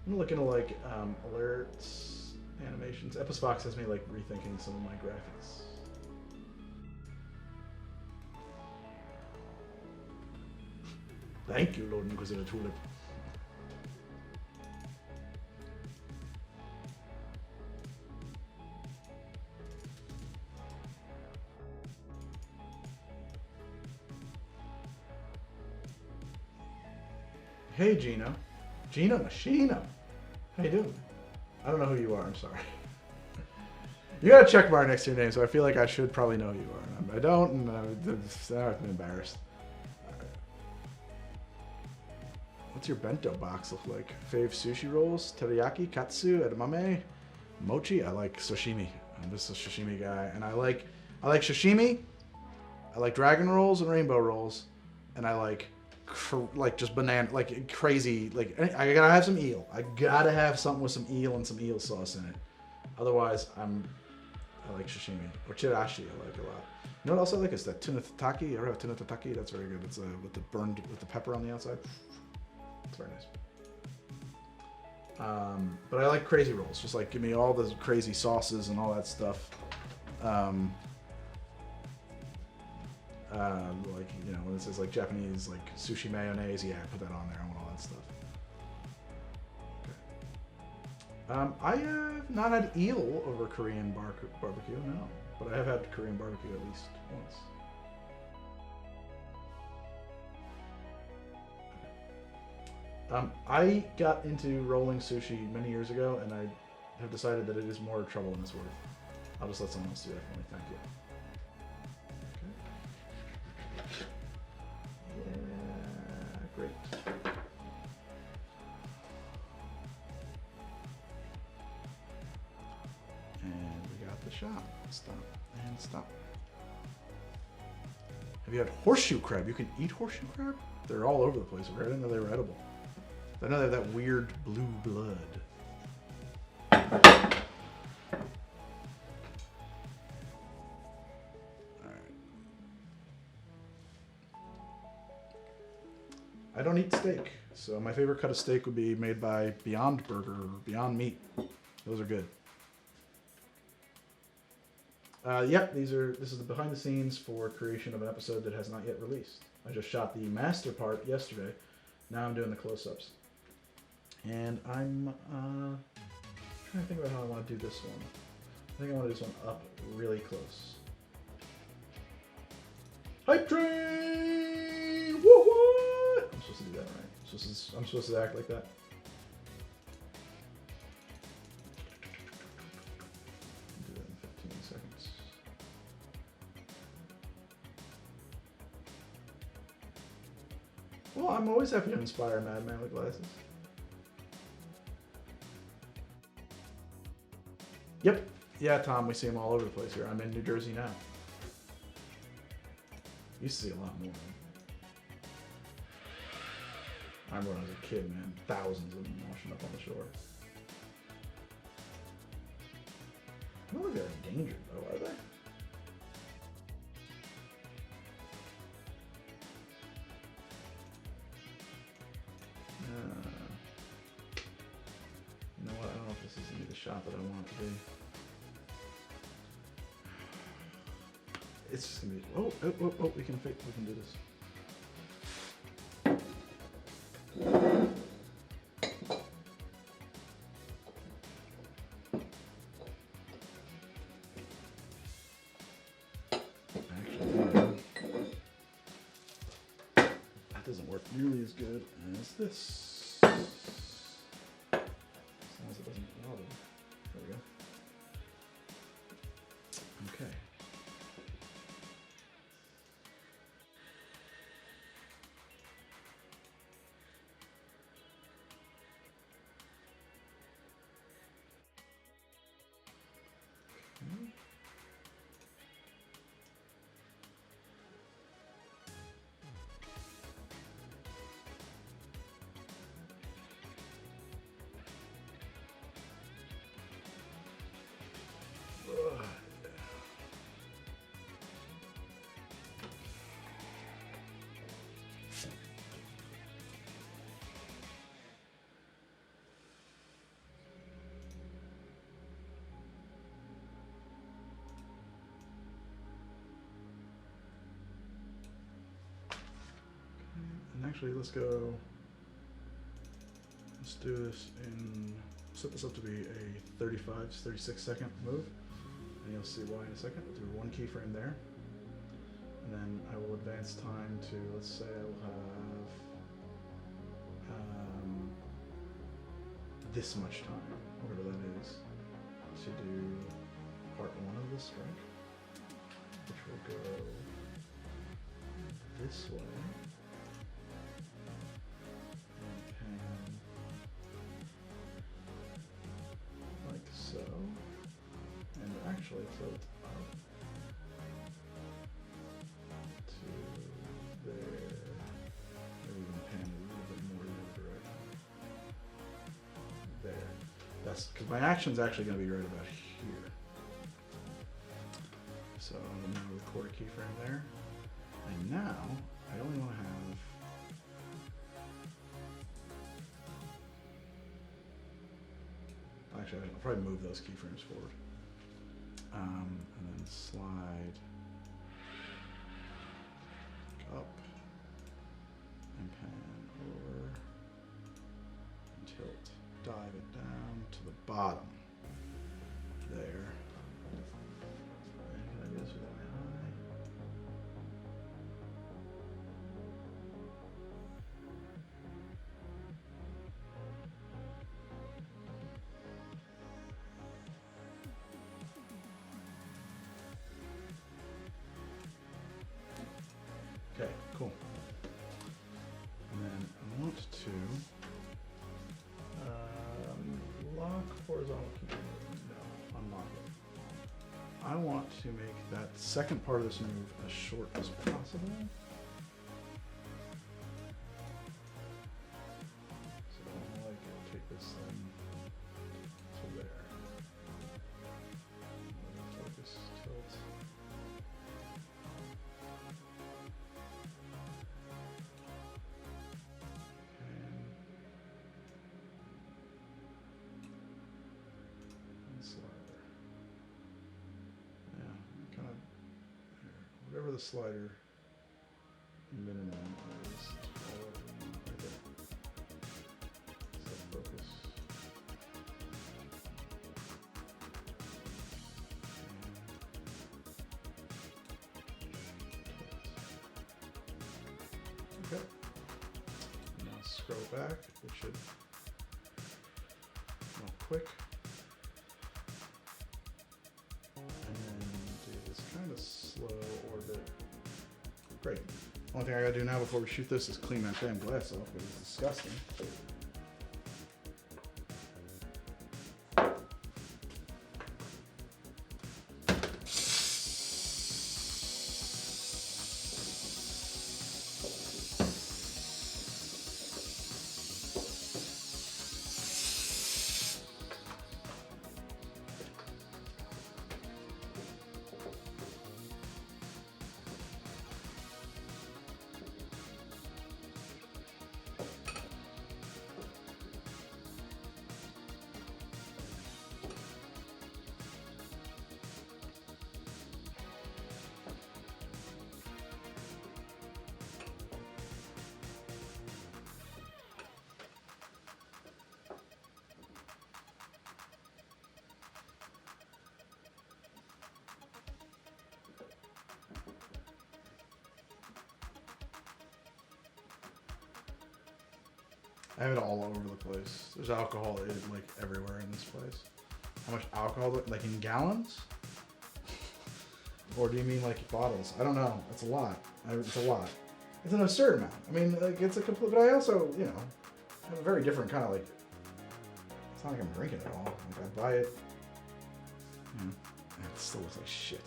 I'm looking at like alerts, animations. Episfox has me like rethinking some of my graphics. Thank you, Lord Inquisitor Tulip. Hey, Gina. Gina Machina. How you doing? I don't know who you are. I'm sorry. You got a check mark next to your name, so I feel like I should probably know who you are. And I don't, and I've been embarrassed. Right. What's your bento box look like? Fave sushi rolls, teriyaki, katsu, edamame, mochi. I like sashimi. I'm just a sashimi guy, and I like sashimi. I like dragon rolls and rainbow rolls, and I like just banana, like crazy. Like I gotta have some eel. I gotta have something with some eel and some eel sauce in it. Otherwise, I like sashimi or chirashi. I like a lot. You know what else I like is that tuna tataki. You ever have tuna tataki? That's very good. It's with the pepper on the outside. It's very nice. But I like crazy rolls. Just like give me all the crazy sauces and all that stuff. Like when it says like Japanese like sushi mayonnaise, yeah, I put that on there. I want all that stuff. I have not had eel over Korean barbecue, no. But I have had Korean barbecue at least once. I got into rolling sushi many years ago, and I have decided that it is more trouble than it's worth. I'll just let someone else do that for me. Thank you. Okay. Yeah, great. Shot. Stop and stop. Have you had horseshoe crab? You can eat horseshoe crab? They're all over the place. I didn't know they were edible. I know they have that weird blue blood. Alright. I don't eat steak, so my favorite cut of steak would be made by Beyond Burger or Beyond Meat. Those are good. Yep, this is the behind the scenes for creation of an episode that has not yet released. I just shot the master part yesterday. Now I'm doing the close-ups. And I'm trying to think about how I want to do this one. I think I want to do this one up really close. Hype train! Woo what? I'm supposed to do that, right? I'm supposed to act like that. Well, I'm always happy to inspire Madman with glasses. Yep. Yeah, Tom, we see him all over the place here. I'm in New Jersey now. Used to see a lot more. I remember when I was a kid, man. Thousands of them washing up on the shore. I don't think they're endangered, though, are they? You know what? I don't know if this is going to be the shot that I want it to be. It's just going to be... Oh, we can do this. Doesn't work nearly as good as this. As long as it doesn't wobble. There we go. Okay. actually, let's go. Let's do this in. Set this up to be a 36 second move, and you'll see why in a second. We'll do one keyframe there, and then I will advance time to, let's say I will have this much time, whatever that is, to do part 1 of this strike, which will go this way. And pan like so. And actually float up to there. Maybe even pan a little bit more in the other direction. There. That's because my action's actually going to be right about here. So I'm going to record a keyframe there. And now I only want to have actually I'll probably move those keyframes forward. And then slide up and pan over and tilt. Dive it down to the bottom. There. And can I do this with my eye? Okay, cool. And then I want to lock horizontal key. No, unlock it. I want to make that second part of this move as short as possible. So I'll like take this thing to there. Focus, tilt. Slider. Yeah, kind of whatever the slider minimum is, right there. Set focus. Okay. Now scroll back. It should go quick. Kind of slow orbit. Great. Only thing I gotta do now before we shoot this is clean that damn glass off because it's disgusting. I have it all over the place. There's alcohol like everywhere in this place. How much alcohol? Like in gallons? Or do you mean like bottles? I don't know. It's a lot. It's a lot. It's an absurd amount. I mean, like it's a complete. But I also, you know, have a very different kind of like. It's not like I'm drinking it all. Like I buy it. You know, and it still looks like shit.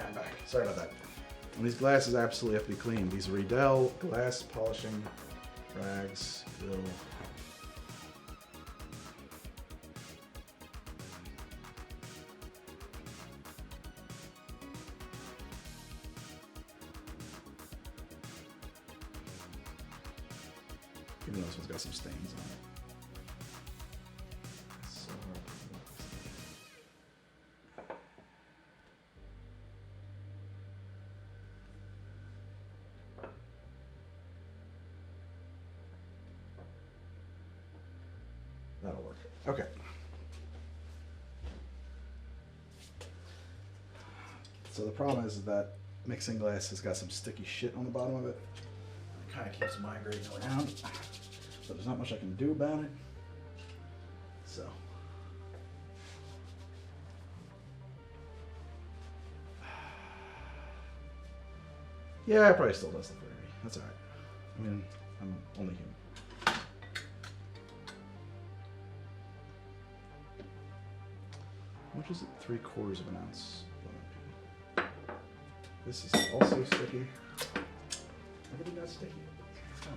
I'm back. Sorry about that. And these glasses absolutely have to be clean. These Riedel glass polishing rags will help. Even though this one's got some stains on it. That'll work. Okay. So the problem is that mixing glass has got some sticky shit on the bottom of it. It kind of keeps migrating around, but there's not much I can do about it. So. Yeah, it probably still does look dirty. That's alright. I mean, I'm only human. How much is it? 3/4 of an ounce. This is also sticky. Everything got sticky. Oh.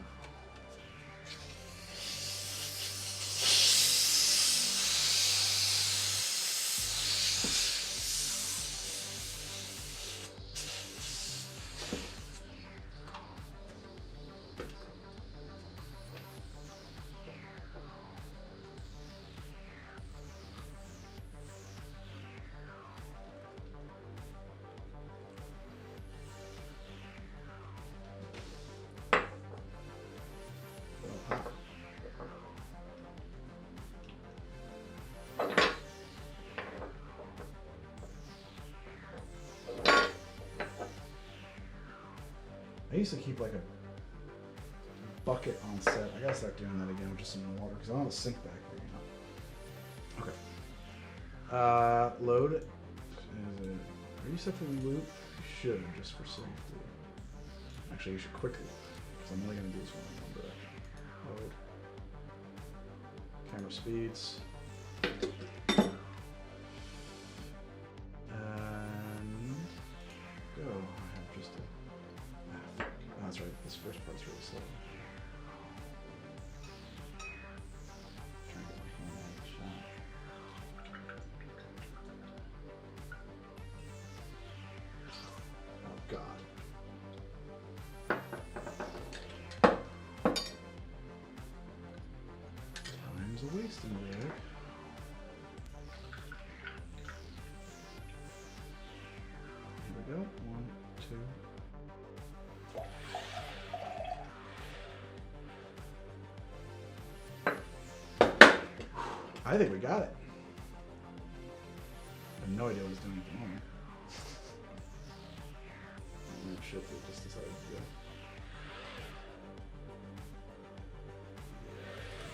I used to keep like a bucket on set. I gotta start doing that again with just some water because I don't have a sink back here, you know. Okay. Load. Are you set for loop? You should, just for safety. Actually, you should quickly, because I'm only gonna do this one number. Load. Camera speeds. And go. I have just a. Oh, that's right. This first part's really slow. Trying to get my hand out of the shot. Oh God. Time's a wasting, Rick. Here we go. 1, 2. I think we got it. I have no idea what he's doing at the moment. Oh shit, they just decided to go.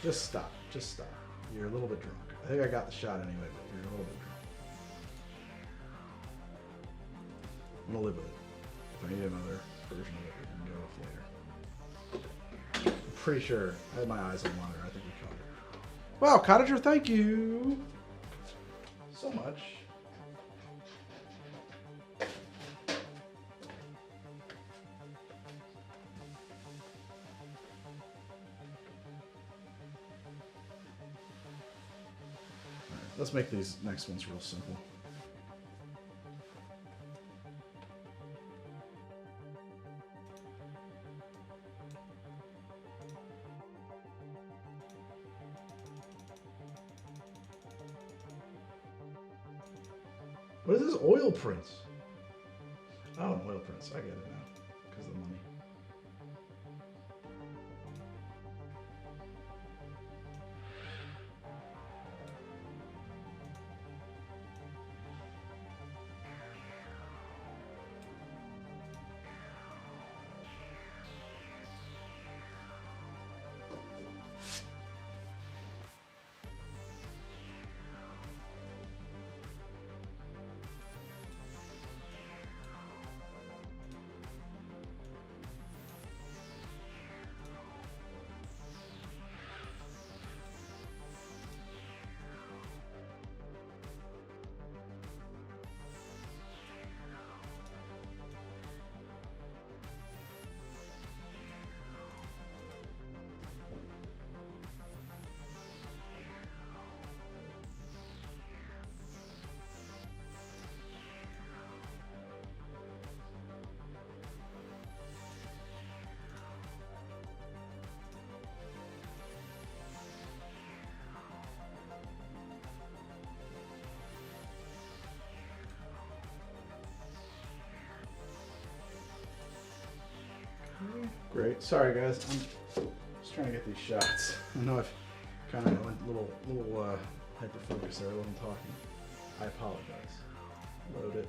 Just stop. Just stop. You're a little bit drunk. I think I got the shot anyway, but you're a little bit drunk. I'm gonna live with it. If I need another version of it, we can go with later. I'm pretty sure I had my eyes on the monitor. I think we caught it. Wow, Cottager, thank you so much. All right, let's make these next ones real simple. What is this oil prints? Oh, oil prints. I get it now. Because of the money. Great. Sorry, guys. I'm just trying to get these shots. I know I've Kind of went a little hyper focus there when I'm talking. I apologize. Load it.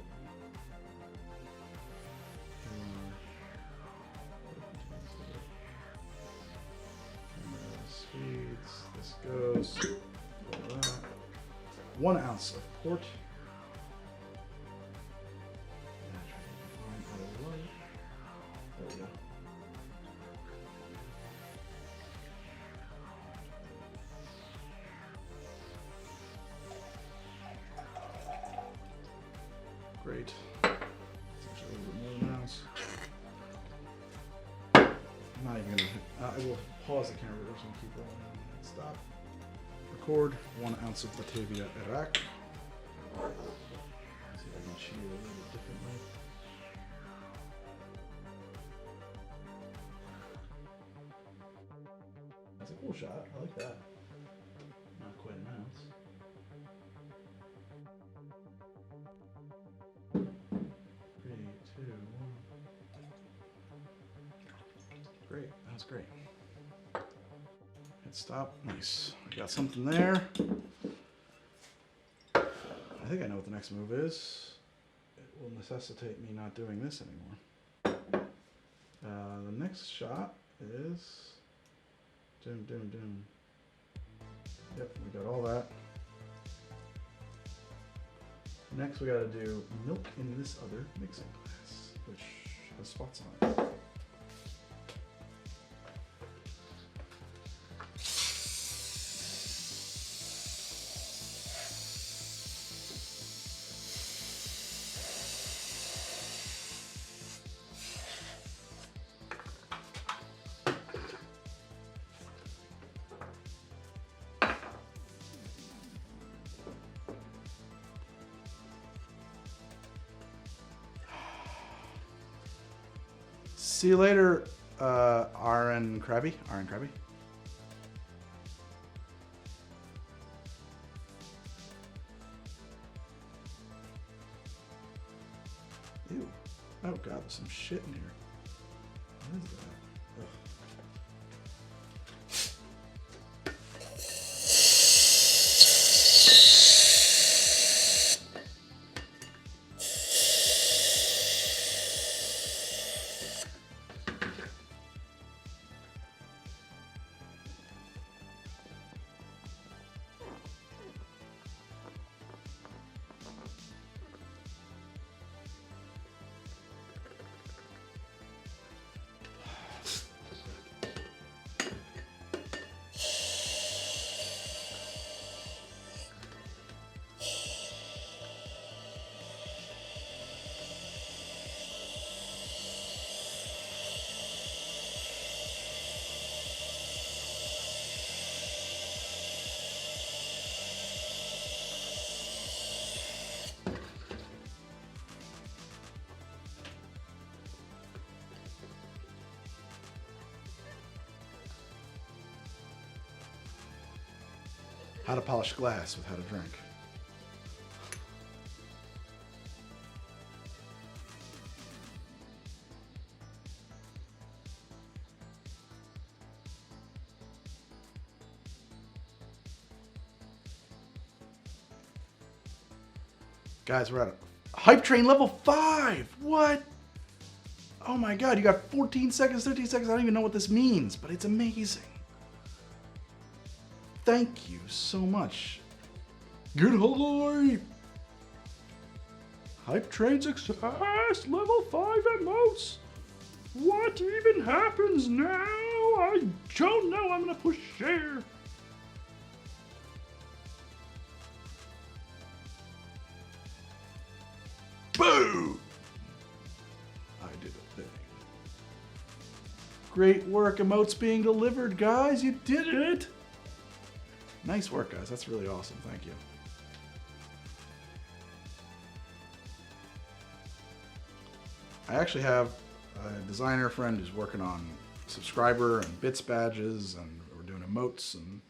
Speeds. This goes. 1 ounce of port. There we go. Great. It's actually a little bit more than an ounce. I'm not even gonna. I will pause the camera. We're just gonna keep rolling. Stop. Record. 1 ounce of Batavia Iraq. See if I can cheat it a little bit differently. That's a cool shot. I like that. Not quite an ounce. 3, 2, 1. Great. That was great. Hit stop. Nice. I got something there. I think I know what the next move is. It will necessitate me not doing this anymore. The next shot is doom, doom, doom. Yep, we got all that. Next we gotta do milk in this other mixing glass, which has spots on it. See you later, RN Krabby. RN Krabby. Ew. Oh god, there's some shit in here. What is that? Ugh. How to polish glass with how to drink. Guys, we're at a hype train level 5. What? Oh my god, you got 14 seconds, 13 seconds. I don't even know what this means, but it's amazing. Thank you so much. Good hype! Hype train success, level 5 at most. What even happens now? I don't know. I'm gonna push share. Boom! I did a thing. Great work. Emotes being delivered, guys. You did it. Nice work, guys. That's really awesome. Thank you. I actually have a designer friend who's working on subscriber and bits badges, and we're doing emotes, and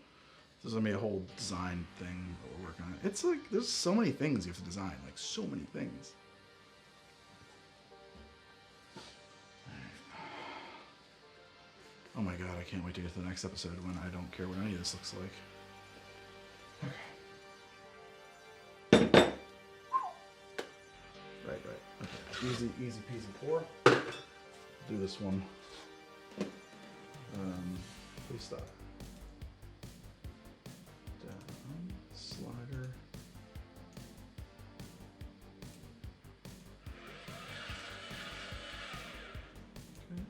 there's gonna be a whole design thing that we're working on. It's like there's so many things you have to design, like so many things. Oh my god, I can't wait to get to the next episode when I don't care what any of this looks like. Okay. Easy peasy pour. Do this one. Please stop. Down, slider. Okay.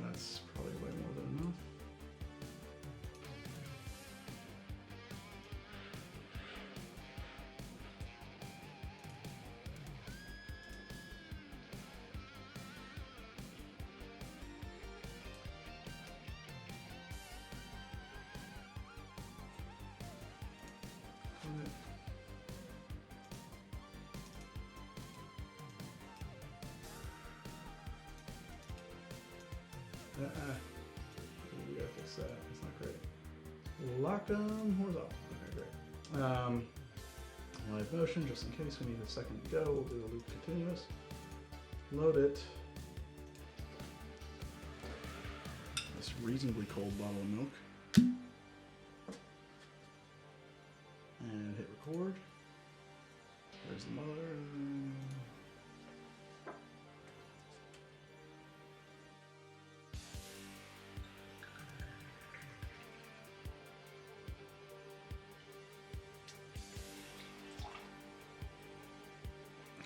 That's probably way more than enough. We gotta fix that. It's not great. Lock them horizontal. Okay, great. Live motion, just in case we need a second to go. We'll do a loop continuous. Load it. This reasonably cold bottle of milk. And hit record. There's the mother.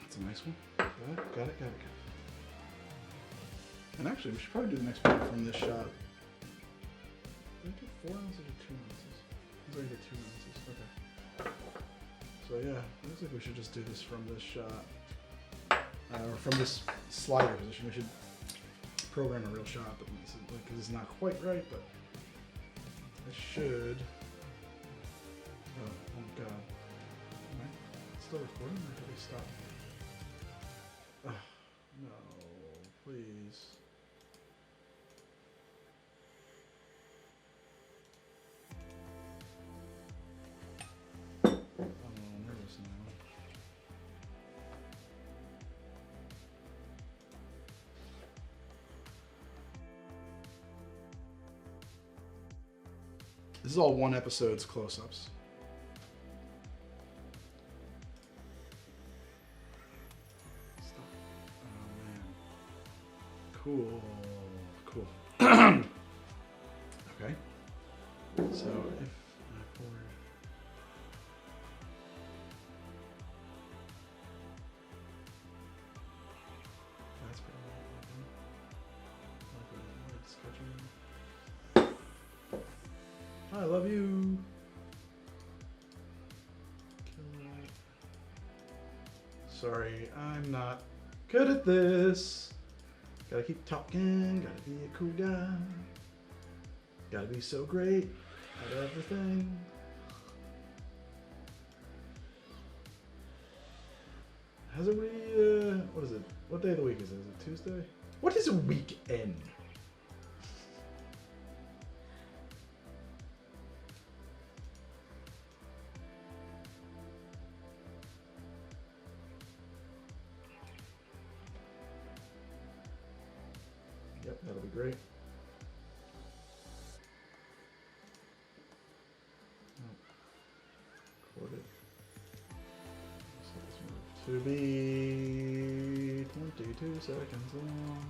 That's a nice one. Got it. And actually, we should probably do the next one from this shot. Did I do 4 ounces or 2 ounces? I think I did 2 ounces. Okay. So yeah, it looks like we should just do this from this shot. Or from this slider position. We should program a real shot, but because it's not quite right, but I should. Oh my god. Am I still recording or did we stop? No, please. I'm a little nervous now. This is all one episode's close-ups. Cool. Okay. So if I pour that's pretty good. I love you. Sorry, I'm not good at this. Gotta keep talking, gotta be a cool guy. Gotta be so great at everything. Hasn't we, what is it? What day of the week is it? Is it Tuesday? What is a weekend? Yep, that'll be great. Record it. So this move to be 22 seconds long.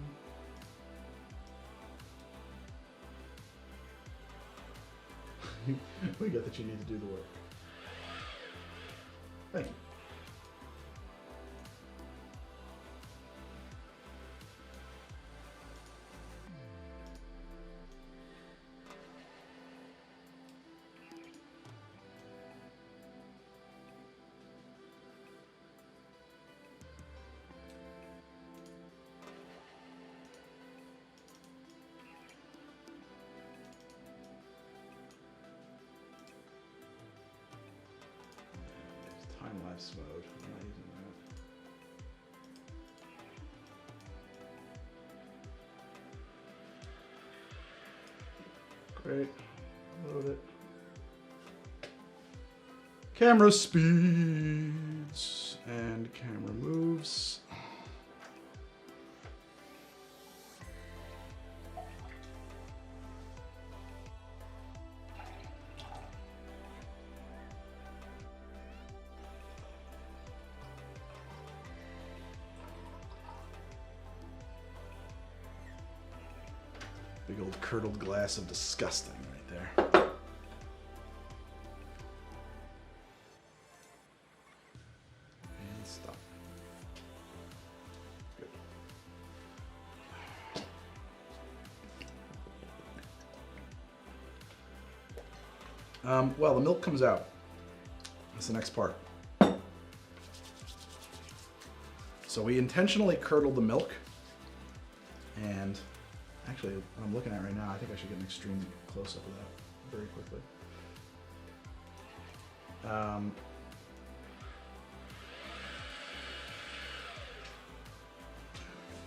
We get that you need to do the work. Thank you. mass mode. I'm not using that. Great. Load it. Camera speeds and camera moves. Big old curdled glass of disgusting right there. And stop. Good. Well, the milk comes out. That's the next part. So we intentionally curdled the milk, and actually, what I'm looking at right now, I think I should get an extreme close-up of that very quickly.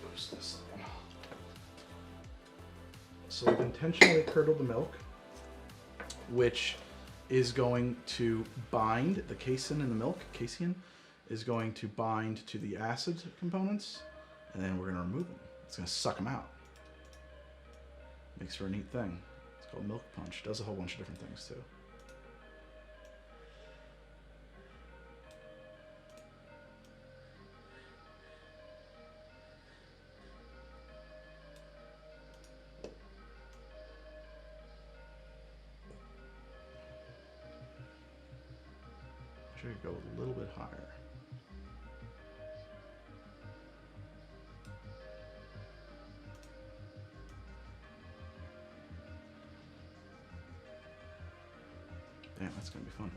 Boost this up. So we've intentionally curdled the milk, which is going to bind the casein in the milk. Casein is going to bind to the acid components, and then we're going to remove them. It's going to suck them out. Makes for a neat thing. It's called milk punch. Does a whole bunch of different things too. Should go a little bit higher. Damn, that's gonna be fun.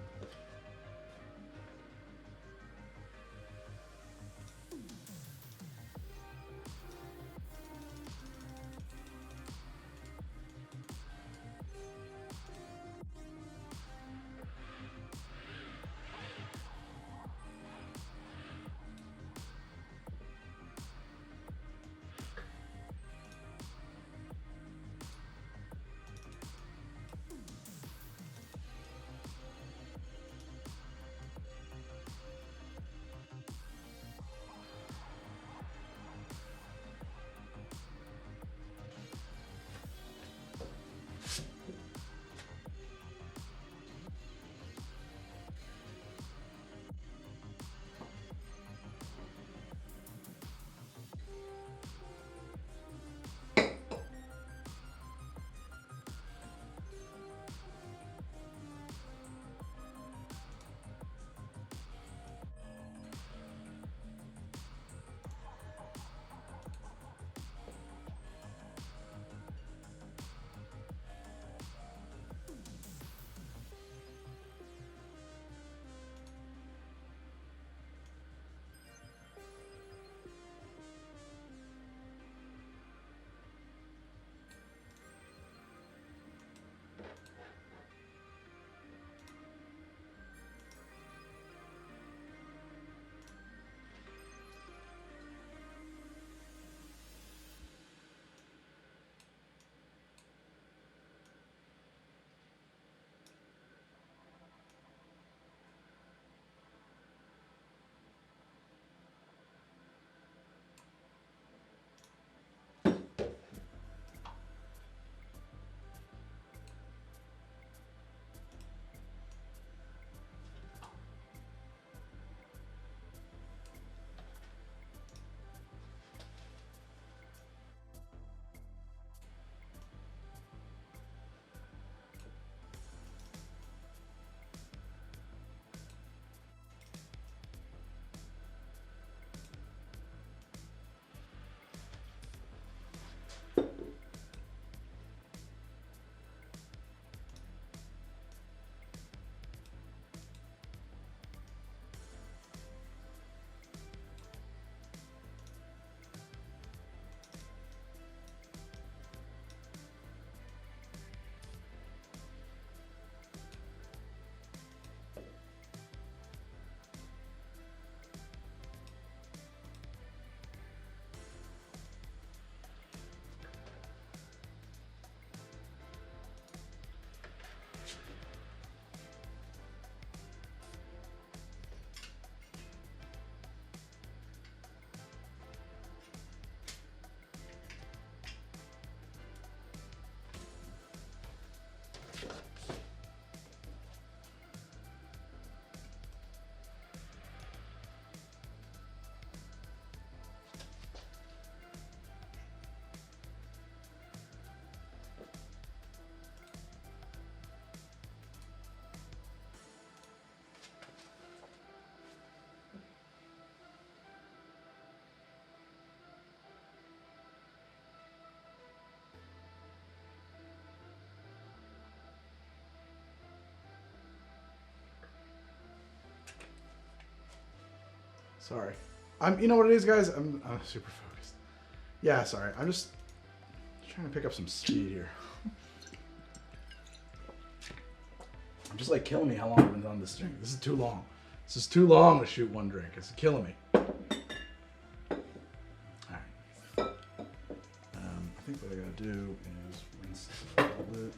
Sorry. You know what it is, guys? I'm super focused. Yeah, sorry. I'm just trying to pick up some speed here. I'm just like killing me how long I've been on this drink. This is too long. This is too long to shoot one drink. It's killing me. Alright. I think what I gotta do is rinse this a little bit.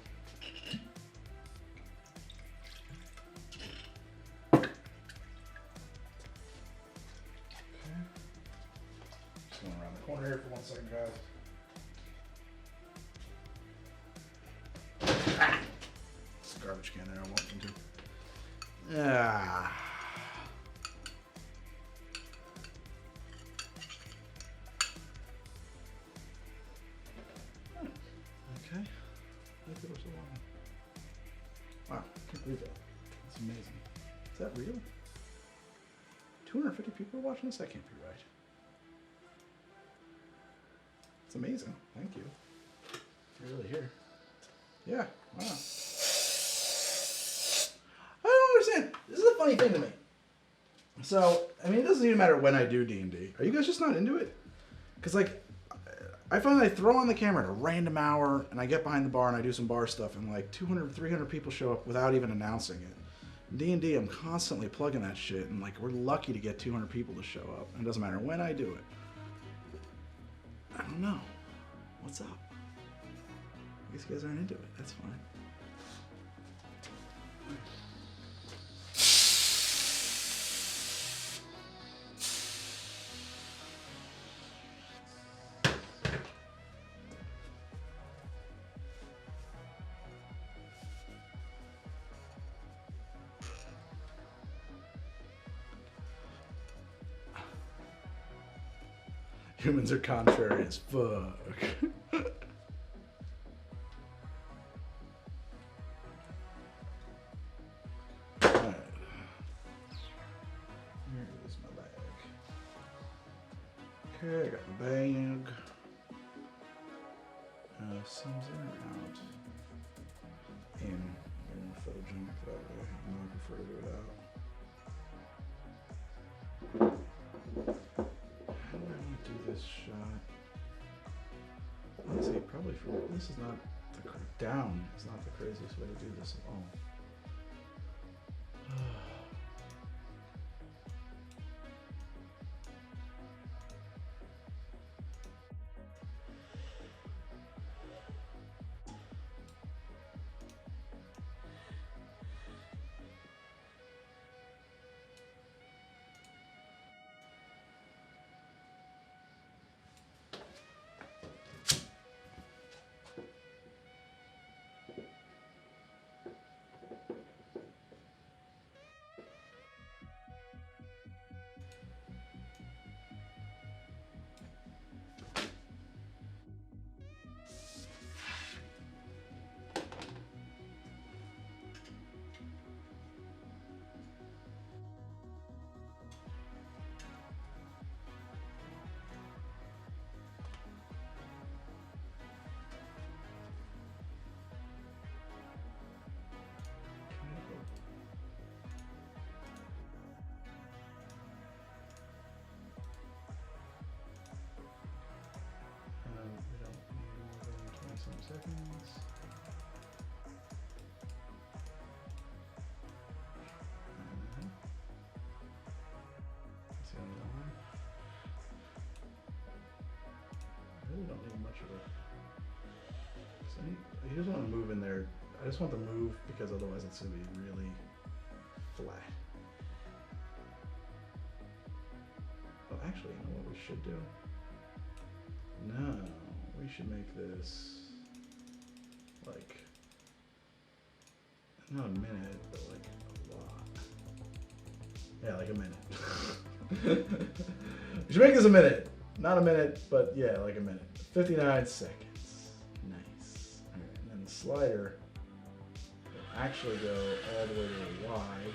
Okay. Just going around the corner here for 1 second, guys. Garbage can there I walked into. Yeah. Okay. Look at so long. Wow, I can't believe that. That's amazing. Is that real? 250 people are watching this? That can't be right. It's amazing. Thank you. You're really here. Yeah. Wow. This is a funny thing to me. So, I mean, it doesn't even matter when I do D&D. Are you guys just not into it? Because, like, I find I throw on the camera at a random hour, and I get behind the bar, and I do some bar stuff, and, like, 200, 300 people show up without even announcing it. D&D, I'm constantly plugging that shit, and, like, we're lucky to get 200 people to show up. And it doesn't matter when I do it. I don't know. What's up? I guess you guys aren't into it. That's fine. Humans are contrary as fuck. Alright. Here is my bag. Okay, I got my bag. Seems in or out? In. I'm gonna photo jump that way. I prefer to do it out. How do I want to do this shot? Honestly, probably for this is not the down. Is not the craziest way to do this at all. Seconds. See on the line. I really don't need much of it. So you just want to move in there. I just want to move because otherwise it's going to be really flat. Oh, actually, you know what we should do? No, we should make this like, not a minute, but like a lot. Yeah, like a minute. We should make this a minute. Not a minute, but yeah, like a minute. 59 seconds. Nice. All right, and then the slider will actually go all the way to the wide.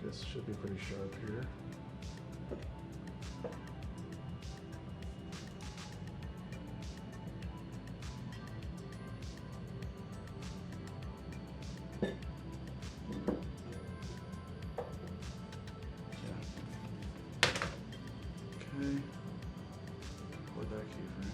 focus. Should be pretty sharp here. Okay. Record that keyframe.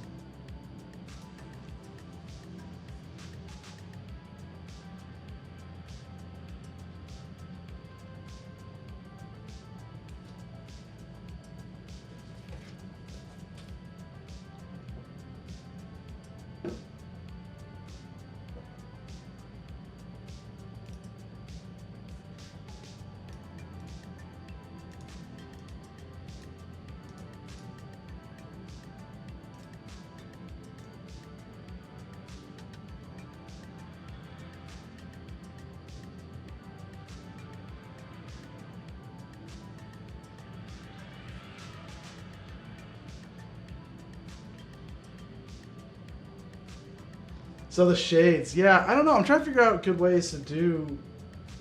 So the shades, yeah, I don't know. I'm trying to figure out good ways to do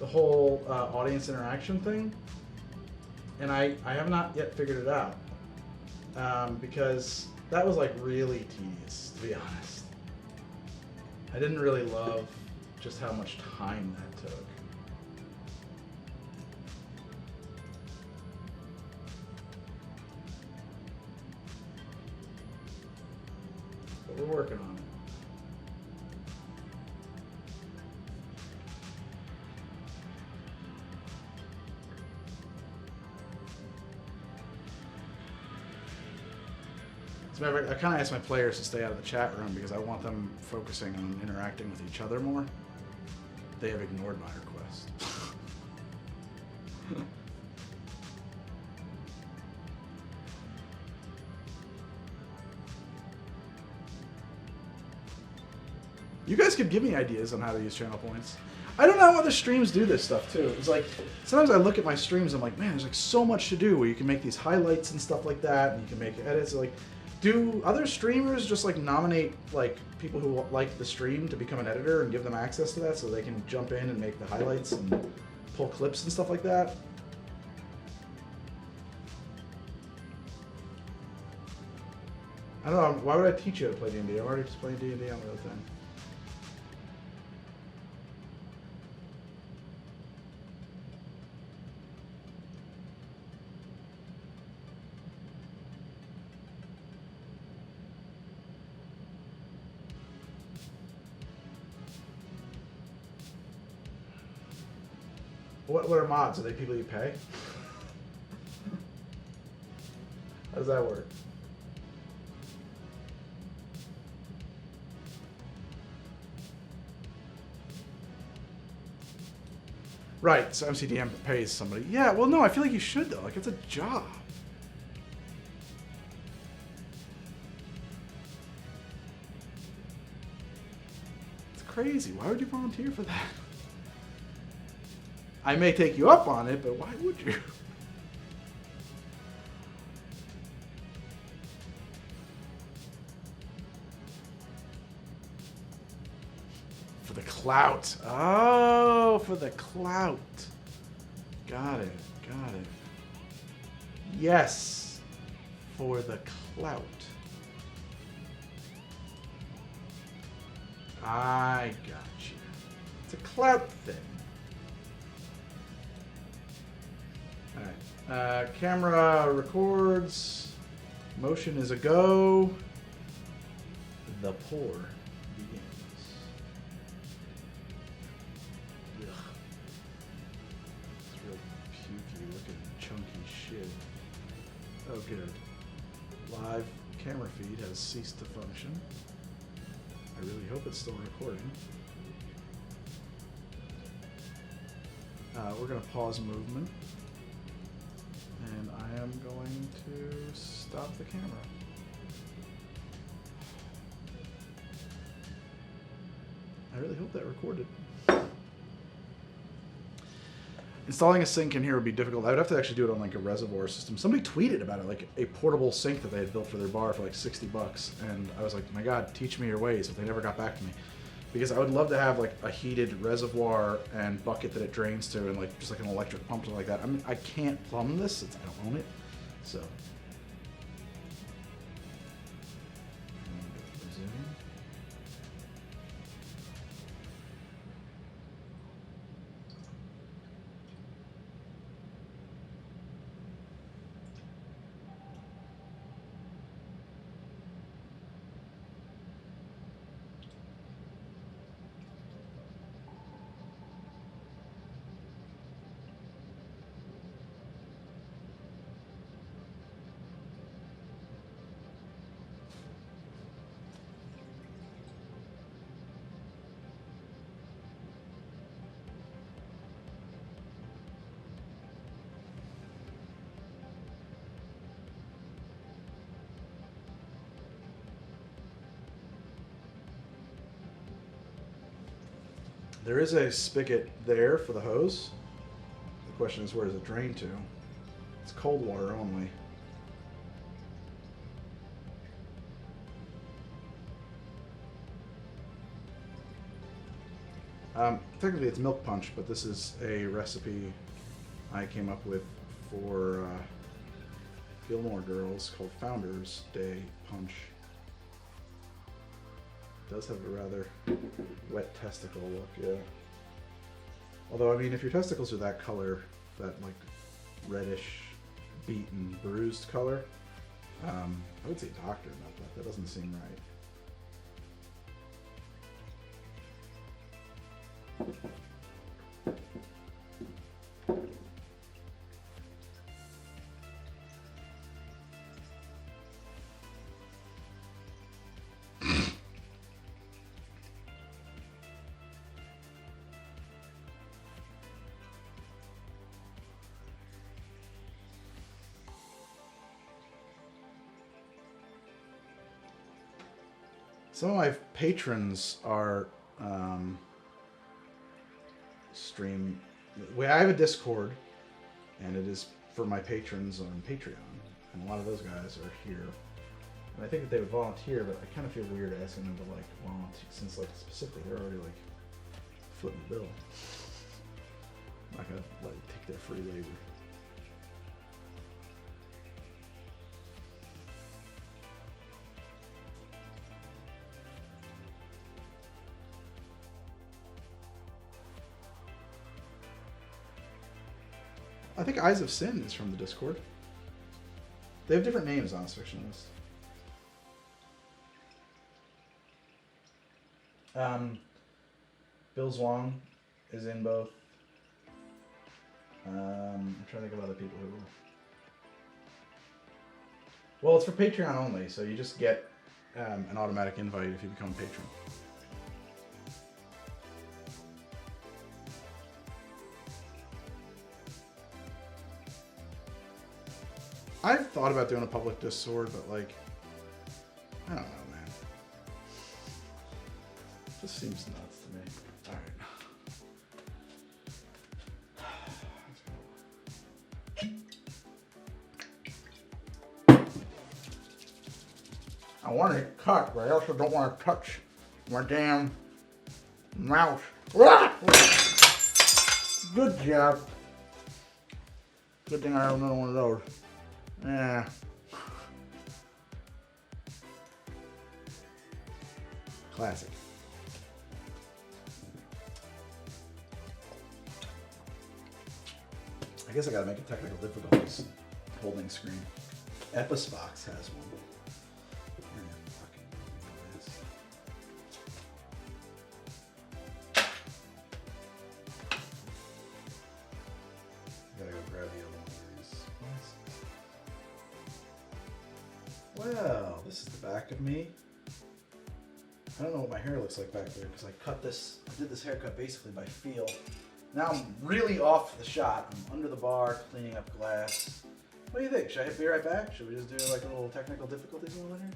the whole audience interaction thing, and I have not yet figured it out because that was like really tedious, to be honest. I didn't really love just how much time that took. But we're working on it. As a matter of fact, I kind of asked my players to stay out of the chat room because I want them focusing on interacting with each other more. They have ignored my request. You guys could give me ideas on how to use channel points. I don't know how other streams do this stuff too. It's like, sometimes I look at my streams and I'm like, man, there's like so much to do where you can make these highlights and stuff like that, and you can make edits. Like, do other streamers just like nominate like people who like the stream to become an editor and give them access to that so they can jump in and make the highlights and pull clips and stuff like that? I don't know. Why would I teach you how to play D&D? I'm already just playing D&D on the other thing. What are mods? Are they people you pay? How does that work? Right, so MCDM pays somebody. Yeah, well, no, I feel like you should, though. Like, it's a job. It's crazy. Why would you volunteer for that? I may take you up on it, but why would you? For the clout. Oh, for the clout. Got it. Got it. Yes. For the clout. I got you. It's a clout thing. Alright. Camera records. Motion is a go. The pour begins. Ugh. It's real pukey looking chunky shit. Oh good. Live camera feed has ceased to function. I really hope it's still recording. We're going to pause movement. And I am going to stop the camera. I really hope that recorded. Installing a sink in here would be difficult. I would have to actually do it on like a reservoir system. Somebody tweeted about it, like a portable sink that they had built for their bar for like $60. And I was like, my God, teach me your ways, but they never got back to me. because I would love to have like a heated reservoir and bucket that it drains to, and like just like an electric pump or like that. I mean, I can't plumb this since I don't own it, so. There is a spigot there for the hose. The question is, where does it drain to? It's cold water only. Technically it's milk punch, but this is a recipe I came up with for Gilmore girls called Founders Day Punch. It does have a rather wet testicle look, yeah. Although, I mean, if your testicles are that color, that like reddish, beaten, bruised color, I would say doctor about that. That doesn't seem right. Some of my patrons are stream. Well, I have a Discord, and it is for my patrons on Patreon, and a lot of those guys are here. And I think that they would volunteer, but I kind of feel weird asking them to like volunteer since like specifically they're already like footing the bill. I'm not gonna like take their free labor. I think Eyes of Sin is from the Discord. They have different names on Fictionalist. Bill Zwang is in both. I'm trying to think of other people who. Well, it's for Patreon only, so you just get an automatic invite if you become a patron. I've thought about doing a public Discord, but like, I don't know, man. It just seems nuts to me. All right. I want to cut, but I also don't want to touch my damn mouse. Good job. Good thing I have another one of those. Yeah. Classic. I guess I gotta make a technical difficulties holding screen. Episbox has one. Gotta go grab the other one of these. Well, this is the back of me. I don't know what my hair looks like back there because I did this haircut basically by feel. Now I'm really off the shot. I'm under the bar cleaning up glass. What do you think? Should I be right back? Should we just do like a little technical difficulties over here?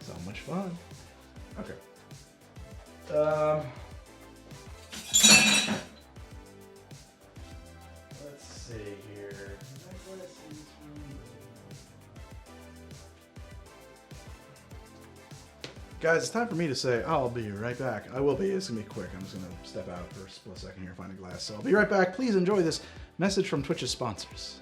So much fun. Okay. Guys, it's time for me to say I'll be right back. I will be. It's going to be quick. I'm just going to step out for a split second here, find a glass. So I'll be right back. Please enjoy this message from Twitch's sponsors.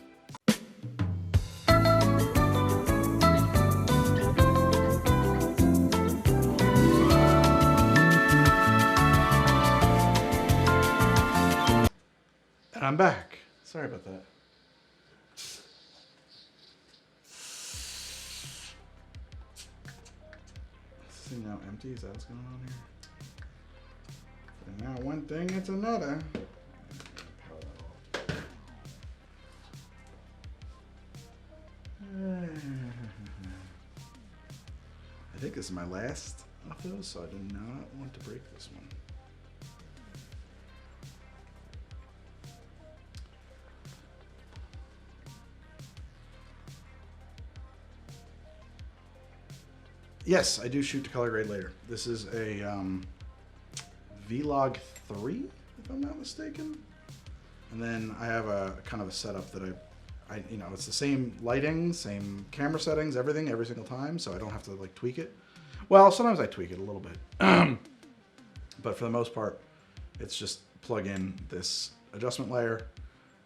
And I'm back. Sorry about that. This thing now empty. Is that what's going on here? And now one thing, it's another. I think this is my last of those, so I do not want to break this one. Yes, I do shoot to color grade later. This is a Vlog 3, if I'm not mistaken. And then I have a kind of a setup that I you know, it's the same lighting, same camera settings, everything, every single time, so I don't have to like tweak it. Well, sometimes I tweak it a little bit. But for the most part, it's just plug in this adjustment layer,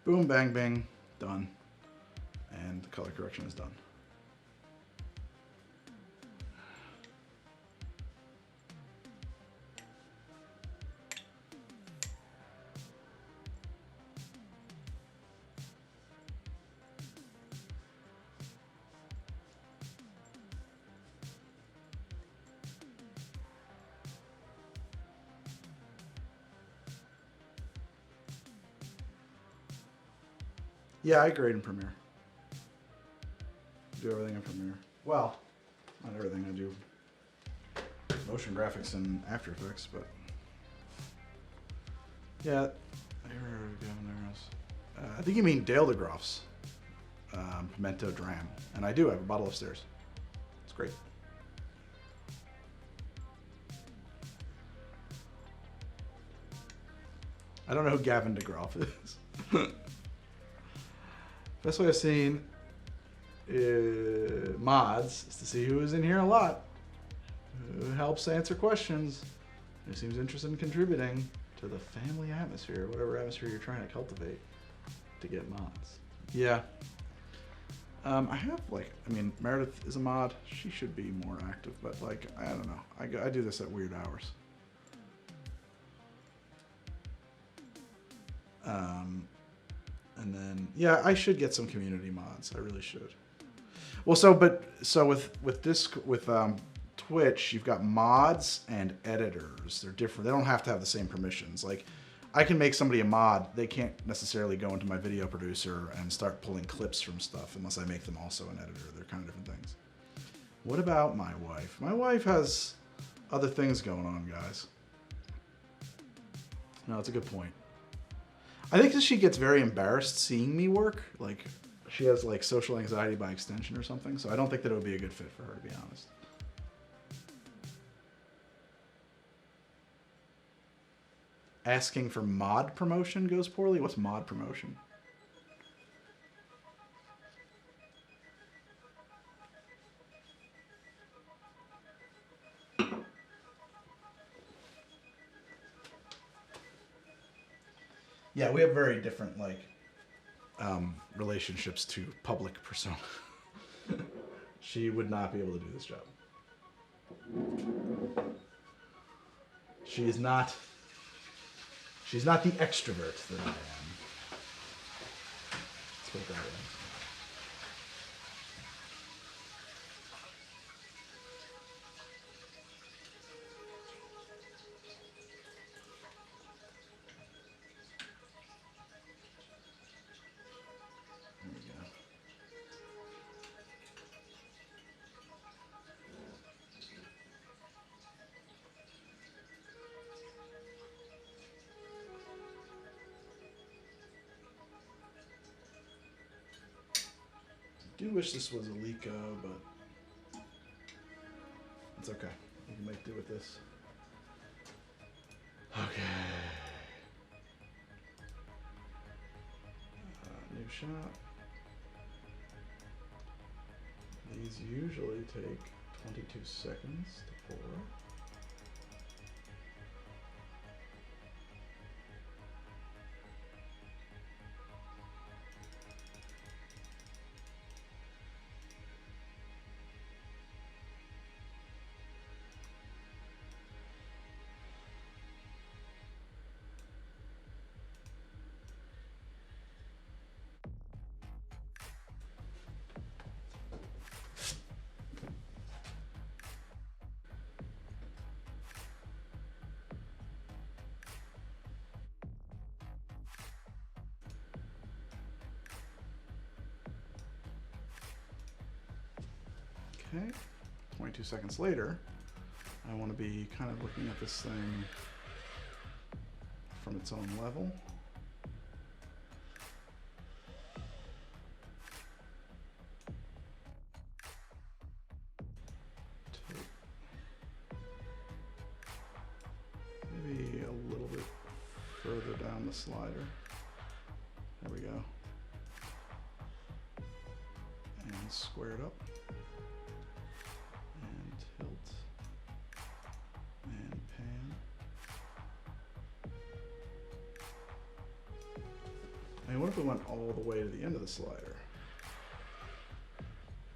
boom, bang, bing, done. And the color correction is done. Yeah, I grade in Premiere. Do everything in Premiere. Well, not everything. I do motion graphics in After Effects, but yeah. I think you mean Dale DeGroff's Pimento Dram, and I do have a bottle upstairs. It's great. I don't know who Gavin DeGroff is. Best way I've seen mods is to see who is in here a lot, who helps answer questions, who seems interested in contributing to the family atmosphere, whatever atmosphere you're trying to cultivate to get mods. Yeah. I have like, I mean, Meredith is a mod. She should be more active, but like, I don't know. I do this at weird hours. And then, yeah, I should get some community mods. I really should. Well, so with Twitch, you've got mods and editors. They're different. They don't have to have the same permissions. Like, I can make somebody a mod. They can't necessarily go into my video producer and start pulling clips from stuff unless I make them also an editor. They're kind of different things. What about my wife? My wife has other things going on, guys. No, it's a good point. I think that she gets very embarrassed seeing me work. Like, she has like social anxiety by extension or something. So I don't think that it would be a good fit for her, to be honest. Asking for mod promotion goes poorly? What's mod promotion? Yeah, we have very different like relationships to public persona. She would not be able to do this job. She's not the extrovert that I am. Let's put it that way. I do wish this was a Leica, but it's okay. We can make do with this. Okay. New shot. These usually take 22 seconds to pour. Okay, 22 seconds later, I want to be kind of looking at this thing from its own level. Maybe a little bit further down the slider. There we go. And square it up. And tilt. And pan. I mean, what if we went all the way to the end of the slider?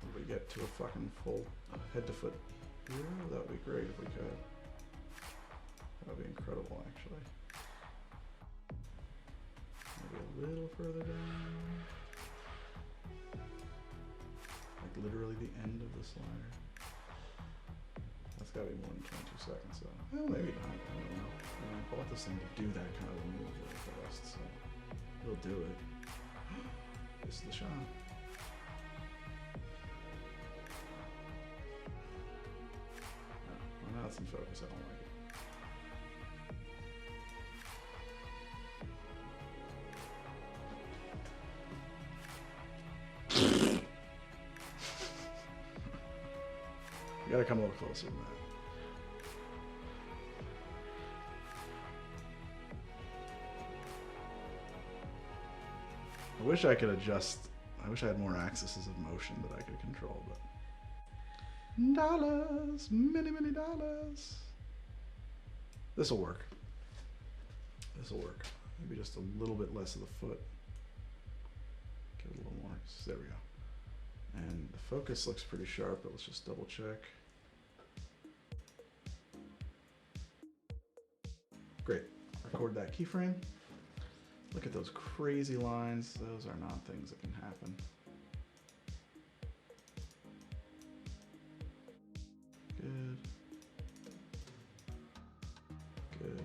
Would we get to a fucking full head to foot view? That would be great if we could. That would be incredible, actually. Maybe a little further down. Like literally the end of the slider. That's gotta be more than 22 seconds, so. Well, maybe not, I don't know. I mean, I bought this thing to do that kind of a move really fast, so. It'll do it. This is the shot. Oh, well, now it's in focus, I don't like it. You gotta come a little closer than that. I wish I could adjust. I wish I had more axes of motion that I could control, but dollars, many, many dollars. This'll work. This'll work. Maybe just a little bit less of the foot. Give it a little more. There we go. And the focus looks pretty sharp, but let's just double check. Great. Record that keyframe. Look at those crazy lines. Those are not things that can happen. Good. Good.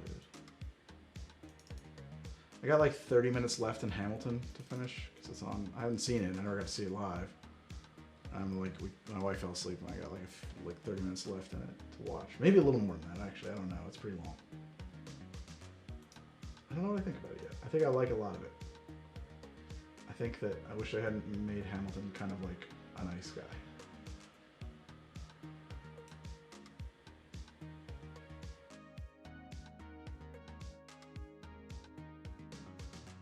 I got like 30 minutes left in Hamilton to finish because it's on. I haven't seen it. I never got to see it live. I'm like, my wife fell asleep and I got like 30 minutes left in it to watch. Maybe a little more than that, actually. I don't know. It's pretty long. I don't know what I think about it yet. I think I like a lot of it. I think that I wish I hadn't made Hamilton kind of like a nice guy.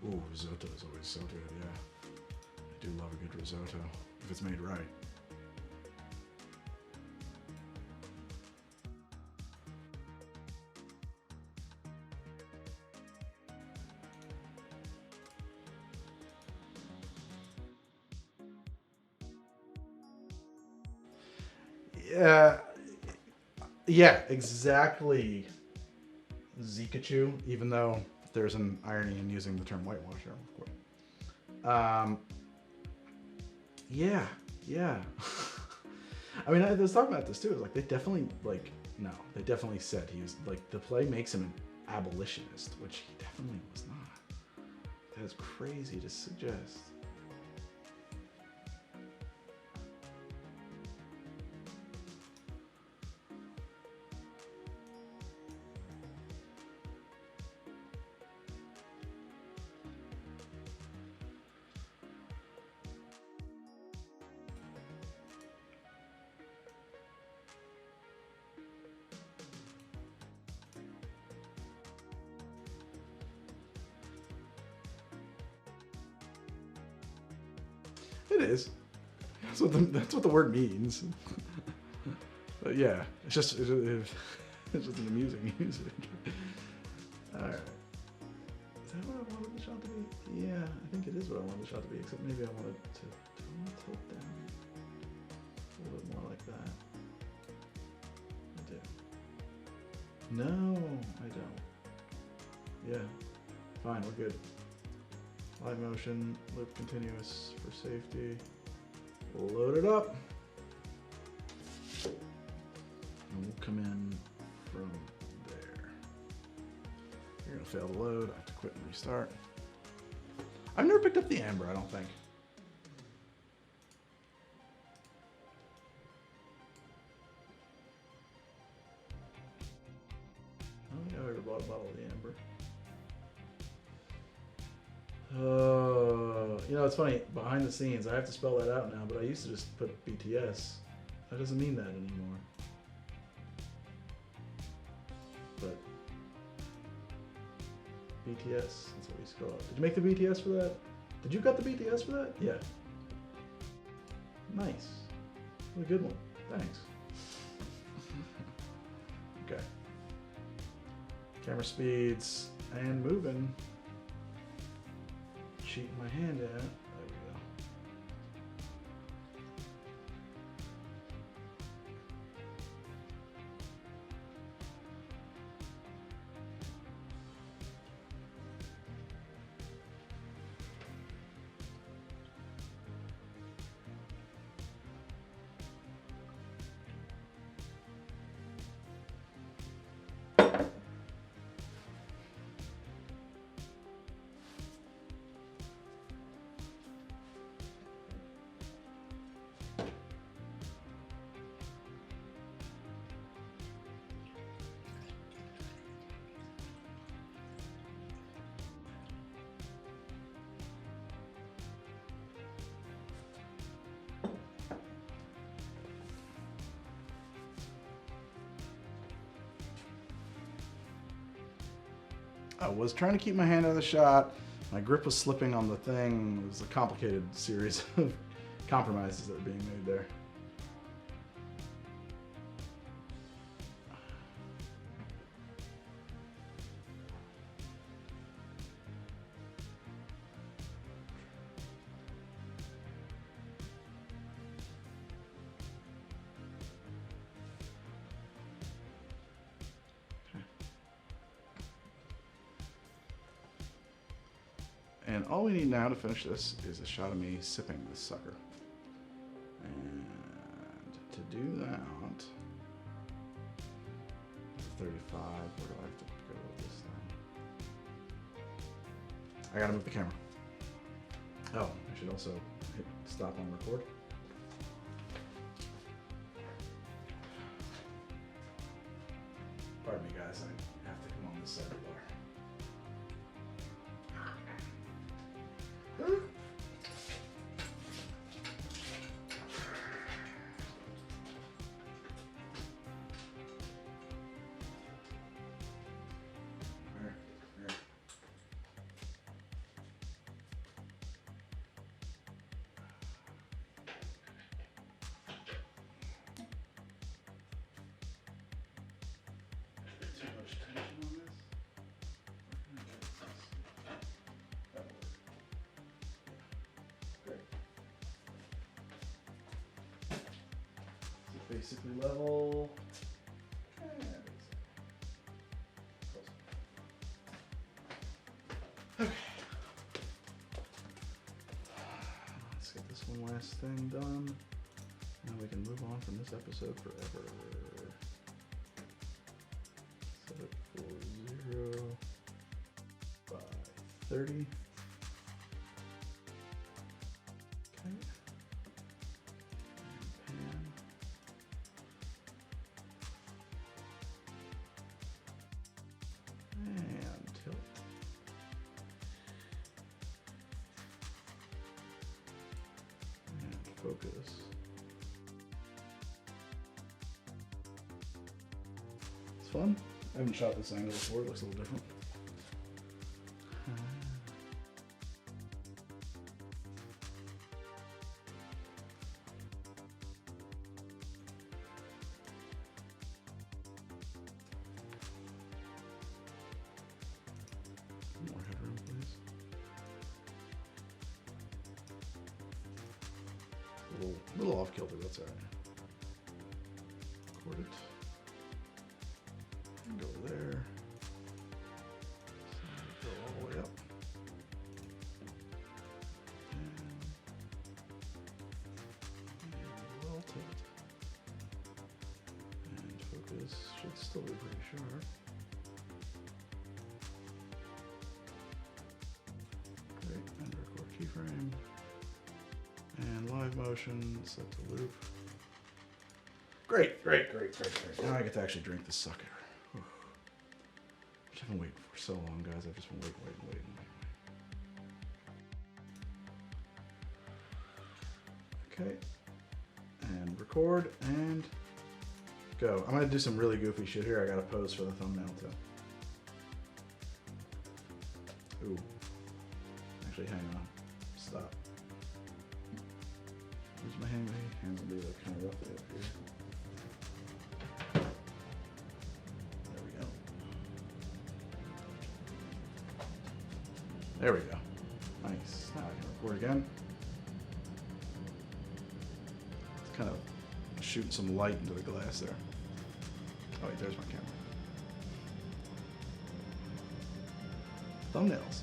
Ooh, risotto is always so good, yeah. I do love a good risotto, if it's made right. Yeah, exactly. Zikachu, even though there's an irony in using the term whitewasher, of course. Yeah. I mean, I was talking about this too. Like, they definitely, they definitely said he was, like, the play makes him an abolitionist, which he definitely was not. That is crazy to suggest. It is. That's what the word means. But yeah, it's just an amusing music. All right. Is that what I wanted the shot to be? Yeah, I think it is what I wanted the shot to be, except maybe I wanted to tilt down a little bit more like that. I do. No, I don't. Yeah, fine, we're good. Live motion, loop continuous for safety. Load it up. And we'll come in from there. You're gonna fail the load. I have to quit and restart. I've never picked up the amber, I don't think. I don't think I've ever bought a bottle of the amber. You know, it's funny, behind the scenes, I have to spell that out now, but I used to just put BTS. That doesn't mean that anymore. But BTS, that's what we used to call it. Did you make the BTS for that? Did you cut the BTS for that? Yeah. Nice. What a good one. Thanks. Okay. Camera speeds and moving. Cheating my hand out. There we go. I was trying to keep my hand out of the shot. My grip was slipping on the thing. It was a complicated series of compromises that were being made there. And all we need now to finish this is a shot of me sipping this sucker. And to do that, 35, where do I have to go with this thing? I gotta move the camera. Oh, I should also hit stop on record. Pardon me guys, I have to come on this side of the bar. Basically level. Okay. Let's get this one last thing done. Now we can move on from this episode forever. Set it for 0 by 30. Focus. It's fun. I haven't shot this angle before. It looks a little different. little off kilter, that's alright. Record it. And go there. So go all the way up. And roll tilt. And focus should still be pretty sharp. Great, and record keyframe. And live motion, set to loop. Great. Now I get to actually drink this sucker. Whew. Which I've been waiting for so long, guys. I've just been waiting. Okay. And record and go. I'm gonna do some really goofy shit here. I gotta pose for the thumbnail too. Ooh. Actually, hang on. Stop. Where's my hand? My hands will be like kind of roughly up here. There we go. There we go. Nice. Now I can record again. It's kind of shooting some light into the glass there. Oh wait, there's my camera. Thumbnails.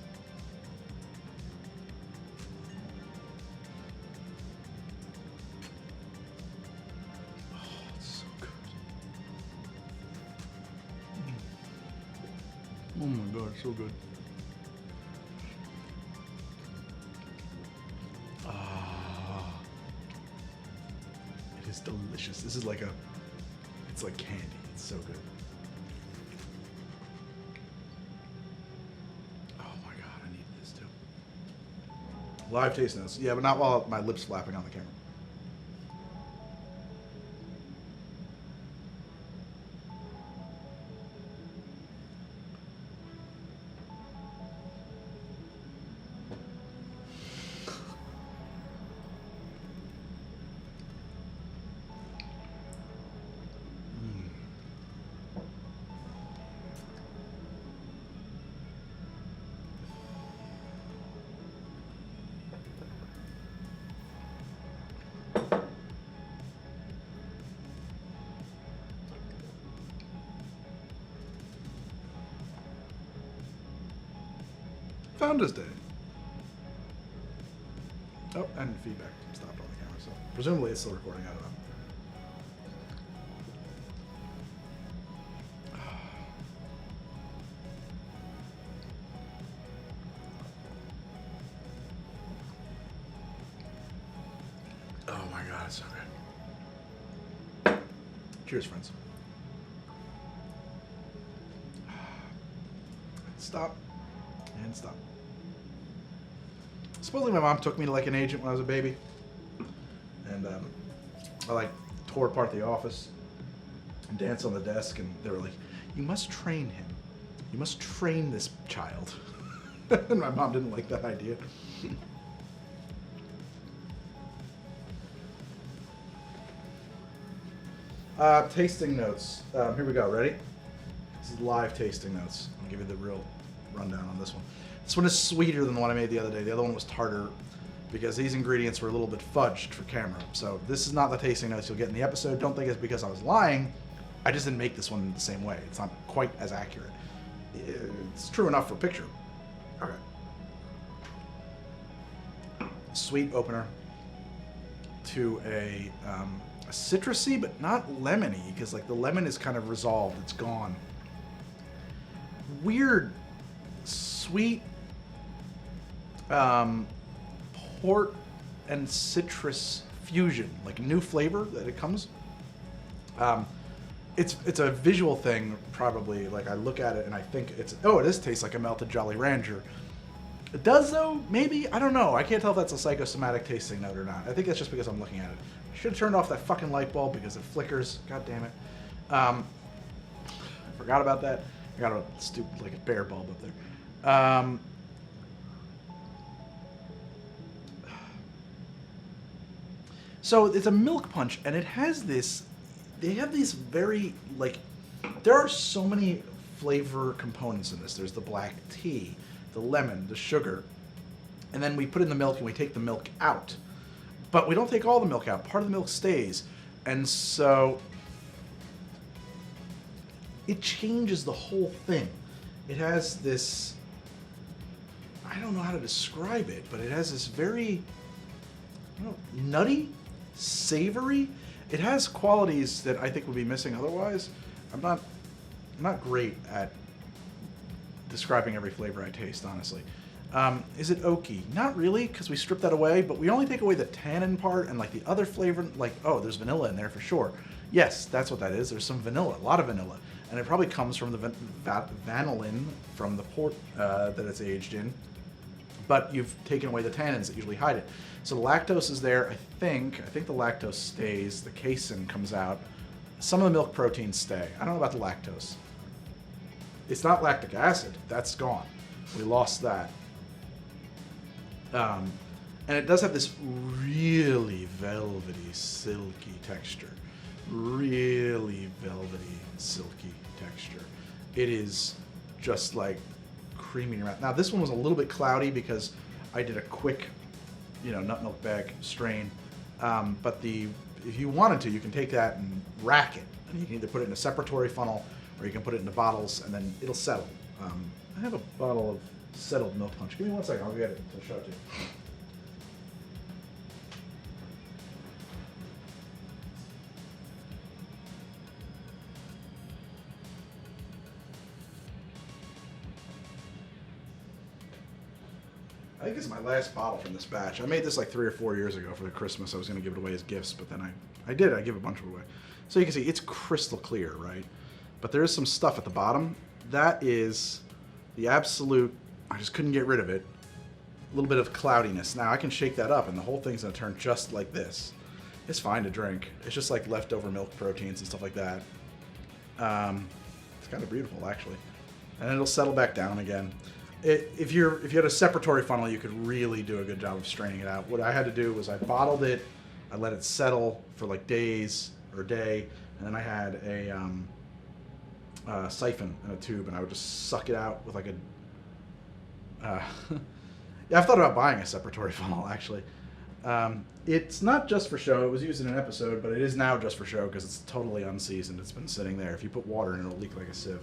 Oh my god, so good. Ah, it is delicious. This is like it's like candy. It's so good. Oh my god, I need this too. Live taste notes. Yeah, but not while my lips flapping on the camera. Founders Day. Oh, and feedback stopped on the camera, so presumably it's still recording. I don't know. Oh my god, it's so good. Cheers, friends. Stop. And stop. Supposedly my mom took me to like an agent when I was a baby. And I like tore apart the office and danced on the desk, and they were like, you must train him. You must train this child. And my mom didn't like that idea. Tasting notes. Here we go. Ready? This is live tasting notes. I'll give you the real rundown on this one. This one is sweeter than the one I made the other day. The other one was tartar because these ingredients were a little bit fudged for camera. So this is not the tasting notes you'll get in the episode. Don't think it's because I was lying. I just didn't make this one the same way. It's not quite as accurate. It's true enough for picture. Okay. Sweet opener to a citrusy, but not lemony, because like the lemon is kind of resolved. It's gone. Weird, sweet port and citrus fusion, like a new flavor that it comes. It's a visual thing, probably. Like I look at it and I think it does taste like a melted Jolly Rancher. It does though, maybe? I don't know. I can't tell if that's a psychosomatic tasting note or not. I think it's just because I'm looking at it. I should have turned off that fucking light bulb because it flickers. God damn it. Forgot about that. I got a stupid, like a bear bulb up there. So it's a milk punch, and it has this. They have these very like. There are so many flavor components in this. There's the black tea, the lemon, the sugar, and then we put in the milk and we take the milk out. But we don't take all the milk out. Part of the milk stays. And so it changes the whole thing. It has this, I don't know how to describe it, but it has this very, nutty, savory. It has qualities that I think would be missing otherwise. I'm not great at describing every flavor I taste, honestly. Is it oaky? Not really, because we strip that away, but we only take away the tannin part and like the other flavor, like, oh, there's vanilla in there for sure. Yes, that's what that is. There's some vanilla, a lot of vanilla. And it probably comes from the vanillin from the port that it's aged in. But you've taken away the tannins that usually hide it. So the lactose is there, I think the lactose stays, the casein comes out. Some of the milk proteins stay. I don't know about the lactose. It's not lactic acid, that's gone. We lost that. And it does have this really velvety, silky texture. Really velvety, silky texture. It is just like creamy in your mouth. Now this one was a little bit cloudy because I did a quick, nut milk bag strain. But if you wanted to, you can take that and rack it. And you can either put it in a separatory funnel or you can put it into bottles and then it'll settle. I have a bottle of settled milk punch. Give me 1 second, I'll get it to show it to you. I think this is my last bottle from this batch. I made this like 3 or 4 years ago for the Christmas. I was going to give it away as gifts, but then I did. I give a bunch of it away. So you can see it's crystal clear, right? But there is some stuff at the bottom. That is the absolute, I just couldn't get rid of it. A little bit of cloudiness. Now I can shake that up and the whole thing's going to turn just like this. It's fine to drink. It's just like leftover milk proteins and stuff like that. It's kind of beautiful, actually. And it'll settle back down again. If you had a separatory funnel, you could really do a good job of straining it out. What I had to do was I bottled it, I let it settle for like days or a day, and then I had a siphon and a tube, and I would just suck it out with like a. Yeah, I've thought about buying a separatory funnel actually. It's not just for show. It was used in an episode, but it is now just for show because it's totally unseasoned. It's been sitting there. If you put water in it, it'll leak like a sieve.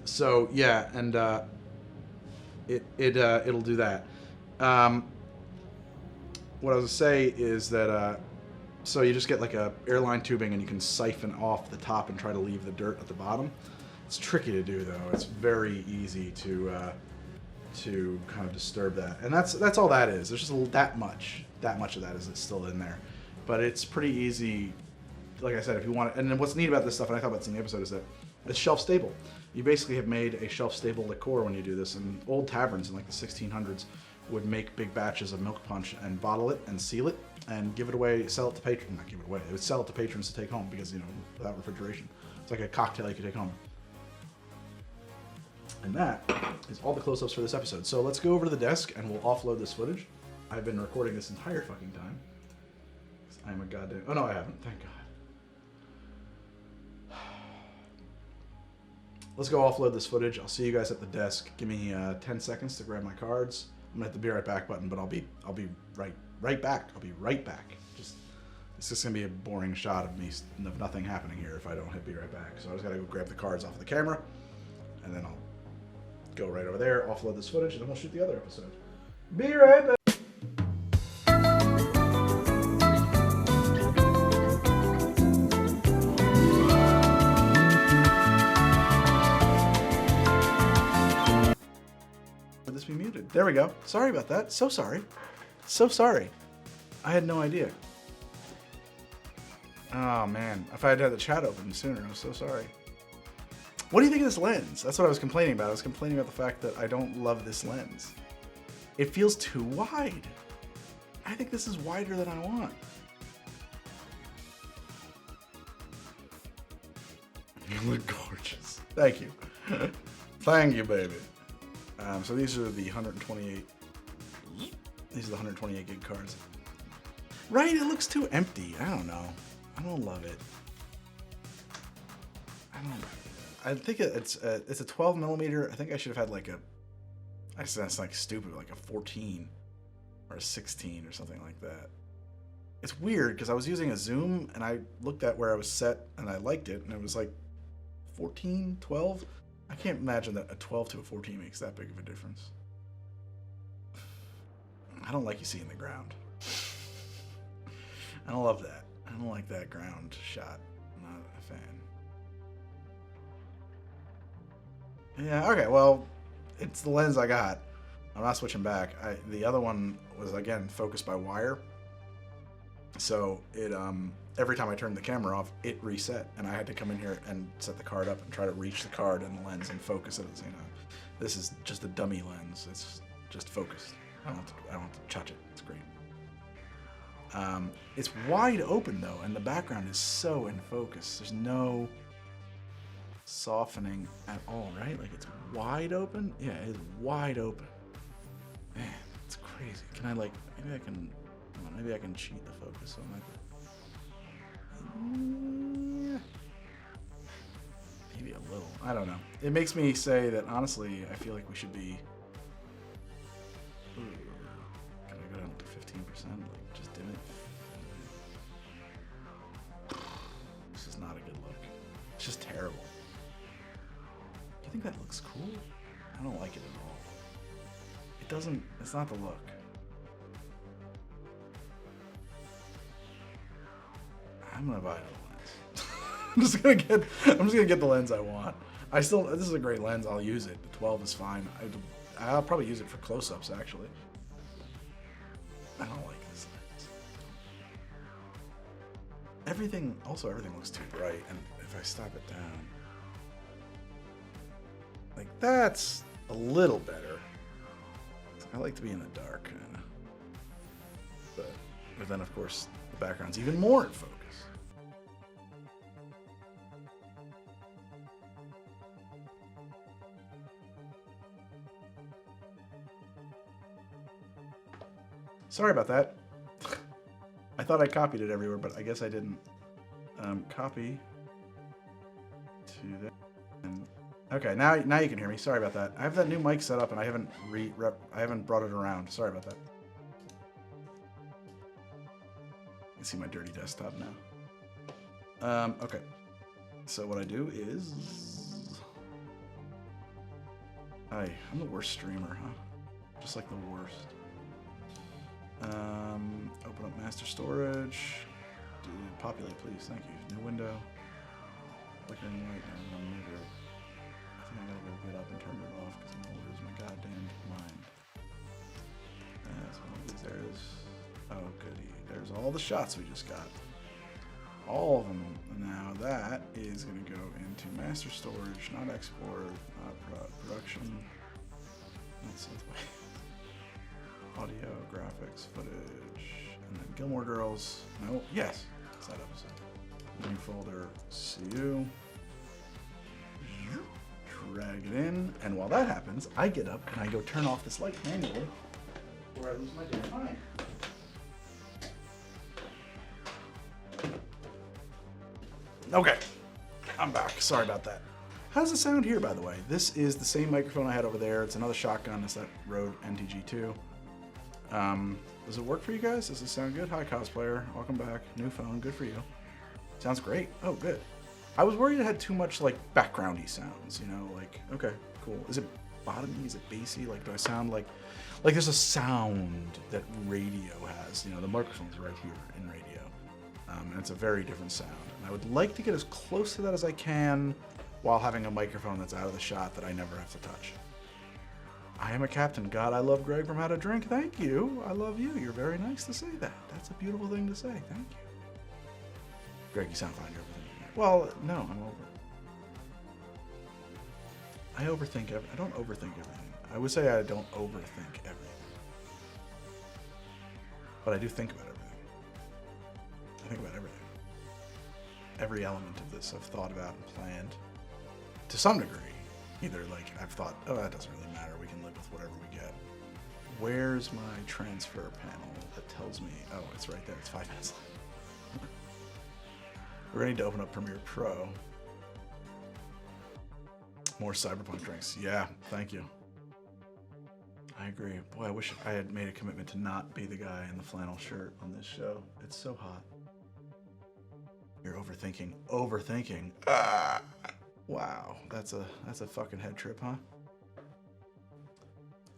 So yeah, and it'll do that. What I was gonna say is that so you just get like a airline tubing and you can siphon off the top and try to leave the dirt at the bottom. It's tricky to do though. It's very easy to kind of disturb that, and that's all that is. There's just that much of that is still in there, but it's pretty easy. Like I said, if you want it, and then what's neat about this stuff, and I thought about this in the episode, is that it's shelf stable. You basically have made a shelf-stable liqueur when you do this, and old taverns in like the 1600s would make big batches of milk punch and bottle it and seal it and give it away, sell it to patrons. Not give it away. They would sell it to patrons to take home because, without refrigeration. It's like a cocktail you could take home. And that is all the close-ups for this episode. So let's go over to the desk and we'll offload this footage. I've been recording this entire fucking time. I'm a goddamn... Oh, no, I haven't. Thank God. Let's go offload this footage. I'll see you guys at the desk. Give me 10 seconds to grab my cards. I'm gonna hit the be right back button, but I'll be right back. I'll be right back. It's just gonna be a boring shot of me of nothing happening here if I don't hit be right back. So I just gotta go grab the cards off the camera, and then I'll go right over there, offload this footage, and then we'll shoot the other episode. Be right back. This be muted. There we go. Sorry about that. So sorry. So sorry. I had no idea. Oh man. If I had had the chat open sooner, I'm so sorry. What do you think of this lens? That's what I was complaining about. I was complaining about the fact that I don't love this lens. It feels too wide. I think this is wider than I want. You look gorgeous. Thank you. Thank you, baby. So these are the 128. These are the 128 gig cards. Right? It looks too empty. I don't know. I don't love it. I think it's a 12 millimeter. I think I should have had like a. That's like stupid. Like a 14 or a 16 or something like that. It's weird because I was using a zoom and I looked at where I was set and I liked it and it was like 14, 12. I can't imagine that a 12 to a 14 makes that big of a difference. I don't like you seeing the ground. I don't love that. I don't like that ground shot. I'm not a fan. Yeah, okay, well, it's the lens I got. I'm not switching back. The other one was, again, focused by wire. So it every time I turned the camera off, it reset, and I had to come in here and set the card up and try to reach the card and the lens and focus it at the same time. This is just a dummy lens. It's just focused. I don't have to touch it. It's great. It's wide open though, and the background is so in focus. There's no softening at all, right? Like it's wide open. Yeah, it is wide open. Man, it's crazy. Can I maybe I can cheat the focus on that. Maybe a little. I don't know. It makes me say that honestly, I feel like we should be. Can I go down to 15%? Like just dim it. This is not a good look. It's just terrible. Do you think that looks cool? I don't like it at all. It doesn't. It's not the look. I'm gonna buy another lens. I'm just gonna get the lens I want. This is a great lens. I'll use it. The 12 is fine. I'll probably use it for close-ups actually. I don't like this lens. Everything looks too bright, and if I stop it down, like that's a little better. I like to be in the dark, but then of course the background's even more in focus. Sorry about that. I thought I copied it everywhere, but I guess I didn't. Copy to that. And okay, now you can hear me. Sorry about that. I have that new mic set up, and I haven't brought it around. Sorry about that. You can see my dirty desktop now. Okay. So what I do is, I'm the worst streamer, huh? Just like the worst. Open up master storage. Populate, please. Thank you. New window. Flickering light down on meter. I think I gotta go get up and turn it off because I'm gonna lose my goddamn mind. That's one of these. There's. Oh, goody. There's all the shots we just got. All of them. Now that is gonna go into master storage, not export, not production. That's the way. Audio, graphics, footage, and then Gilmore Girls. No, yes, it's that episode. New folder, CU. Drag it in, and while that happens, I get up and I go turn off this light manually, or I lose my damn mind. Okay, I'm back. Sorry about that. How does it sound here, by the way? This is the same microphone I had over there. It's another shotgun. It's that Rode NTG2. Does it work for you guys? Does it sound good? Hi, cosplayer. Welcome back. New phone. Good for you. Sounds great. Oh, good. I was worried it had too much, like, backgroundy sounds, you know? Like, okay, cool. Is it bottomy? Is it bassy? Like, do I sound like there's a sound that radio has? You know, the microphone's right here in radio. And it's a very different sound. And I would like to get as close to that as I can while having a microphone that's out of the shot that I never have to touch. I am a captain. God, I love Greg from How to Drink. Thank you. I love you. You're very nice to say that. That's a beautiful thing to say. Thank you. Greg, you sound fine. You're overthinking it. Well, no, I'm over. I overthink everything. I don't overthink everything. I would say I don't overthink everything. But I do think about everything. I think about everything. Every element of this I've thought about and planned to some degree. Either like I've thought, oh, that doesn't really matter. We can live with whatever we get. Where's my transfer panel that tells me, oh, it's right there. It's 5 minutes left. We're ready to open up Premiere Pro. More Cyberpunk drinks. Yeah, thank you. I agree. Boy, I wish I had made a commitment to not be the guy in the flannel shirt on this show. It's so hot. You're overthinking. Overthinking. Ah! Wow, that's a fucking head trip, huh?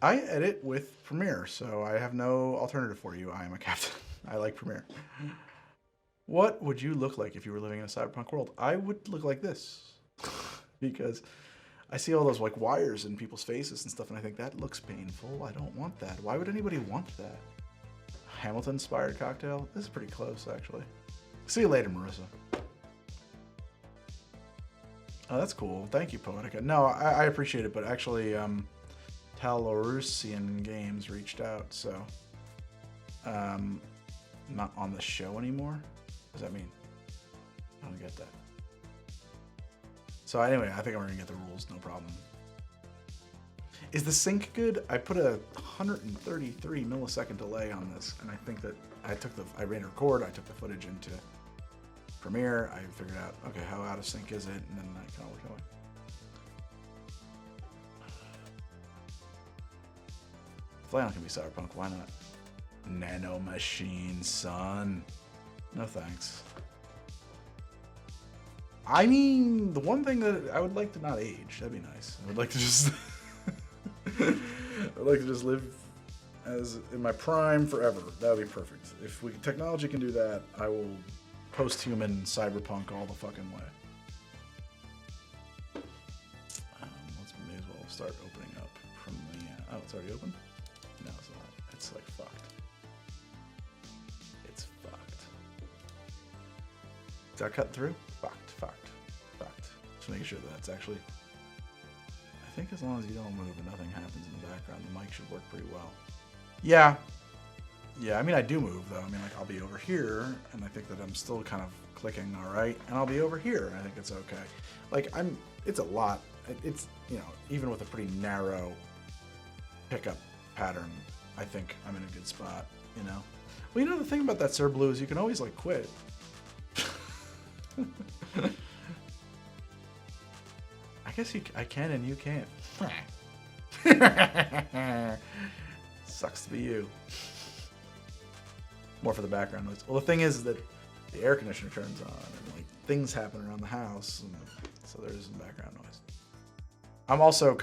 I edit with Premiere, so I have no alternative for you. I am a captain. I like Premiere. What would you look like if you were living in a cyberpunk world? I would look like this. Because I see all those like wires in people's faces and stuff, and I think that looks painful. I don't want that. Why would anybody want that? Hamilton-inspired cocktail? This is pretty close, actually. See you later, Marissa. Oh, that's cool. Thank you, Poetica. No, I appreciate it, but actually, Talorusian Games reached out, so not on the show anymore. What does that mean? I don't get that. So anyway, I think I'm gonna get the rules, no problem. Is the sync good? I put a 133 millisecond delay on this, and I think that I ran a record, I took the footage into Premiere, I figured out, okay, how out of sync is it, and then I kind of work away. Flannel can be cyberpunk, why not? Nano machine, son. No thanks. I mean, the one thing that I would like to not age, that'd be nice. I would like to just I'd like to just live as in my prime forever. That would be perfect. If technology can do that, I will post-human cyberpunk all the fucking way. Let's may as well start opening up from the. Oh, it's already open? No, it's not. It's like fucked. It's fucked. Is that cutting through? Fucked. Just making sure that that's actually. I think as long as you don't move and nothing happens in the background, the mic should work pretty well. Yeah. Yeah, I mean, I do move, though. I mean, like, I'll be over here, and I think that I'm still kind of clicking all right, and I'll be over here, and I think it's okay. Like, it's a lot. It's, you know, even with a pretty narrow pickup pattern, I think I'm in a good spot, you know? Well, you know, the thing about that Sir Blue is you can always, like, quit. I guess I can and you can't. Sucks to be you. More for the background noise. Well, the thing is that the air conditioner turns on and like things happen around the house, and so there's some background noise. I'm also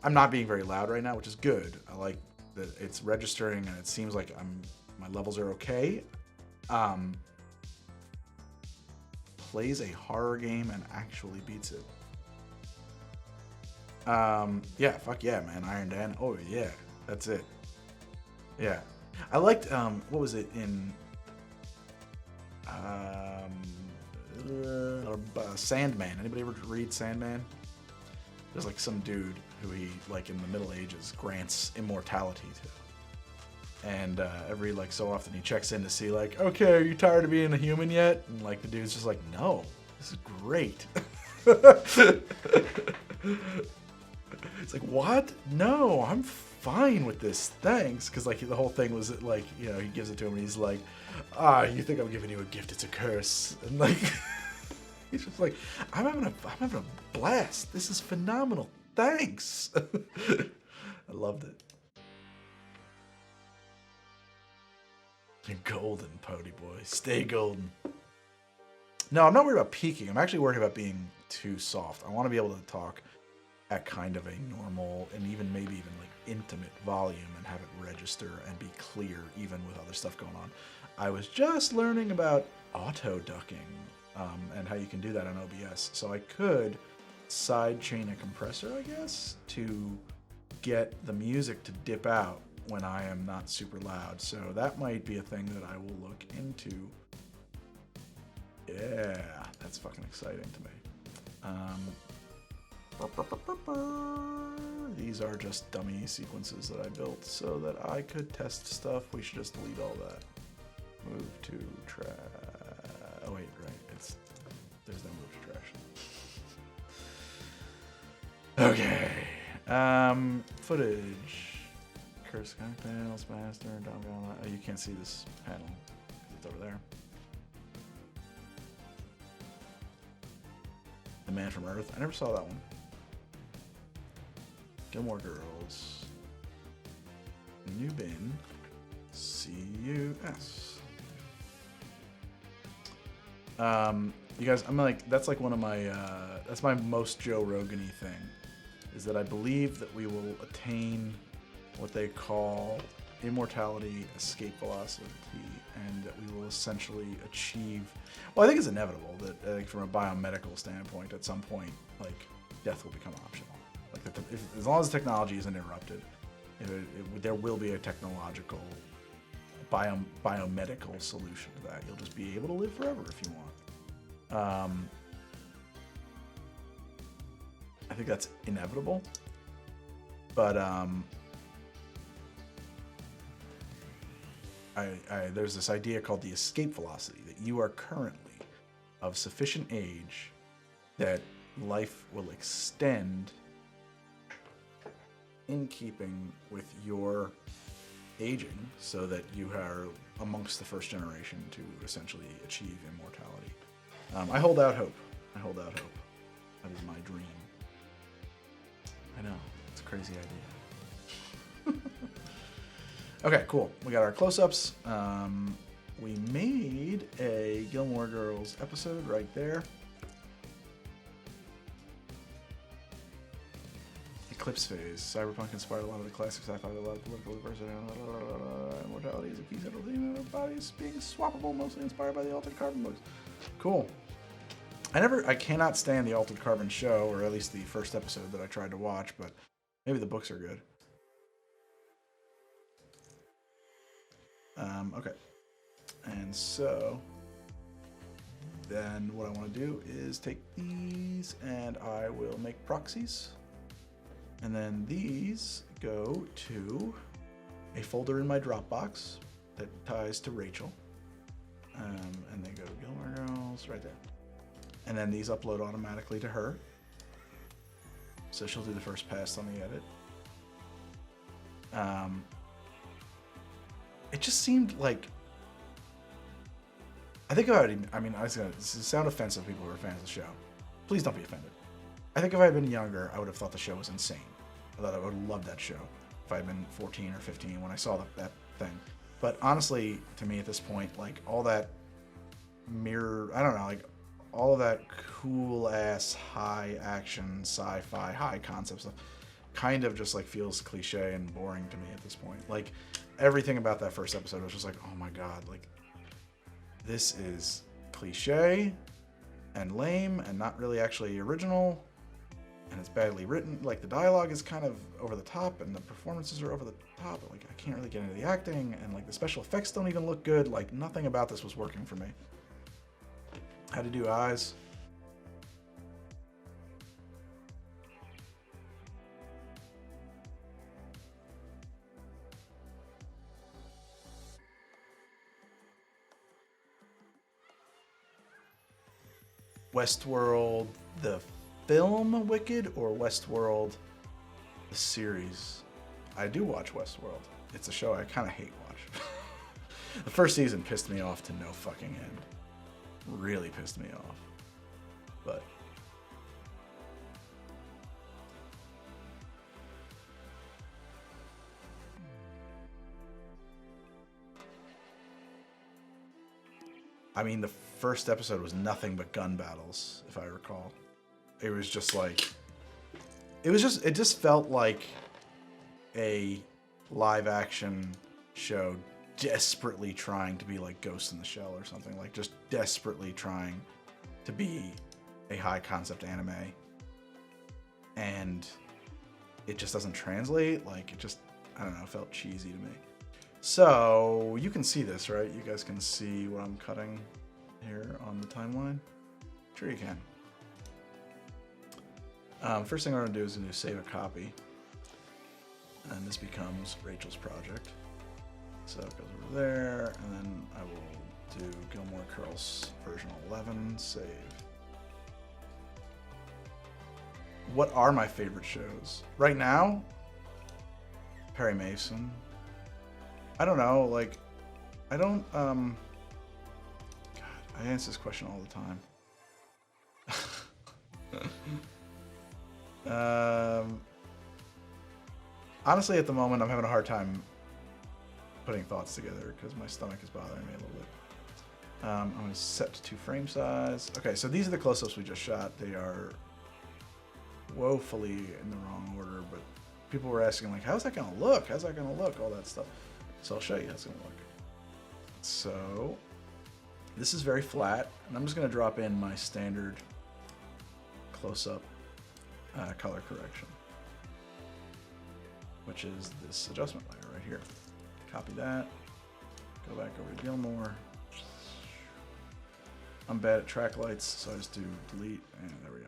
I'm not being very loud right now, which is good. I like that it's registering and it seems like my levels are okay. Plays a horror game and actually beats it. Yeah, fuck yeah, man. Iron Dan. Oh yeah, that's it. Yeah. I liked, what was it in, Sandman. Anybody ever read Sandman? There's like some dude who he, like in the Middle Ages, grants immortality to. And every like so often he checks in to see like, okay, are you tired of being a human yet? And like the dude's just like, no, this is great. It's like, what? No, I'm fine with this, thanks. Because like the whole thing was that, like, you know, he gives it to him and he's like, you think I'm giving you a gift? It's a curse. And like, he's just like, I'm having a blast. This is phenomenal. Thanks. I loved it. You're golden, Pody boy. Stay golden. No, I'm not worried about peaking. I'm actually worried about being too soft. I want to be able to talk at kind of a normal and maybe even like intimate volume and have it register and be clear even with other stuff going on. I was just learning about auto ducking and how you can do that on OBS. So I could sidechain a compressor, I guess, to get the music to dip out when I am not super loud. So that might be a thing that I will look into. Yeah, that's fucking exciting to me. These are just dummy sequences that I built so that I could test stuff. We should just delete all that. Move to trash. Oh wait, right. There's no move to trash. Okay. Footage. Curse panels, master, down. Oh, you can't see this panel. It's over there. The Man from Earth. I never saw that one. Gilmore Girls. New bin. CUS. You guys, I'm like, that's like one of my, that's my most Joe Rogan-y thing, is that I believe that we will attain what they call immortality, escape velocity, and that we will essentially achieve, well, I think it's inevitable that like, from a biomedical standpoint, at some point, like, death will become optional. Like, as long as the technology isn't interrupted, there will be a technological, biomedical solution to that. You'll just be able to live forever if you want. I think that's inevitable, but there's this idea called the escape velocity, that you are currently of sufficient age that life will extend in keeping with your aging, so that you are amongst the first generation to essentially achieve immortality. I hold out hope. That is my dream. I know, it's a crazy idea. Okay, cool. We got our close-ups. We made a Gilmore Girls episode right there. Eclipse phase. Cyberpunk inspired a lot of the classic sci-fi, a lot of political diversity. Immortality is a key central theme of our bodies being swappable, mostly inspired by the Altered Carbon books. Cool. I cannot stand the Altered Carbon show, or at least the first episode that I tried to watch, but maybe the books are good. Okay. And so then what I want to do is take these and I will make proxies. And then these go to a folder in my Dropbox that ties to Rachel. And they go to Gilmore Girls right there. And then these upload automatically to her. So she'll do the first pass on the edit. It just seemed like, I think I mean, I was gonna sound offensive to people who are fans of the show. Please don't be offended. I think if I had been younger, I would have thought the show was insane. I thought I would have loved that show if I had been 14 or 15 when I saw that thing. But honestly, to me at this point, like all that I don't know, like all of that cool ass high action sci-fi high concept stuff kind of just like feels cliche and boring to me at this point. Like everything about that first episode was just like, oh my god, like this is cliche and lame and not really actually original, and it's badly written. Like the dialogue is kind of over the top and the performances are over the top. Like I can't really get into the acting, and like the special effects don't even look good. Like nothing about this was working for me. How to do eyes. Westworld, the film Wicked, or Westworld, the series? I do watch Westworld. It's a show I kind of hate watch. The first season pissed me off to no fucking end. Really pissed me off. But I mean, the first episode was nothing but gun battles, if I recall. It was just like, it just felt like a live action show desperately trying to be like Ghost in the Shell or something, like just desperately trying to be a high concept anime, and it just doesn't translate. Like it just, I don't know, felt cheesy to me. So you can see this, right? You guys can see what I'm cutting here on the timeline. Sure you can. First thing I'm gonna do is save a copy, and this becomes Rachel's project. So it goes over there, and then I will do Gilmore Girls version 11, save. What are my favorite shows? Right now, Perry Mason. I don't know, like, I don't, God, I answer this question all the time. Honestly, at the moment, I'm having a hard time putting thoughts together because my stomach is bothering me a little bit. I'm going to set to frame size. Okay, so these are the close-ups we just shot. They are woefully in the wrong order, but people were asking, like, how's that going to look? How's that going to look? All that stuff. So I'll show you how it's going to look. So this is very flat, and I'm just going to drop in my standard close-up color correction, which is this adjustment layer right here. Copy that, go back over to Gilmore. I'm bad at track lights, so I just do delete, and there we go.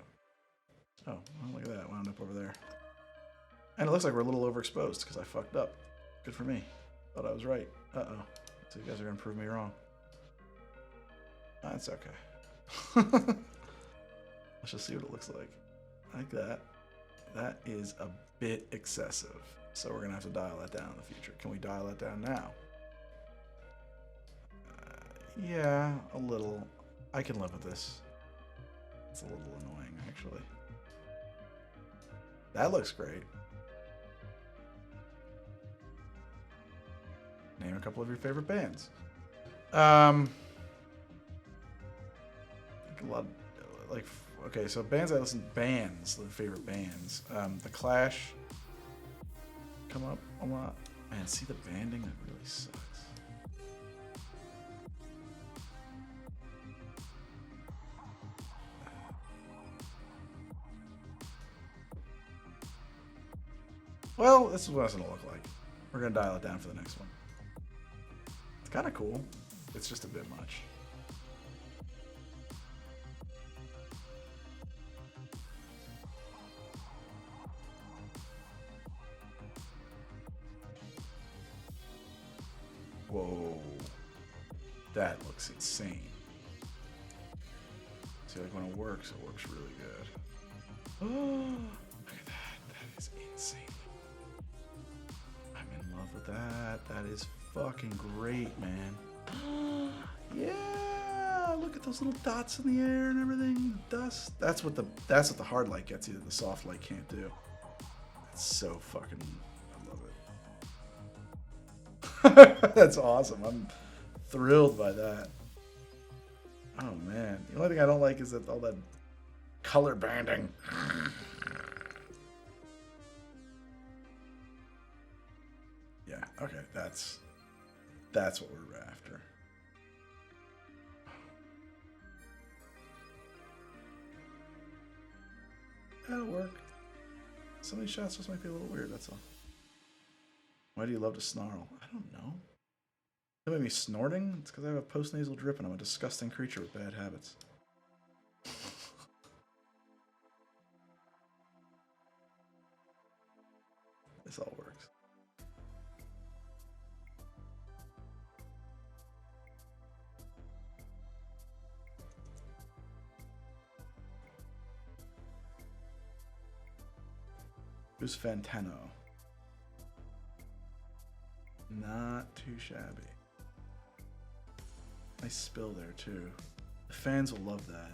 Oh, well, look at that, wound up over there. And it looks like we're a little overexposed because I fucked up. Good for me. Thought I was right. Uh-oh. So you guys are gonna prove me wrong. That's okay. Let's just see what it looks like. Like that. That is a bit excessive. So we're gonna have to dial that down in the future. Can we dial that down now? Yeah, a little. I can live with this. It's a little annoying, actually. That looks great. Name a couple of your favorite bands. A lot, like, okay, so bands I listen, bands, the favorite bands. The Clash come up a lot. Man, see the banding? That really sucks. Well, this is what it's going to look like. We're going to dial it down for the next one. It's kind of cool. It's just a bit much. Whoa. That looks insane. See, like when it works really good. Oh, look at that. That is insane. I'm in love with that. That is fucking great, man. Yeah, look at those little dots in the air and everything. Dust. That's what the hard light gets you that the soft light can't do. It's so fucking. I love it. That's awesome. I'm thrilled by that. Oh man, the only thing I don't like is that all that color banding. Yeah, okay, that's what we're after. That'll work. Some of these shots just might be a little weird, that's all. Why do you love to snarl? I don't know. That made me snorting? It's because I have a post-nasal drip and I'm a disgusting creature with bad habits. This all works. Who's Fantano? Not too shabby. Nice spill there too. The fans will love that.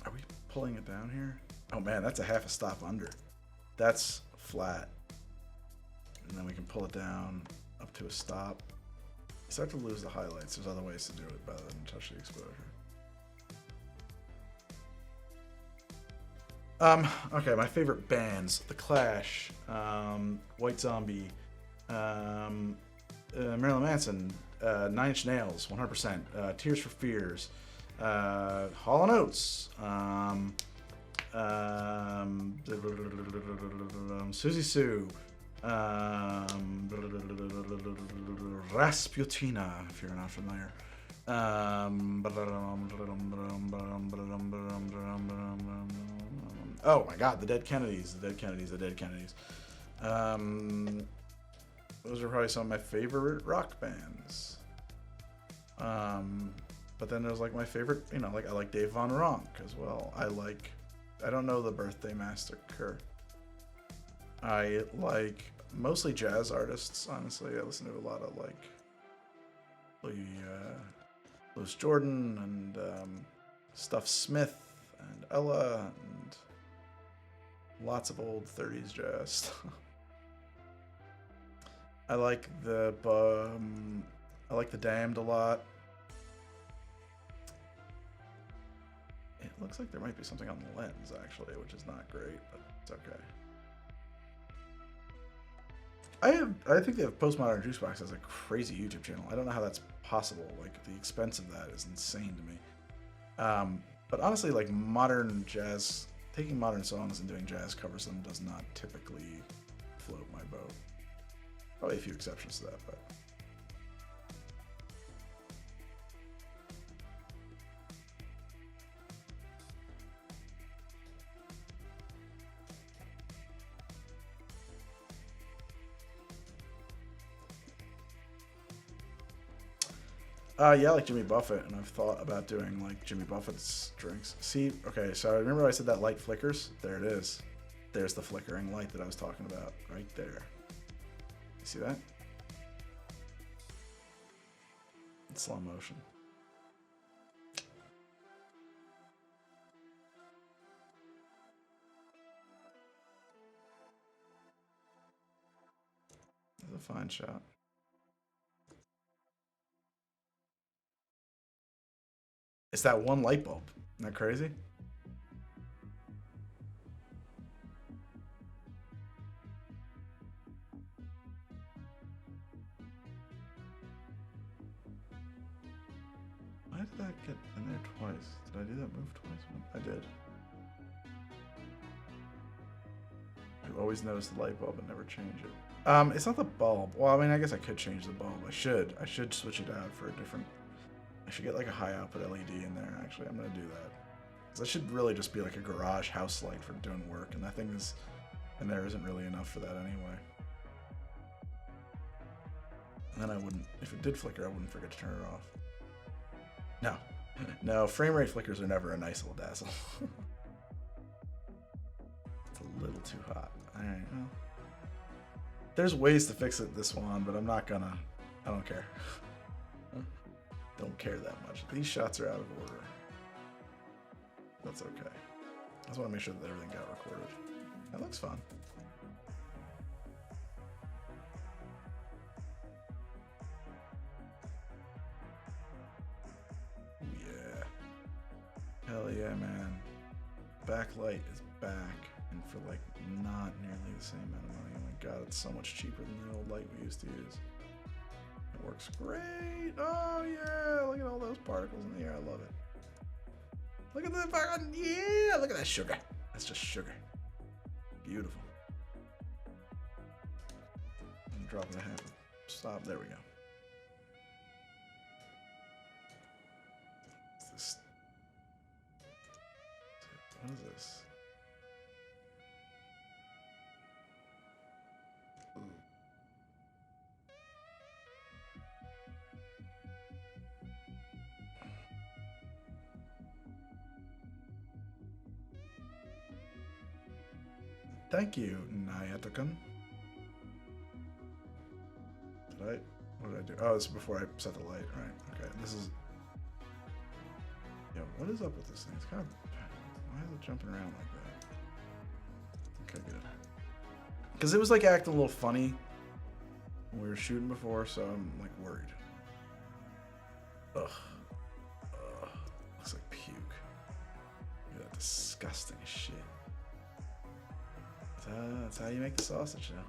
Are we pulling it down here? Oh man, that's a half a stop under. That's flat. And then we can pull it down up to a stop. You start to lose the highlights. There's other ways to do it rather than touch the exposure. Okay, my favorite bands: The Clash, White Zombie, Marilyn Manson, 9 Inch Nails, 100%, Tears for Fears, Hall & Oates, Susie Sue, Rasputina, if you're not familiar. Oh my God, the Dead Kennedys. Those are probably some of my favorite rock bands. But then there's like my favorite, like I like Dave Von Ronk as well. I don't know the Birthday Massacre. I like mostly jazz artists, honestly. I listen to a lot of like Louis Jordan and Stuff Smith and Ella and Lots of old 30s jazz. I like the Damned a lot. It looks like there might be something on the lens actually, which is not great, but it's okay. I think they have Postmodern Juicebox as a crazy YouTube channel. I don't know how that's possible. Like the expense of that is insane to me. But honestly, like modern jazz, taking modern songs and doing jazz covers them does not typically float my boat. Probably a few exceptions to that, but. Yeah, like Jimmy Buffett, and I've thought about doing like Jimmy Buffett's drinks. See, okay, so I remember I said that light flickers? There it is. There's the flickering light that I was talking about, right there. You see that? In slow motion. That's a fine shot. It's that one light bulb. Isn't that crazy? Why did that get in there twice? Did I do that move twice? I did. I always notice the light bulb and never change it. It's not the bulb. Well, I mean, I guess I could change the bulb. I should switch it out for a different. I should get like a high output LED in there. Actually, I'm gonna do that. Cause that should really just be like a garage house light for doing work, and that thing is, and there isn't really enough for that anyway. And then I wouldn't, if it did flicker, I wouldn't forget to turn it off. No, no, frame rate flickers are never a nice little dazzle. It's a little too hot. All right, well, there's ways to fix it this one, but I'm not gonna. I don't care. Don't care that much. These shots are out of order. That's okay. I just want to make sure that everything got recorded. That looks fun. Yeah. Hell yeah, man. Backlight is back, and for like not nearly the same amount of money. Oh my god, it's so much cheaper than the old light we used to use. It works great. Oh yeah, look at all those particles in the air. I love it. Look at the fucking, yeah, look at that sugar. That's just sugar. Beautiful. I'm dropping a half. Stop. There we go. What's this? What is this? Ooh. Thank you, Nayatakan. What did I do? Oh, this is before I set the light, right? Okay, this is. Yo, what is up with this thing? It's kind of. Why is it jumping around like that? Okay, good. Because it was like acting a little funny when we were shooting before, so I'm like worried. Ugh. Ugh. Looks like puke. Look at that disgusting shit. That's how you make the sausage now.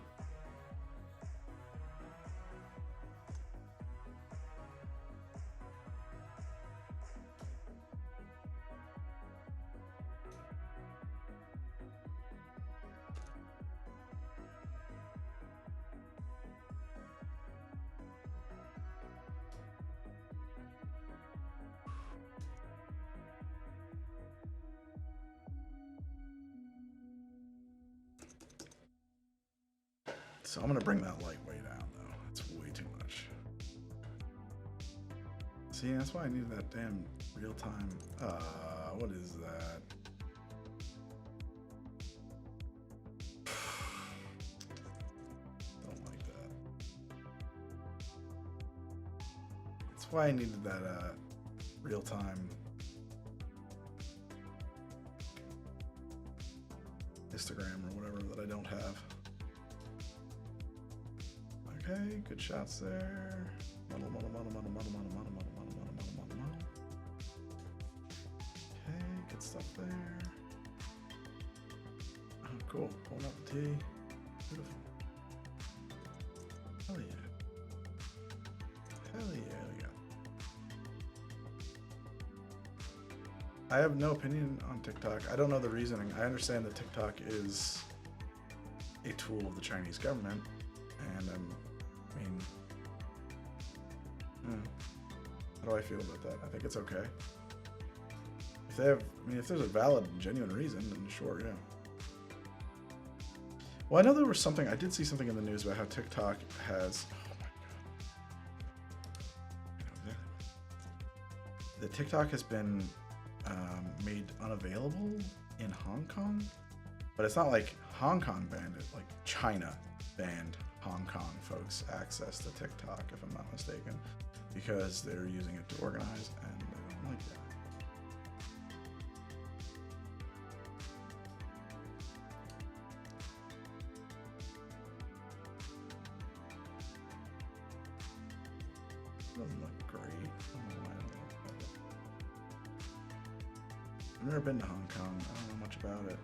So I'm gonna bring that light way down though. It's way too much. See, that's why I needed that damn real time. What is that? Don't like that. That's why I needed that real time. Instagram or whatever that I don't have. Okay, good shots there. Muddle. Okay, good stuff there. Oh, cool. Pulling out the tee. Beautiful. Hell yeah. Hell yeah, we go. I have no opinion on TikTok. I don't know the reasoning. I understand that TikTok is a tool of the Chinese government, and how do I feel about that? I think it's okay. If they have, if there's a valid and genuine reason, then sure, yeah. Well, I know there was something, I did see something in the news about how TikTok has, oh my god. The TikTok has been made unavailable in Hong Kong, but it's not like Hong Kong banned it, like China banned Hong Kong folks access to TikTok, if I'm not mistaken, because they're using it to organize, and they don't like that. Doesn't look great. I don't know why I don't like that. I've never been to Hong Kong. I don't know much about it.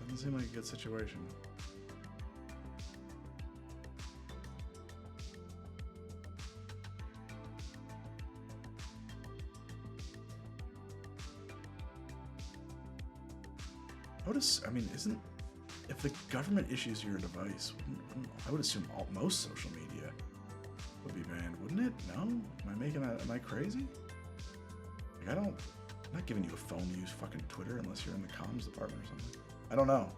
Doesn't seem like a good situation. If the government issues your device, I would assume most social media would be banned, wouldn't it? No? Am I crazy? Like, I'm not giving you a phone to use fucking Twitter unless you're in the comms department or something. I don't know.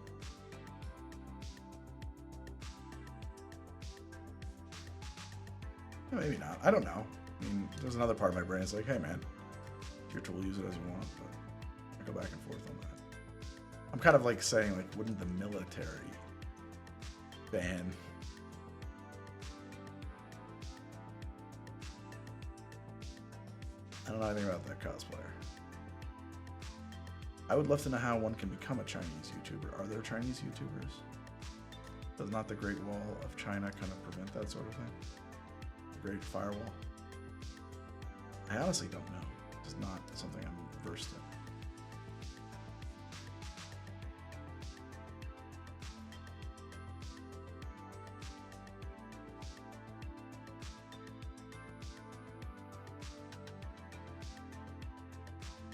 Yeah, maybe not. I don't know. There's another part of my brain that's like, hey man, it's your tool, use it as you want, but I go back and forth on that. I'm kind of like saying, like, wouldn't the military ban? I don't know anything about that cosplayer. I would love to know how one can become a Chinese YouTuber. Are there Chinese YouTubers? Does not the Great Wall of China kind of prevent that sort of thing? The Great Firewall? I honestly don't know. It's not something I'm versed in.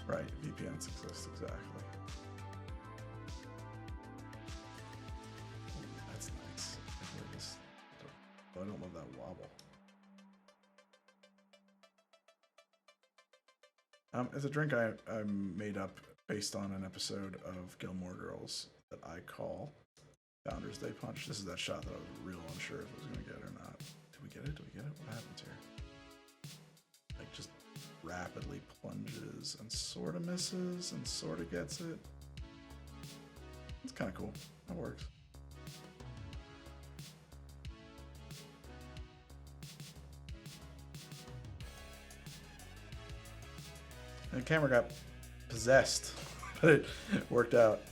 Right, VPNs exist, exactly. Ooh, that's nice. I don't love that wobble. It's a drink I made up based on an episode of Gilmore Girls that I call Founders Day Punch. This is that shot that I was real unsure if I was going to get or not. Did we get it? What happens here? Like, just rapidly plunges and sort of misses and sort of gets it. It's kind of cool. That works. And the camera got possessed, but it worked out.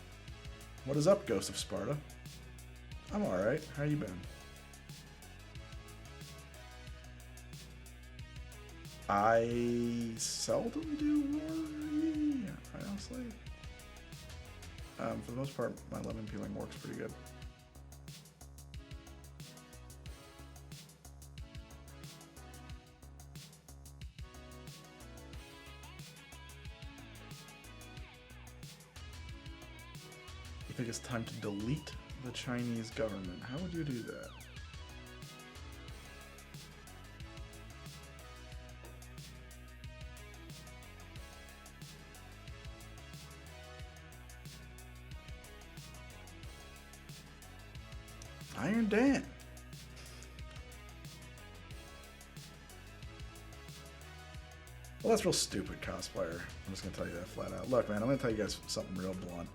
What is up, Ghost of Sparta? I'm alright. How you been? I seldom do worry, honestly. For the most part, my lemon peeling works pretty good. You think it's time to delete the Chinese government? How would you do that? Iron Dan. Well, that's real stupid, cosplayer. I'm just going to tell you that flat out. Look, man, I'm going to tell you guys something real blunt.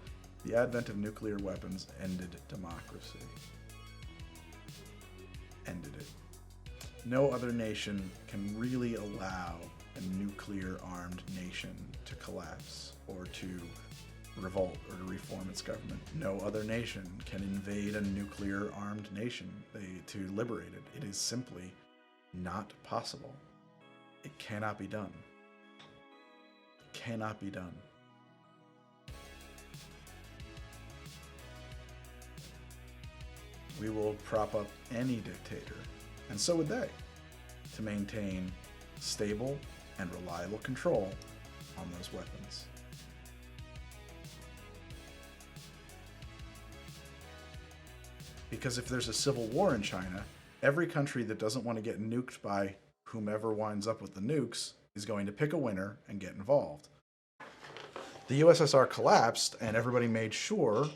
The advent of nuclear weapons ended democracy. Ended it. No other nation can really allow a nuclear-armed nation to collapse or to revolt or to reform its government. No other nation can invade a nuclear-armed nation to liberate it. It is simply not possible. It cannot be done. It cannot be done. We will prop up any dictator, and so would they, to maintain stable and reliable control on those weapons. Because if there's a civil war in China, every country that doesn't want to get nuked by whomever winds up with the nukes is going to pick a winner and get involved. The USSR collapsed, and everybody made sure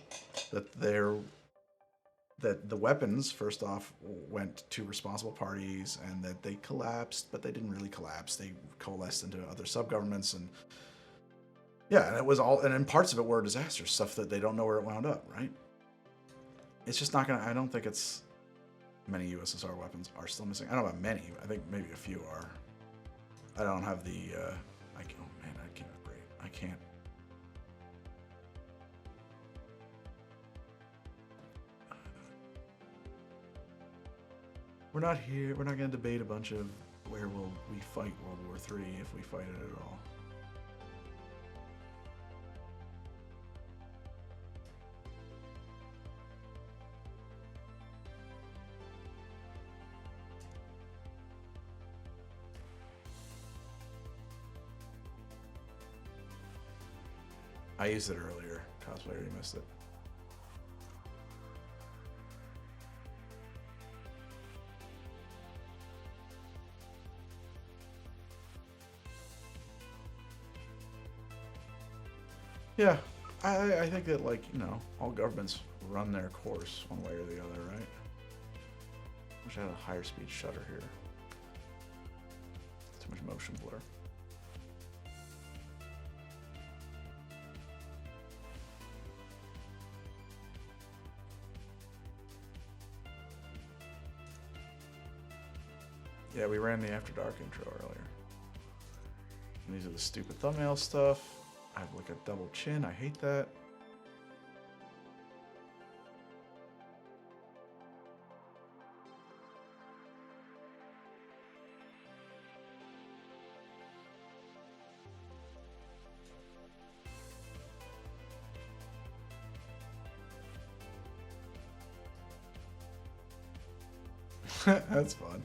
that the weapons, first off, went to responsible parties, and that they collapsed, but they didn't really collapse. They coalesced into other sub-governments, and yeah, and it was all, and then parts of it were disasters, stuff that they don't know where it wound up, right? It's just not gonna, I don't think it's, many USSR weapons are still missing. I don't know about many, I think maybe a few are. I don't have the, oh man, I can't upgrade. I can't. We're not here, we're not gonna debate a bunch of where will we fight World War III if we fight it at all. I used it earlier. Cosplay already missed it. Yeah, I think that, like, you know, all governments run their course one way or the other, right? Wish I had a higher speed shutter here. Too much motion blur. Yeah, we ran the After Dark intro earlier. And these are the stupid thumbnail stuff. I have like a double chin. I hate that. That's fun.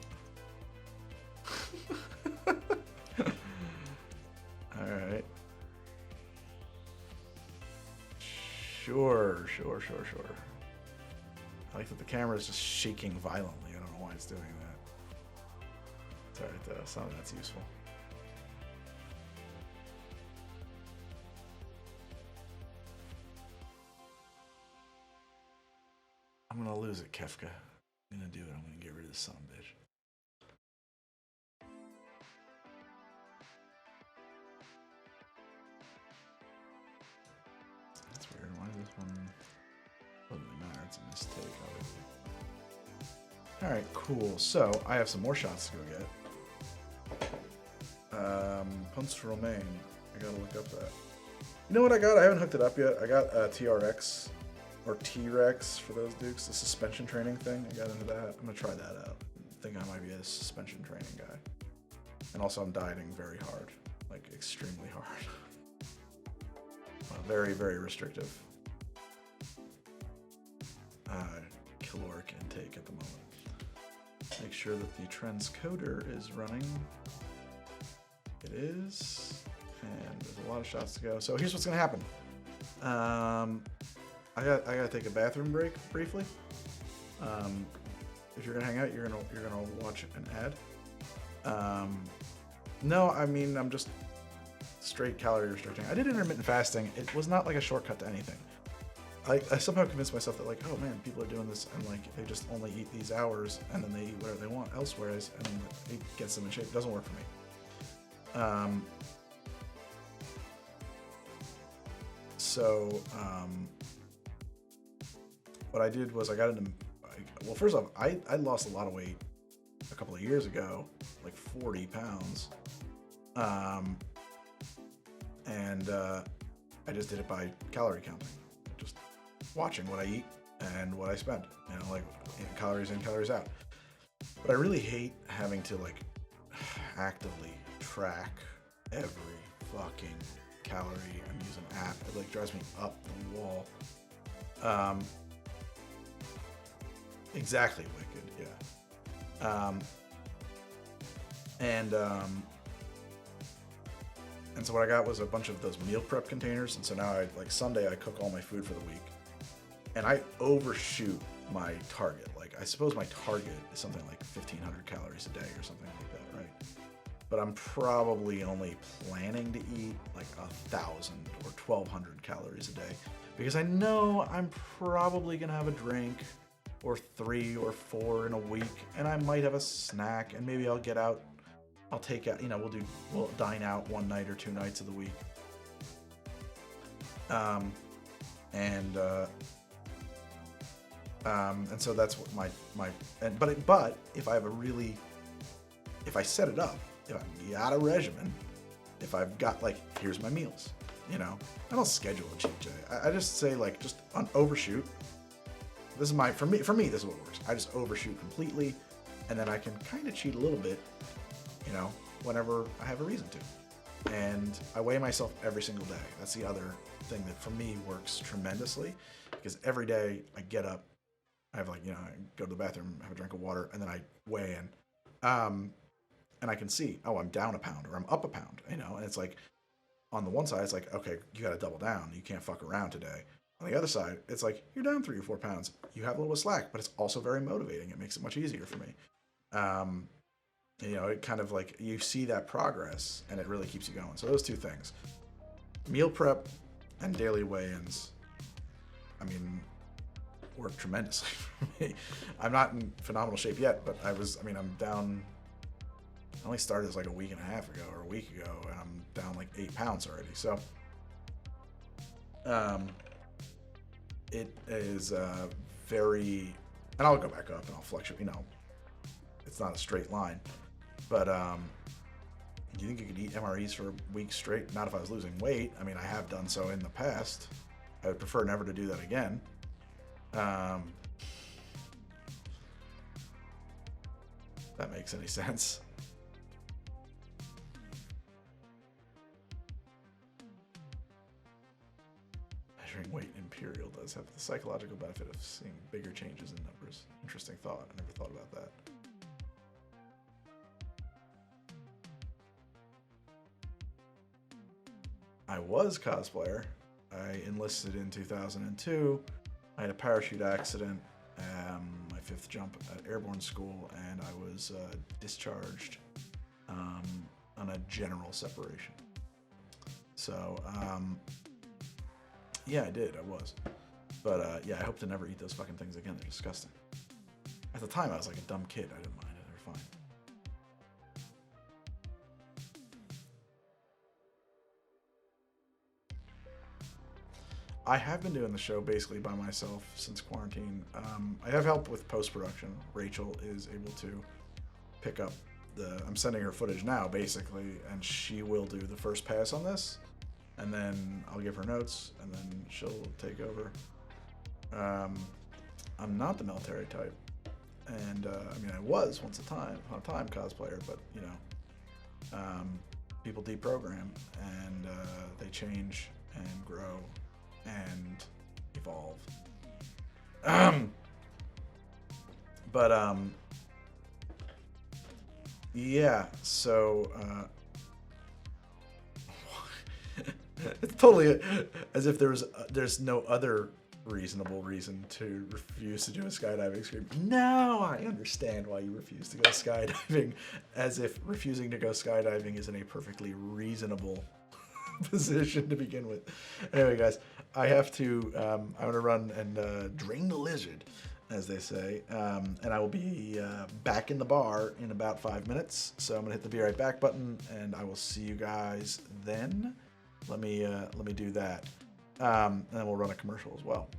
Alright. Sure. I like that the camera is just shaking violently. I don't know why it's doing that. It's alright though, some of that's useful. I'm gonna lose it, Kefka. I'm gonna do it. I'm gonna get rid of this son of a bitch. That's weird. Why is this one? Doesn't really matter. It's a mistake, obviously. Alright, cool. So, I have some more shots to go get. Punch Romaine. I gotta look up that. You know what I got? I haven't hooked it up yet. I got TRX. Or T-Rex for those dukes, the suspension training thing. I got into that. I'm gonna try that out. I think I might be a suspension training guy. And also I'm dieting very hard, like extremely hard. Very, very restrictive caloric intake at the moment. Make sure that the transcoder is running. It is, and there's a lot of shots to go. So here's what's gonna happen. I gotta take a bathroom break briefly. If you're gonna hang out, you're gonna watch an ad. No, I mean I'm just straight calorie restricting. I did intermittent fasting. It was not like a shortcut to anything. I somehow convinced myself that, like, oh man, people are doing this and like they just only eat these hours and then they eat whatever they want elsewhere, and it gets them in shape. It doesn't work for me. What I did was I got into, well, first off, I lost a lot of weight a couple of years ago, like 40 pounds. I just did it by calorie counting, just watching what I eat and what I spend, you know, like calories in, calories out. But I really hate having to like actively track every fucking calorie and use an app. It like drives me up the wall. Exactly, wicked, yeah. And so what I got was a bunch of those meal prep containers, and so now like Sunday I cook all my food for the week, and I overshoot my target. Like I suppose my target is something like 1,500 calories a day or something like that, right? But I'm probably only planning to eat like 1,000 or 1,200 calories a day, because I know I'm probably gonna have a drink or 3 or 4 in a week, and I might have a snack, and maybe I'll get out. I'll take out, you know, we'll dine out one night or 2 nights of the week. And so that's what but if I have if I set it up, if I've got a regimen, if I've got like, here's my meals, you know, I don't schedule a cheat day. I just say like, just overshoot. This is for me, this is what works. I just overshoot completely, and then I can kind of cheat a little bit, you know, whenever I have a reason to. And I weigh myself every single day. That's the other thing that for me works tremendously, because every day I get up, I have like, you know, I go to the bathroom, have a drink of water, and then I weigh in. And I can see, oh, I'm down a pound or I'm up a pound, you know, and it's like, on the one side, it's like, okay, you got to double down. You can't fuck around today. On the other side, it's like, you're down 3 or 4 pounds. You have a little slack, but it's also very motivating. It makes it much easier for me. You know, it kind of like, you see that progress and it really keeps you going. So those 2 things, meal prep and daily weigh-ins, I mean, work tremendously for me. I'm not in phenomenal shape yet, but I'm down, I only started this like a week and a half ago or a week ago, and I'm down like 8 pounds already. So, it is very, and I'll go back up and I'll fluctuate, you know, it's not a straight line, but do you think you could eat MREs for weeks straight? Not if I was losing weight. I mean, I have done so in the past. I would prefer never to do that again. That makes any sense. Measuring weight in Imperial does have the psychological benefit of seeing bigger changes in numbers. Interesting thought. I never thought about that. I was cosplayer. I enlisted in 2002. I had a parachute accident, my 5th jump at airborne school, and I was discharged on a general separation. So, yeah, I did. I was. But, yeah, I hope to never eat those fucking things again. They're disgusting. At the time, I was like a dumb kid. I didn't mind it. They're fine. I have been doing the show basically by myself since quarantine. I have help with post-production. Rachel is able to pick up I'm sending her footage now, basically, and she will do the first pass on this, and then I'll give her notes, and then she'll take over. I'm not the military type, and I mean, I was once upon a time cosplayer, but, you know, people deprogram, and they change and grow and evolve. Yeah, so it's totally as if there's no other reasonable reason to refuse to do a skydiving stream. Now I understand why you refuse to go skydiving, as if refusing to go skydiving isn't a perfectly reasonable position to begin with. Anyway, guys, I have to, I'm going to run and drain the lizard, as they say, and I will be back in the bar in about 5 minutes. So I'm going to hit the be right back button, and I will see you guys then. Let me do that, and then we'll run a commercial as well.